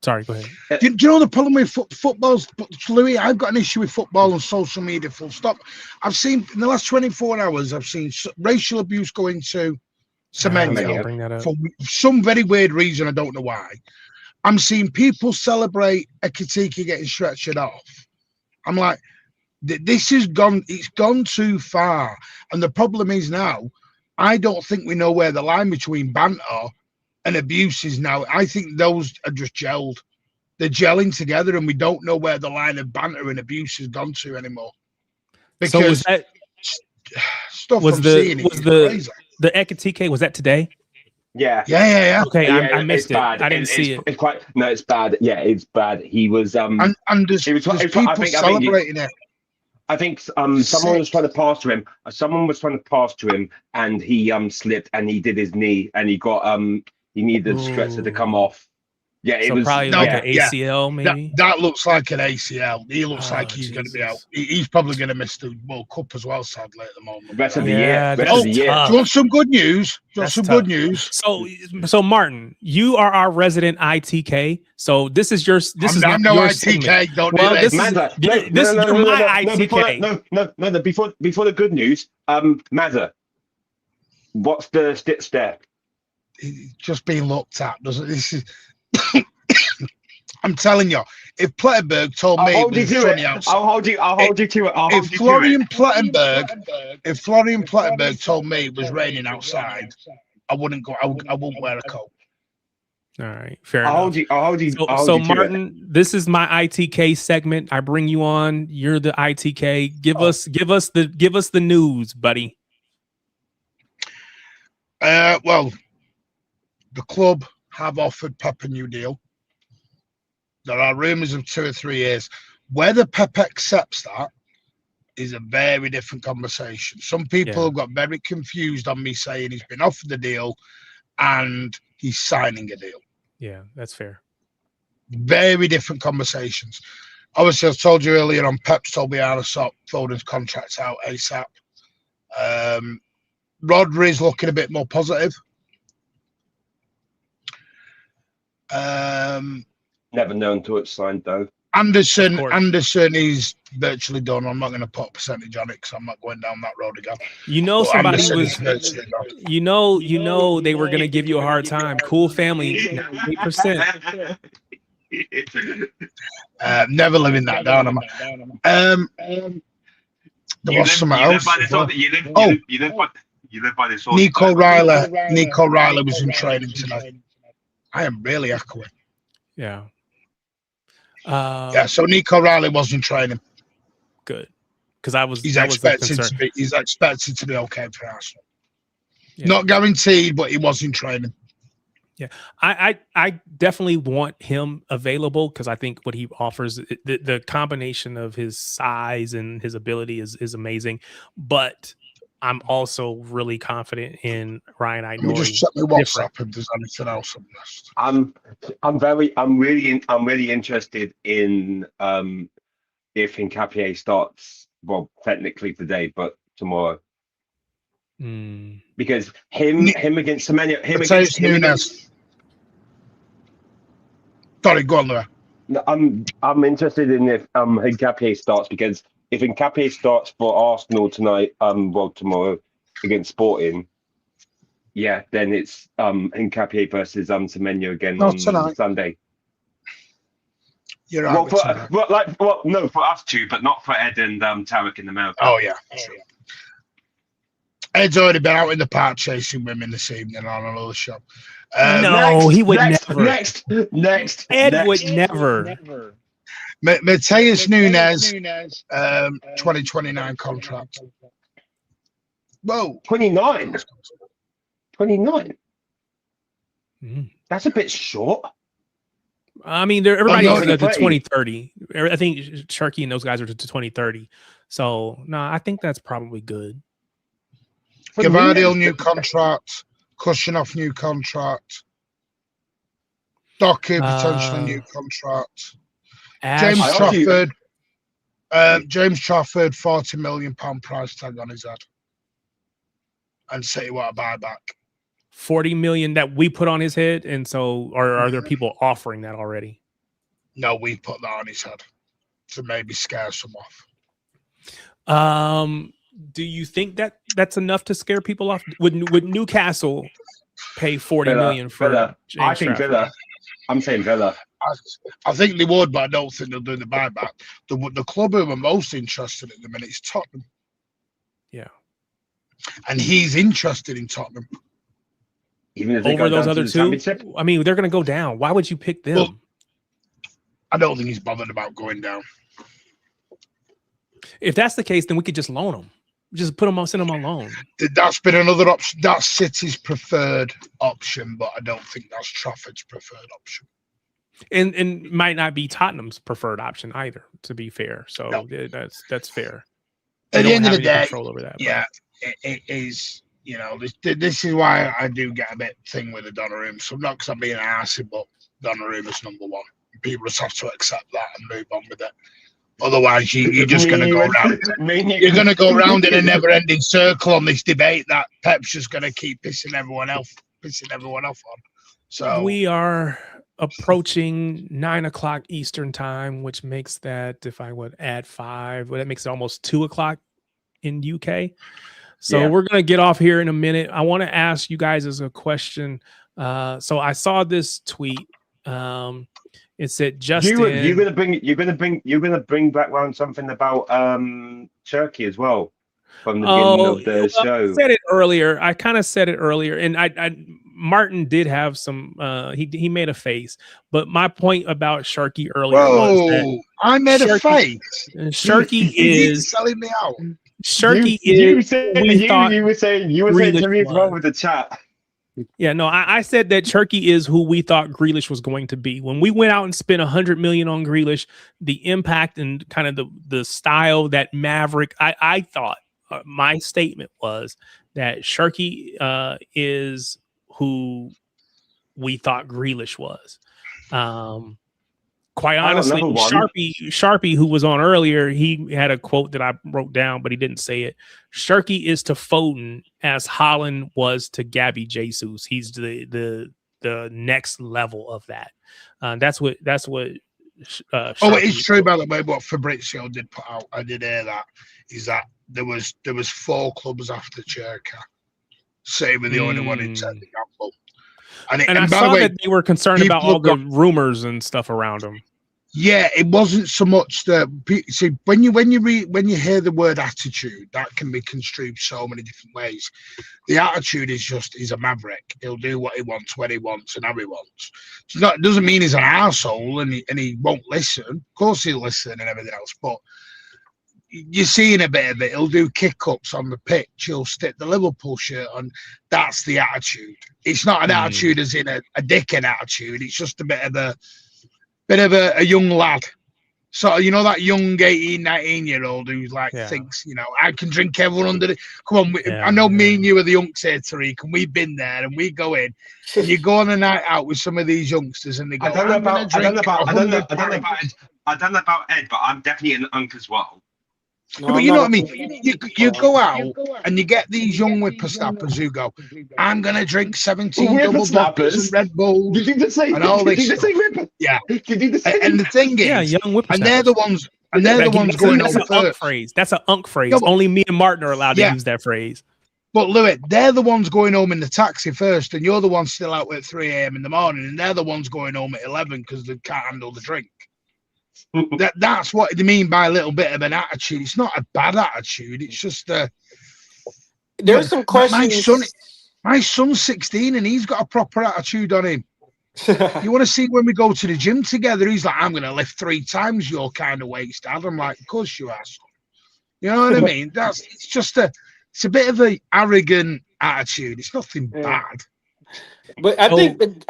[SPEAKER 1] Sorry, go ahead.
[SPEAKER 5] Do you know the problem with football, Louis? I've got an issue with football and social media, full stop. I've seen, in the last 24 hours, I've seen racial abuse go into Semenyo for some very weird reason. I don't know why. I'm seeing people celebrate Ekitike getting stretchered off. I'm like, this has gone, it's gone too far. And the problem is now, I don't think we know where the line between banter and abuse is now. I think those are just gelled. They're gelling together, and we don't know where the line of banter and abuse has gone to anymore. Because stuff I'm seeing is crazy.
[SPEAKER 1] The Ekitike, was that today?
[SPEAKER 2] Yeah.
[SPEAKER 1] Okay, I missed it.
[SPEAKER 2] Bad.
[SPEAKER 1] I didn't see it.
[SPEAKER 2] It's bad. Yeah, it's bad. He was
[SPEAKER 5] and there's people celebrating it.
[SPEAKER 2] I think someone was trying to pass to him. And he slipped and he did his knee and he got he needed the stretcher to come off. Yeah, it
[SPEAKER 1] so
[SPEAKER 2] was
[SPEAKER 1] probably like an ACL, maybe.
[SPEAKER 5] That looks like an ACL. He looks like he's going to be out.
[SPEAKER 1] Jesus.
[SPEAKER 5] He's probably going to miss the World Cup as well, sadly, at the moment.
[SPEAKER 2] Rest of the
[SPEAKER 1] Yeah,
[SPEAKER 2] year. Rest
[SPEAKER 1] that's
[SPEAKER 2] of the year.
[SPEAKER 1] tough.
[SPEAKER 5] Do you want some good news?
[SPEAKER 1] That's
[SPEAKER 5] Good
[SPEAKER 1] tough.
[SPEAKER 5] news?
[SPEAKER 1] So Martin, you are our resident ITK. So this is your.
[SPEAKER 5] I'm no ITK.
[SPEAKER 1] Segment.
[SPEAKER 5] Don't
[SPEAKER 1] well,
[SPEAKER 5] do this.
[SPEAKER 1] You're my ITK.
[SPEAKER 2] No. Before the good news, Mazza, what's the step?
[SPEAKER 5] It's just being looked at. This is. I'm telling you, if Plettenberg told me
[SPEAKER 2] I'll hold you to it. If
[SPEAKER 5] Florian Plettenberg told me it was raining outside, I wouldn't go. I wouldn't wear a coat.
[SPEAKER 1] All right, fair
[SPEAKER 2] I'll
[SPEAKER 1] enough.
[SPEAKER 2] hold you.
[SPEAKER 1] So Martin, this is my ITK segment. I bring you on. You're the ITK. Give us the news, buddy.
[SPEAKER 5] Well, the club have offered Pep a new deal. There are rumours of 2 or 3 years. Whether Pep accepts that is a very different conversation. Some people have got very confused on me saying he's been offered the deal and he's signing a deal.
[SPEAKER 1] Yeah, that's fair.
[SPEAKER 5] Very different conversations. Obviously, I told you earlier on, Pep's told me how to sort Foden's contracts out ASAP. Rodri's looking a bit more positive.
[SPEAKER 2] Never known till it's signed, though.
[SPEAKER 5] Anderson is virtually done. I'm not going to put a percentage on it because I'm not going down that road again.
[SPEAKER 1] You know,
[SPEAKER 5] But
[SPEAKER 1] somebody
[SPEAKER 5] Anderson
[SPEAKER 1] was.
[SPEAKER 5] is virtually done.
[SPEAKER 1] You know, they were going to give you a hard time. Cool family, 8%.
[SPEAKER 5] Never living that down. There was something else. Nico Riley was in training tonight. I am really echoing.
[SPEAKER 1] Yeah.
[SPEAKER 5] So Nico Riley was in training.
[SPEAKER 1] Good, because
[SPEAKER 5] He's expected to be okay for Arsenal.
[SPEAKER 1] Yeah.
[SPEAKER 5] Not guaranteed, but he was in training.
[SPEAKER 1] Yeah, I definitely want him available because I think what he offers, the combination of his size and his ability is amazing. But I'm also really confident in Ryan Cherki.
[SPEAKER 5] Let me just check my WhatsApp if there's anything else on this.
[SPEAKER 2] I'm really interested in if Nketiah starts, well, technically today, but tomorrow. Because him against Semenyo, him against Nunes.
[SPEAKER 5] Sorry, go on there.
[SPEAKER 2] I'm interested in if Nketiah starts, because if Nketiah starts for Arsenal tonight, tomorrow against Sporting, then it's Nketiah versus Semenyo again on Sunday.
[SPEAKER 5] You're right.
[SPEAKER 2] For us two, but not for Ed and Tarek in the mouth.
[SPEAKER 5] Oh yeah. Ed's already been out in the park chasing women this evening on another show.
[SPEAKER 1] He would never.
[SPEAKER 2] Next.
[SPEAKER 1] Ed would never.
[SPEAKER 5] Mateus Nunes, 2029 contract. Whoa,
[SPEAKER 2] 29. That's a bit short.
[SPEAKER 1] I mean, everybody's looking at the 2030. I think Cherki and those guys are to 2030. So no, I think that's probably good.
[SPEAKER 5] Gavardiol new contract, Kushinov new contract, Doku potentially new contract. James Trafford, £40 million price tag on his head, and City want a buyback.
[SPEAKER 1] 40 million that we put on his head, and so are there people offering that already?
[SPEAKER 5] No, we put that on his head to maybe scare some off.
[SPEAKER 1] Do you think that that's enough to scare people off? Would Newcastle pay 40 million for
[SPEAKER 2] Villa?
[SPEAKER 1] James
[SPEAKER 2] I think
[SPEAKER 1] Trafford?
[SPEAKER 2] Villa. I'm saying Villa.
[SPEAKER 5] I think they would, but I don't think they'll do the buyback. The club who are most interested at the minute is Tottenham.
[SPEAKER 1] Yeah,
[SPEAKER 5] and he's interested in Tottenham.
[SPEAKER 2] Even if
[SPEAKER 1] over those other two, I mean, they're going to go down. Why would you pick them?
[SPEAKER 5] Well, I don't think he's bothered about going down.
[SPEAKER 1] If that's the case, then we could just loan him. Just send him on loan.
[SPEAKER 5] That's been another option. That's City's preferred option, but I don't think that's Trafford's preferred option.
[SPEAKER 1] And might not be Tottenham's preferred option either, to be fair. So
[SPEAKER 5] no.
[SPEAKER 1] That's fair.
[SPEAKER 5] At the end of the day,
[SPEAKER 1] control over that,
[SPEAKER 5] it is. You know, this is why I do get a bit thing with the Donnarumma. So not because I'm being arsey, but Donnarumma's number one. People just have to accept that and move on with it. Otherwise, you're just going to go around. You're going to go around in a never-ending circle on this debate that Pep's just going to keep pissing everyone off on. So
[SPEAKER 1] we are approaching 9 o'clock Eastern time, which makes that, if I would add 5, well, that makes it almost 2 o'clock in UK. So we're going to get off here in a minute. I want to ask you guys as a question. So I saw this tweet. It said, Justin,
[SPEAKER 2] you're gonna bring back around something about Cherki as well from the beginning of the show.
[SPEAKER 1] I said it earlier. I kind of said it earlier, and I Martin did have some. He made a face, but my point about Sharky earlier was that
[SPEAKER 5] I made a face.
[SPEAKER 1] Sharky is
[SPEAKER 5] selling me out.
[SPEAKER 1] Sharky
[SPEAKER 2] you were saying to me as well with the chat.
[SPEAKER 1] Yeah, no, I said that Cherki is who we thought Grealish was going to be. When we went out and spent $100 million on Grealish, the impact and kind of the style that Maverick, I thought my statement was that Cherki is who we thought Grealish was. Quite honestly, Sharpie, who was on earlier, he had a quote that I wrote down, but he didn't say it. Cherki is to Foden as Haaland was to Gabby Jesus. He's the next level of that. That's what.
[SPEAKER 5] It's true, by the way. What Fabrizio did put out, I did hear that. Is that there was 4 clubs after Cherki. Same with the only one in the gamble. And
[SPEAKER 1] I saw that they were concerned about all the rumors and stuff around him.
[SPEAKER 5] Yeah, it wasn't so much that. See, when you hear the word attitude, that can be construed so many different ways. The attitude is just he's a maverick. He'll do what he wants, when he wants, and how he wants. It doesn't mean he's an arsehole and he won't listen. Of course he'll listen and everything else, but you're seeing a bit of it. He'll do kick-ups on the pitch. He'll stick the Liverpool shirt on. That's the attitude. It's not an attitude as in a dickhead attitude. It's just a bit of a young lad. So, that young 18, 19-year-old who's thinks, I can drink everyone under the... Come on, I know me and you are the younks here, Tariq, and we've been there, and we go in, and you go on a night out with some of these youngsters, and they go, I don't know about
[SPEAKER 2] Ed, but I'm definitely an unk as well.
[SPEAKER 5] No, but you know what I mean? You go out and you get these young whippersnappers who go, I'm going to drink 17 double snappers, Red Bulls,
[SPEAKER 2] Did you just say,
[SPEAKER 5] and all this stuff.
[SPEAKER 2] Yeah.
[SPEAKER 5] Did you just say and the thing is,
[SPEAKER 1] young whippersnappers.
[SPEAKER 5] And they're the ones going on first.
[SPEAKER 1] Phrase. That's an unk phrase. No, only me and Martin are allowed to use that phrase.
[SPEAKER 5] But Louis, they're the ones going home in the taxi first, and you're the ones still out at 3 a.m. in the morning, and they're the ones going home at 11 because they can't handle the drink. That's what they mean by a little bit of an attitude. It's not a bad attitude. It's just
[SPEAKER 9] there's some questions.
[SPEAKER 5] My son's 16 and he's got a proper attitude on him. You want to see when we go to the gym together? He's like, I'm going to lift 3 times your kind of weight, Dad. I'm like, of course you are, son. You know what I mean? It's a bit of an arrogant attitude. It's nothing bad.
[SPEAKER 9] But I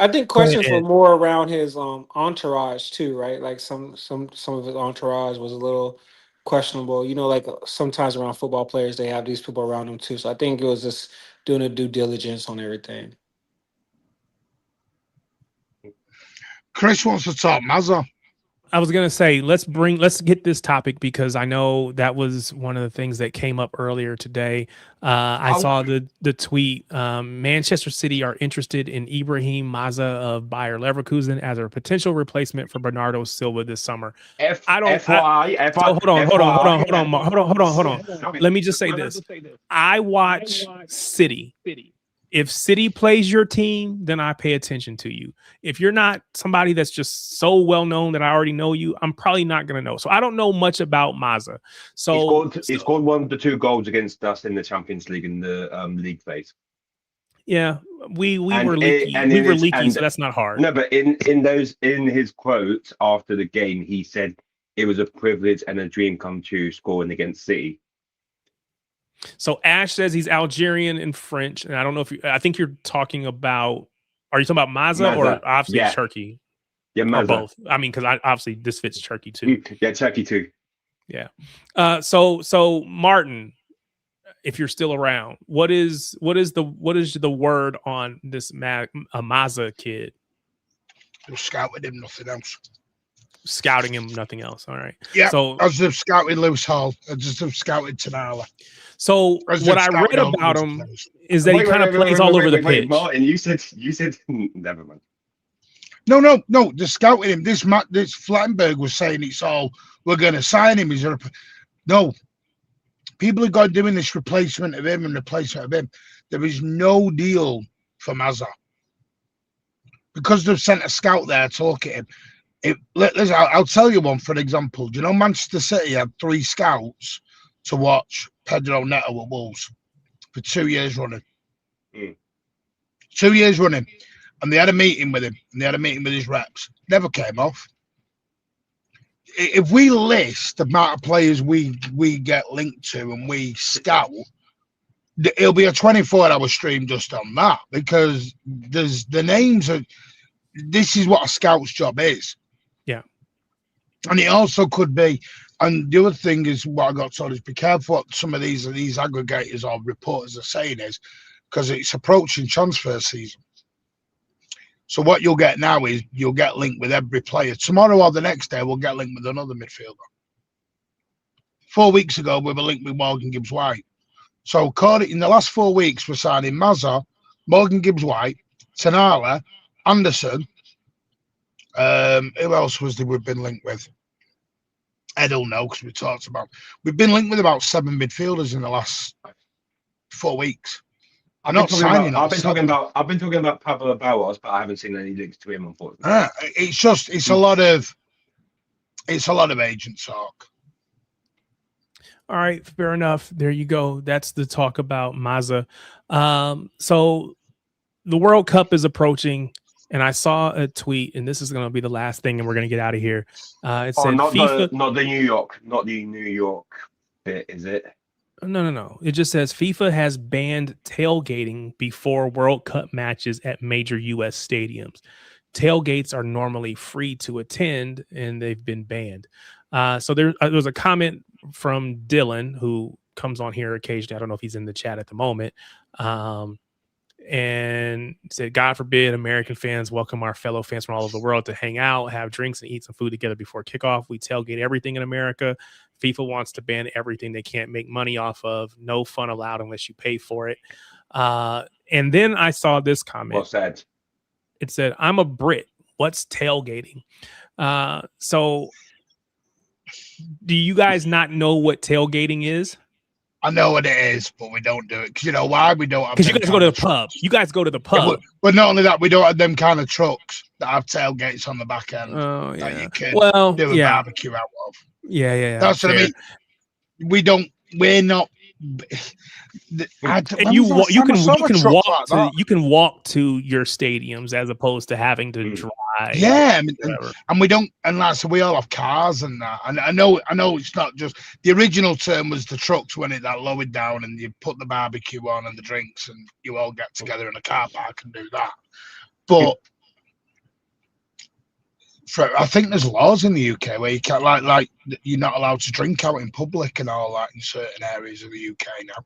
[SPEAKER 9] think questions were more around his entourage too, right? Like some of his entourage was a little questionable. Like sometimes around football players, they have these people around them too. So I think it was just doing a due diligence on everything.
[SPEAKER 5] Chris wants to talk Mazza.
[SPEAKER 1] I was going to say, let's get this topic because I know that was one of the things that came up earlier today. I saw the tweet. Manchester City are interested in Ibrahim Mazza of Bayer Leverkusen as a potential replacement for Bernardo Silva this summer. Hold on. Let me just say this. I watch City. If City plays your team, then I pay attention to you. If you're not somebody that's just so well known that I already know you, I'm probably not going to know. So I don't know much about Mazza. So
[SPEAKER 2] he scored 1 of the 2 goals against us in the Champions League in the league phase.
[SPEAKER 1] Yeah, we were leaky, so that's not hard.
[SPEAKER 2] No, but in his quotes after the game, he said it was a privilege and a dream come true scoring against City.
[SPEAKER 1] So Ash says he's Algerian and French, and I don't know if I think you're talking about. Are you talking about Mazza or obviously Cherki?
[SPEAKER 2] Yeah, Mazza.
[SPEAKER 1] Or both. I mean, because obviously this fits Cherki too.
[SPEAKER 2] Yeah, Cherki too.
[SPEAKER 1] Yeah. So Martin, if you're still around, what is the word on this Mazza kid?
[SPEAKER 5] They've scouted him, nothing else.
[SPEAKER 1] Scouting him, nothing else. All right.
[SPEAKER 5] Yeah.
[SPEAKER 1] So
[SPEAKER 5] as they've scouted Lewis Hall, as they've scouted Tanala.
[SPEAKER 1] So what I read about him is that he kind of plays all over the pitch.
[SPEAKER 2] Martin, you said never mind.
[SPEAKER 5] No. They're scouting him. This Flattenberg was saying it's all we're going to sign him. No. People have got doing this replacement of him. There is no deal for Mazza because they've sent a scout there to look at him. I'll tell you one for example. Do you know Manchester City had 3 scouts to watch Pedro Neto at Wolves for 2 years running? 2 years running. And they had a meeting with him, and they had a meeting with his reps. Never came off. If we list the amount of players we get linked to and we scout, it'll be a 24-hour stream just on that, because there's the names of this is what a scout's job is.
[SPEAKER 1] Yeah.
[SPEAKER 5] And it also could be, and the other thing is what I got told is be careful what some of these aggregators or reporters are saying is, because it's approaching transfer season. So what you'll get now is you'll get linked with every player. Tomorrow or the next day, we'll get linked with another midfielder. 4 weeks ago, we were linked with Morgan Gibbs-White. So in the last 4 weeks, we're signing Mazza, Morgan Gibbs-White, Tanala, Anderson. Who else we've been linked with? Ed will know because we talked about. We've been linked with about 7 midfielders in the last 4 weeks. I've been talking
[SPEAKER 2] about Pablo Barros, but I haven't seen any links to him, unfortunately.
[SPEAKER 5] It's a lot of agent talk.
[SPEAKER 1] All right, fair enough. There you go. That's the talk about Mazza. So the World Cup is approaching, and I saw a tweet, and this is going to be the last thing, and we're going to get out of here. It said
[SPEAKER 2] not
[SPEAKER 1] FIFA,
[SPEAKER 2] not the New York bit, is it?
[SPEAKER 1] No. It just says FIFA has banned tailgating before World Cup matches at major U.S. stadiums. Tailgates are normally free to attend, and they've been banned. So there was a comment from Dylan, who comes on here occasionally. I don't know if he's in the chat at the moment. And said, God forbid American fans welcome our fellow fans from all over the world to hang out, have drinks, and eat some food together before kickoff. We tailgate everything in America. FIFA wants to ban everything they can't make money off of. No fun allowed unless you pay for it. And then I saw this comment.
[SPEAKER 2] What's that?
[SPEAKER 1] It said, I'm a Brit. What's tailgating? So do you guys not know what tailgating is?
[SPEAKER 5] I know what it is, but we don't do it. Because you know why? We don't have
[SPEAKER 1] because you guys go to the pub. You guys go to the pub.
[SPEAKER 5] Yeah, but not only that, we don't have them kind of trucks that have tailgates on the back end.
[SPEAKER 1] Oh, yeah.
[SPEAKER 5] That you can do a barbecue out of.
[SPEAKER 1] Yeah.
[SPEAKER 5] That's what I mean. We're not.
[SPEAKER 1] And you can walk to your stadiums as opposed to having to drive.
[SPEAKER 5] Yeah, and we don't, and that's we all have cars and that. And I know it's not just the original term was the trucks when that lowered down and you put the barbecue on and the drinks and you all get together in a car park and do that. But I think there's laws in the UK where you can't like you're not allowed to drink out in public and all that in certain areas of the UK now.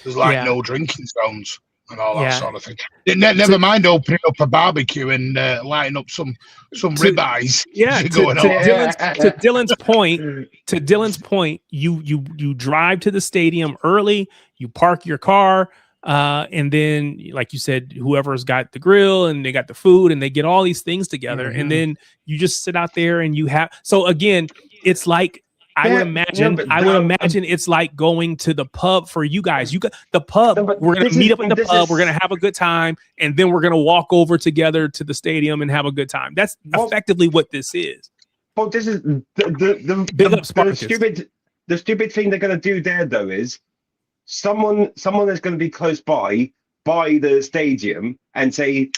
[SPEAKER 5] There's no drinking zones and all that sort of thing. Never mind opening up a barbecue and lighting up some ribeyes.
[SPEAKER 1] Yeah, to Dylan's point, you drive to the stadium early, you park your car, and then, like you said, whoever's got the grill and they got the food and they get all these things together, and then you just sit out there and you have. So again, it's like I would imagine it's like going to the pub for you guys. You got the pub. We're gonna meet up in the pub. We're gonna have a good time, and then we're gonna walk over together to the stadium and have a good time. That's effectively what this is.
[SPEAKER 2] Well, this is the stupid thing they're gonna do there though is someone that's gonna be close by the stadium and say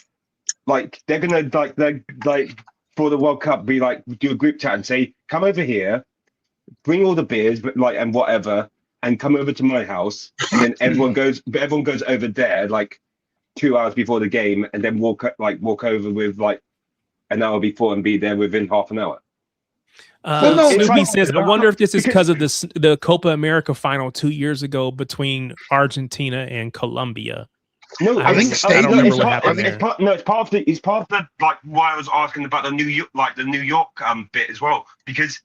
[SPEAKER 2] like they're gonna like for the World Cup be like do a group chat and say come over here. Bring all the beers, but and whatever, and come over to my house. And then everyone goes over there like 2 hours before the game, and then walk over with like an hour before and be there within half an hour.
[SPEAKER 1] Snoopy says, I wonder if this is because of the Copa America final 2 years ago between Argentina and Colombia.
[SPEAKER 2] No,
[SPEAKER 1] I
[SPEAKER 5] think
[SPEAKER 1] I don't remember what happened
[SPEAKER 2] it's
[SPEAKER 1] there.
[SPEAKER 2] part of the like why I was asking about the New York bit as well, because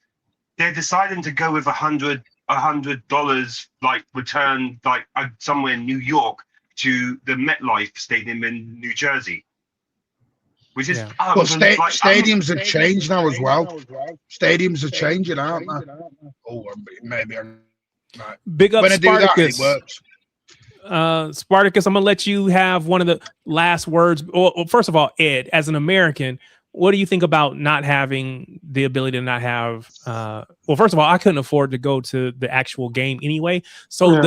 [SPEAKER 2] they're deciding to go with $100 like return like somewhere in New York to the MetLife Stadium in New Jersey, which is
[SPEAKER 5] But stadiums have changed now as well. Stadiums are changing, aren't they? Oh, maybe I'm right.
[SPEAKER 1] Big up
[SPEAKER 5] When I do that, it
[SPEAKER 1] Spartacus.
[SPEAKER 5] works.
[SPEAKER 1] Spartacus, I'm gonna let you have one of the last words. Well, first of all, Ed, as an American, what do you think about not having the ability to not have? Well, first of all, I couldn't afford to go to the actual game anyway. So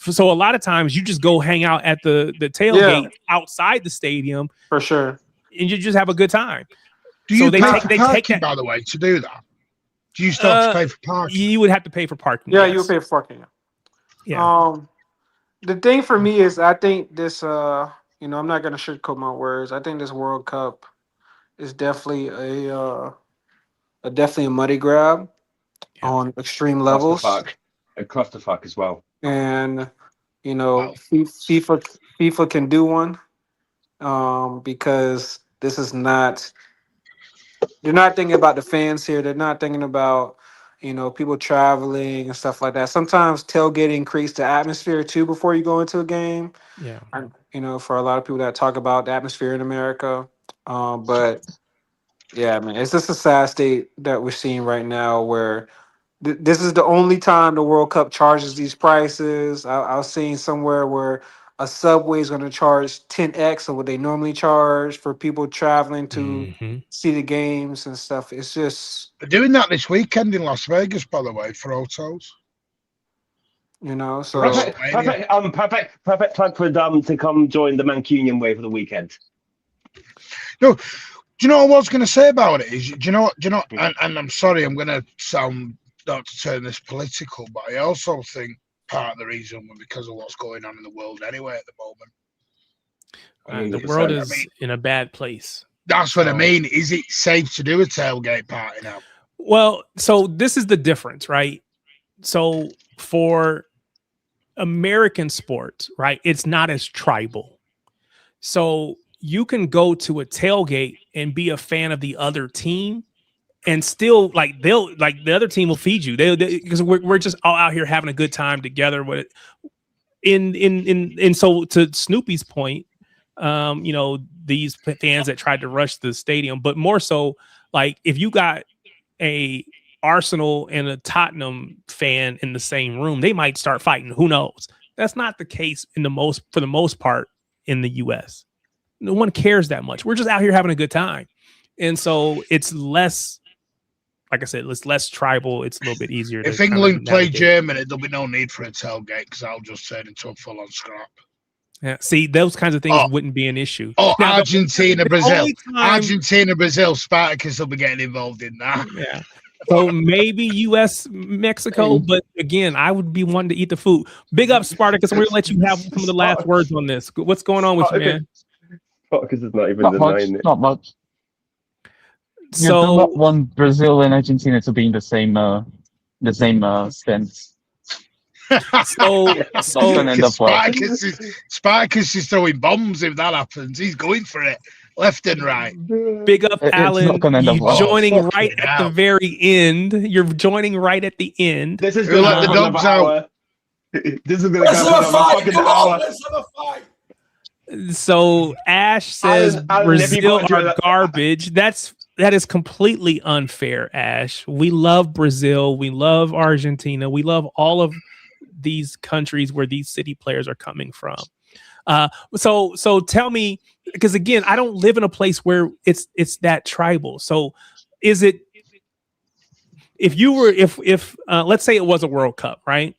[SPEAKER 1] so a lot of times you just go hang out at the tailgate outside the stadium
[SPEAKER 9] for sure,
[SPEAKER 1] and you just have a good time.
[SPEAKER 5] Do you
[SPEAKER 1] so
[SPEAKER 5] pay for parking, by the way, to do that? Do you still have to pay for parking?
[SPEAKER 1] You would have to pay for parking.
[SPEAKER 9] Yeah,
[SPEAKER 1] yes.
[SPEAKER 9] you would pay for parking.
[SPEAKER 1] Yeah.
[SPEAKER 9] The thing for me is, I think this. I'm not gonna sugarcoat my words. I think this World Cup is definitely a money grab on extreme levels.
[SPEAKER 2] A clusterfuck as well.
[SPEAKER 9] And FIFA can do one because this is not. They're not thinking about the fans here. They're not thinking about people traveling and stuff like that. Sometimes tailgating creates the atmosphere too before you go into a game.
[SPEAKER 1] Yeah.
[SPEAKER 9] For a lot of people that talk about the atmosphere in America, but yeah, man, it's just a sad state that we're seeing right now where this is the only time the World Cup charges these prices. I was seeing somewhere where a subway is going to charge 10x of what they normally charge for people traveling to see the games and stuff. It's just...
[SPEAKER 5] They're doing that this weekend in Las Vegas, by the way, for hotels.
[SPEAKER 9] So...
[SPEAKER 2] Perfect time for them to come join the Mancunian wave for the weekend.
[SPEAKER 5] No, do you know what I was going to say about it? Do you know, and I'm sorry, I'm going to sound, not to turn this political, but I also think part of the reason was because of what's going on in the world anyway at the moment.
[SPEAKER 1] The world is in a bad place.
[SPEAKER 5] That's what I mean. Is it safe to do a tailgate party now?
[SPEAKER 1] Well, so this is the difference, right? So for American sports, right, it's not as tribal. So you can go to a tailgate and be a fan of the other team, and still the other team will feed you. Because we're just all out here having a good time together with it. And so to Snoopy's point, these fans that tried to rush the stadium, but more so, like if you got a Arsenal and a Tottenham fan in the same room, they might start fighting. Who knows? That's not the case for the most part in the US. No one cares that much. We're just out here having a good time. And so it's less, like I said, it's less tribal. It's a little bit easier.
[SPEAKER 5] If England play Germany, there'll be no need for a tailgate because I'll just turn into a full-on scrap.
[SPEAKER 1] Yeah, see, those kinds of things wouldn't be an issue.
[SPEAKER 5] Oh, now, Argentina, Brazil. Argentina, Brazil, Spartacus will be getting involved in that.
[SPEAKER 1] Yeah. So maybe US, Mexico, but again, I would be one to eat the food. Big up, Spartacus. We're going to let you have some of the last words on this. What's going on with you, man?
[SPEAKER 10] Spartacus is not even denying it.
[SPEAKER 11] Not much.
[SPEAKER 1] So
[SPEAKER 11] you do not want Brazil and Argentina to be in the same stance.
[SPEAKER 5] Spartacus is throwing bombs if that happens. He's going for it left and right.
[SPEAKER 1] Big up, Alan. You're joining right at the very end. You're joining right at the end.
[SPEAKER 2] This is going to let the dogs out. This is going to go for a fucking hour.
[SPEAKER 1] So Ash says Brazil are garbage. That is completely unfair, Ash. We love Brazil. We love Argentina. We love all of these countries where these city players are coming from. So tell me, because again, I don't live in a place where it's that tribal. So is it, if let's say it was a World Cup, right?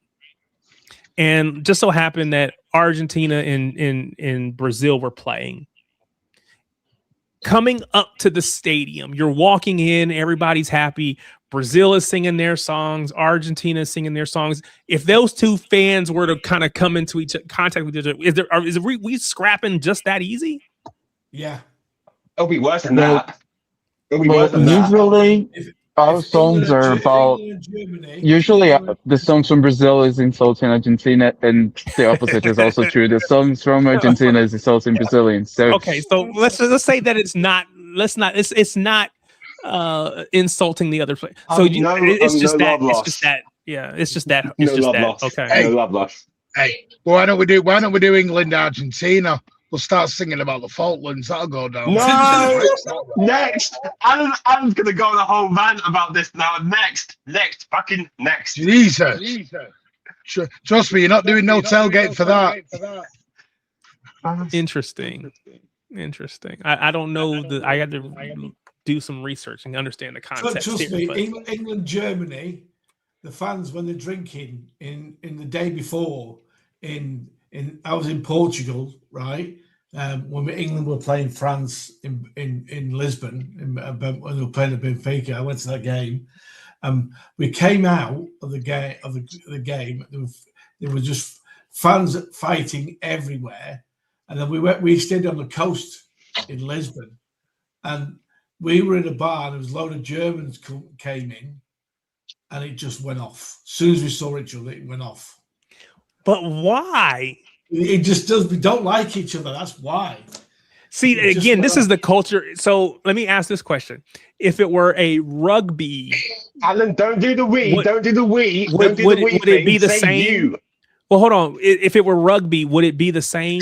[SPEAKER 1] And just so happened that Argentina and Brazil were playing. Coming up to the stadium, you're walking in, everybody's happy. Brazil is singing their songs, Argentina is singing their songs. If those two fans were to kind of come into contact with each other, is we scrapping just that easy?
[SPEAKER 9] Yeah,
[SPEAKER 2] it'll be worse than that. It'll be worse than that.
[SPEAKER 11] Usually, our songs are about. Usually, the songs from Brazil is insulting Argentina, and the opposite is also true. The songs from Argentina is insulting Brazilians. So
[SPEAKER 1] okay, so let's say that it's not. It's not insulting the other player. So it's just that. It's just that. Yeah, it's just that. It's just that. Okay.
[SPEAKER 5] Hey,
[SPEAKER 2] no love lost.
[SPEAKER 5] Hey, why don't we do England Argentina? We'll start singing about the Falklands. That'll go down.
[SPEAKER 2] No, next. Alan's gonna go on a whole rant about this now. Next, fucking next.
[SPEAKER 5] Jesus. Trust me, you're not doing no tailgate for that.
[SPEAKER 1] Interesting. I don't know. I had to do some research and understand the context.
[SPEAKER 12] Trust me, England, Germany, the fans when they're drinking in the day before I was in Portugal, right? When England were playing France in Lisbon, when they were playing at Benfica, I went to that game. We came out of the game. There were just fans fighting everywhere, and then we stayed on the coast in Lisbon, and we were in a bar. And there was a load of Germans came in, and it just went off. As soon as we saw each other, it went off.
[SPEAKER 1] But why?
[SPEAKER 12] It just does. We don't like each other. That's why.
[SPEAKER 1] See, again, this is the culture. So let me ask this question: if it were a rugby,
[SPEAKER 2] Alan, don't do the we. Don't do the we.
[SPEAKER 1] Would it be the same? You. Well, hold on. If it were rugby, would it be the same?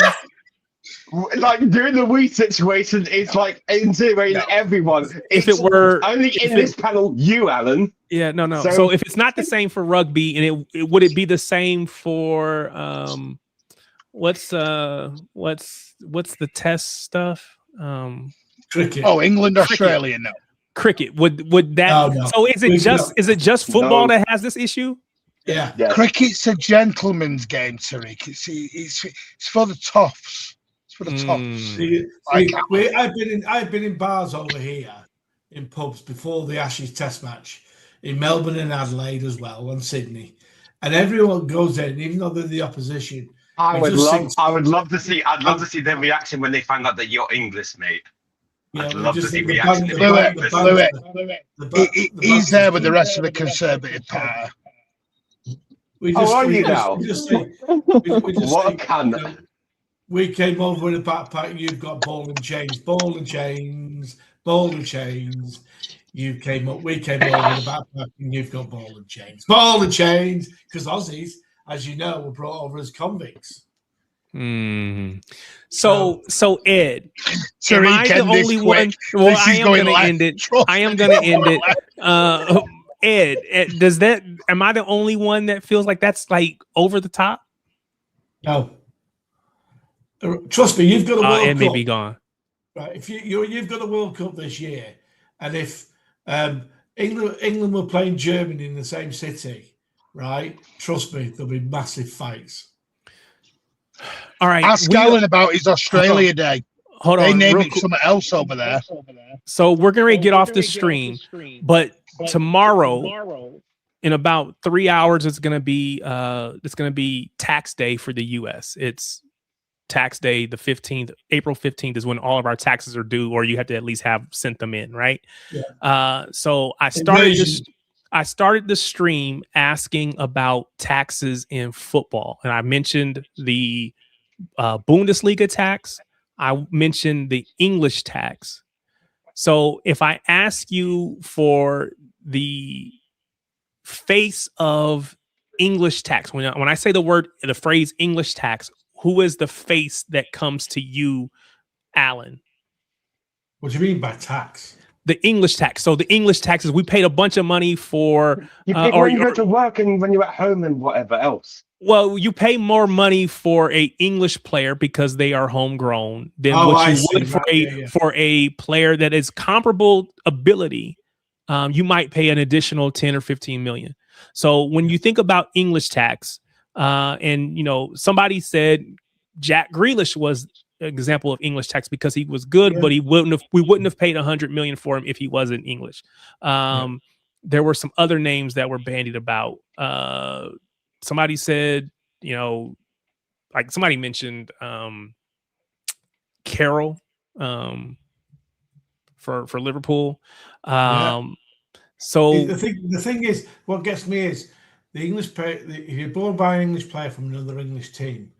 [SPEAKER 2] Like during the we situation, it's like integrating everyone.
[SPEAKER 1] If it were
[SPEAKER 2] only in this panel, you, Alan.
[SPEAKER 1] Yeah, no. So if it's not the same for rugby, and would it be the same for what's the test stuff?
[SPEAKER 12] Cricket.
[SPEAKER 5] Oh, England, Australia, no.
[SPEAKER 1] Cricket. Would that? No. So is it just football that has this issue?
[SPEAKER 12] Yeah.
[SPEAKER 5] Cricket's a gentleman's game, Tariq. It's for the toughs. It's for the toughs.
[SPEAKER 12] I've been in bars over here, in pubs before the Ashes Test match, in Melbourne and Adelaide as well, and Sydney, and everyone goes in, even though they're the opposition.
[SPEAKER 2] I'd love to see their reaction when they find out that you're English, mate.
[SPEAKER 12] Yeah,
[SPEAKER 2] I'd love to see reaction.
[SPEAKER 5] He's there with the rest of the Conservative Party.
[SPEAKER 2] How are you now? What a cunt.
[SPEAKER 12] We came over in a backpack. You've got ball and chains. We came over in a backpack, and you've got ball and chains. Because Aussies, as you know, were brought over as convicts.
[SPEAKER 1] So Ed, am I the only one? Well, I am going to end it. Ed, am I the only one that feels like that's like over the top?
[SPEAKER 12] No. Trust me, you've got a World Cup.
[SPEAKER 1] Ed may be gone.
[SPEAKER 12] Right, if you've got a World Cup this year, and if England were playing Germany in the same city, right? Trust me, there'll be massive fights.
[SPEAKER 1] All right.
[SPEAKER 5] Ask Alan about his Australia Day.
[SPEAKER 1] Hold on.
[SPEAKER 5] They name it something else over there.
[SPEAKER 1] So we're going to get off the stream, but tomorrow, in about 3 hours, it's going to be tax day for the U.S. It's tax day, the 15th, April 15th is when all of our taxes are due, or you have to at least have sent them in, right? Yeah. So I started the stream asking about taxes in football, and I mentioned the Bundesliga tax. I mentioned the English tax. So if I ask you for the face of English tax, when I say the phrase English tax, who is the face that comes to you, Alan?
[SPEAKER 12] What do you mean by tax?
[SPEAKER 1] The English tax. So the English taxes, we paid a bunch of money for.
[SPEAKER 2] You pay when you go to work and when you're at home and whatever else.
[SPEAKER 1] Well, you pay more money for a English player because they are homegrown than what you would for a player that is comparable ability. You might pay an additional 10 or 15 million. So when you think about English tax, and somebody said Jack Grealish was an example of English tax because he was good, but we wouldn't have paid 100 million for him if he wasn't English. There were some other names that were bandied about. Somebody said, like somebody mentioned Carroll for Liverpool. So
[SPEAKER 12] the thing is, what gets me is the English player. If you're born by an English player from another English team,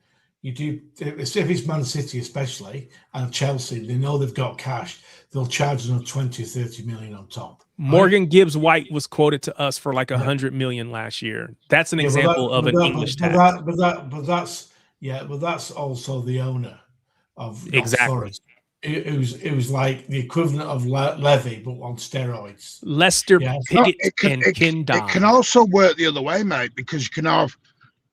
[SPEAKER 12] you do. If it's Man City, especially, and Chelsea, they know they've got cash. They'll charge them 20 or 30 million on top.
[SPEAKER 1] Morgan Gibbs White was quoted to us for like 100 million last year. That's an example of an English tax.
[SPEAKER 12] But that's also the owner of
[SPEAKER 1] exactly.
[SPEAKER 12] It was like the equivalent of Levy, but on steroids.
[SPEAKER 1] Lester Pickett and Ken Dodd.
[SPEAKER 5] It can also work the other way, mate, because you can have,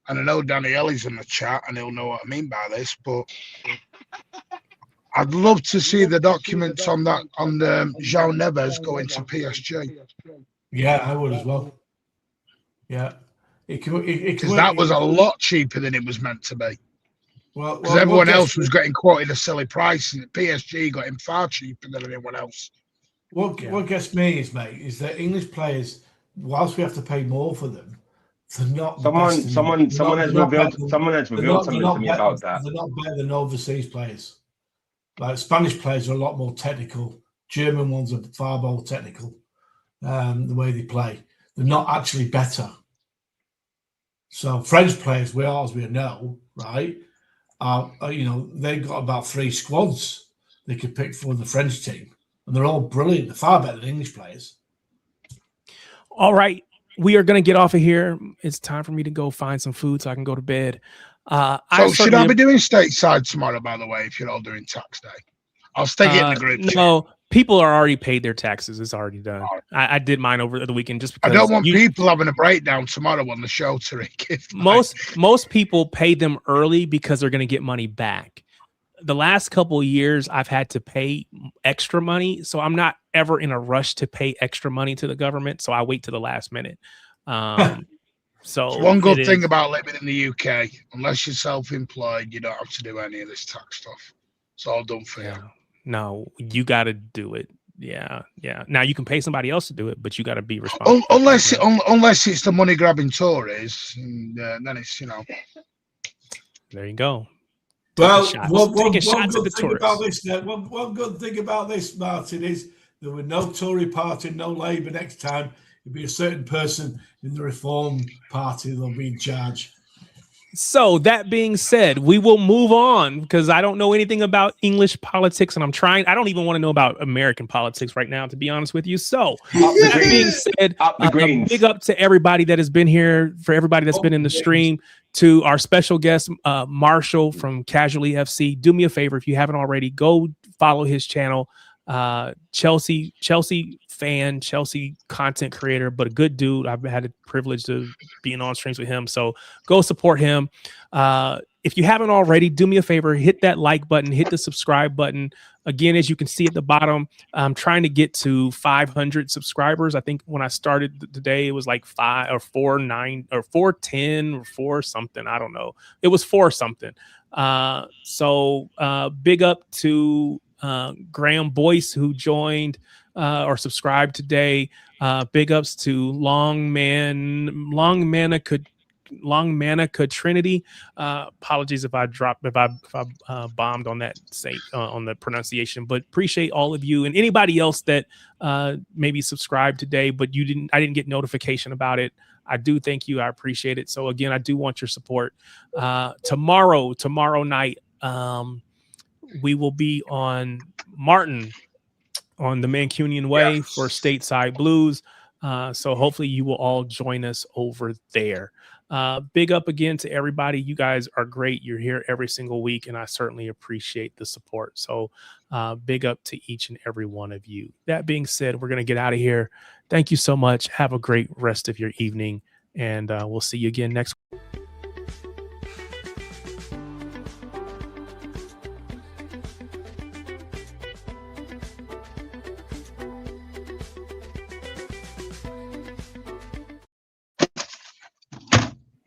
[SPEAKER 5] and I know Danny Ellie's in the chat, and he'll know what I mean by this, but I'd love to see the documents on that on João Neves going to PSG.
[SPEAKER 12] Yeah, I would as well. Yeah,
[SPEAKER 5] because that was a lot cheaper than it was meant to be.
[SPEAKER 12] Well,
[SPEAKER 5] because everyone else was getting quoted a silly price, and PSG got him far cheaper than anyone else.
[SPEAKER 12] What gets me is, mate, is that English players, whilst we have to pay more for them, they're not.
[SPEAKER 2] Someone has revealed something to me about that.
[SPEAKER 12] They're not better than overseas players. Like Spanish players are a lot more technical. German ones are far more technical. The way they play, they're not actually better. So French players, we know, right? They've got about 3 squads they could pick for the French team, and they're all brilliant. They're far better than English players.
[SPEAKER 1] All right, we are going to get off of here. It's time for me to go find some food so I can go to bed.
[SPEAKER 5] Should I be doing stateside tomorrow, by the way, if you're all doing tax day? I'll stay in the group.
[SPEAKER 1] No, people are already paid their taxes. It's already done. I did mine over the weekend just because
[SPEAKER 5] I don't want people having a breakdown tomorrow on the show, Tariq.
[SPEAKER 1] Most people pay them early because they're going to get money back. The last couple of years, I've had to pay extra money, so I'm not ever in a rush to pay extra money to the government. So I wait to the last minute. So
[SPEAKER 5] one good thing about living in the UK, unless you're self-employed, you don't have to do any of this tax stuff. It's all done for you.
[SPEAKER 1] No, you got to do it. Yeah. Now you can pay somebody else to do it, but you got to be responsible.
[SPEAKER 5] Unless it's the money grabbing Tories, and then it's
[SPEAKER 1] There you go.
[SPEAKER 12] Well, one good thing about this, Martin, is there were no Tory party, no Labour next time. It'll be a certain person in the Reform Party that'll be in charge.
[SPEAKER 1] So that being said, we will move on because I don't know anything about English politics, and I don't even want to know about American politics right now, to be honest with you. So that being said, big up to everybody that has been here, for everybody that's been in the stream, to our special guest, Marshall from Casually FC. Do me a favor, if you haven't already, go follow his channel. Chelsea fan, Chelsea content creator, but a good dude. I've had the privilege of being on streams with him, so go support him. If you haven't already, do me a favor, hit that like button, hit the subscribe button. Again, as you can see at the bottom, I'm trying to get to 500 subscribers. I think when I started today, it was like 5 or 4.9 or 410 or 4 something. I don't know. It was 4 something. So big up to Graham Boyce, who joined or subscribed today. Big ups to Long Manica Trinity. Apologies if I bombed on that on the pronunciation, but appreciate all of you and anybody else that maybe subscribed today, but I didn't get notification about it. I do thank you. I appreciate it. So again, I do want your support. Tomorrow night, we will be on Martin on the Mancunian Way for Stateside Blues. So hopefully you will all join us over there. Big up again to everybody. You guys are great. You're here every single week, and I certainly appreciate the support. So big up to each and every one of you. That being said, we're going to get out of here. Thank you so much. Have a great rest of your evening, and we'll see you again next week.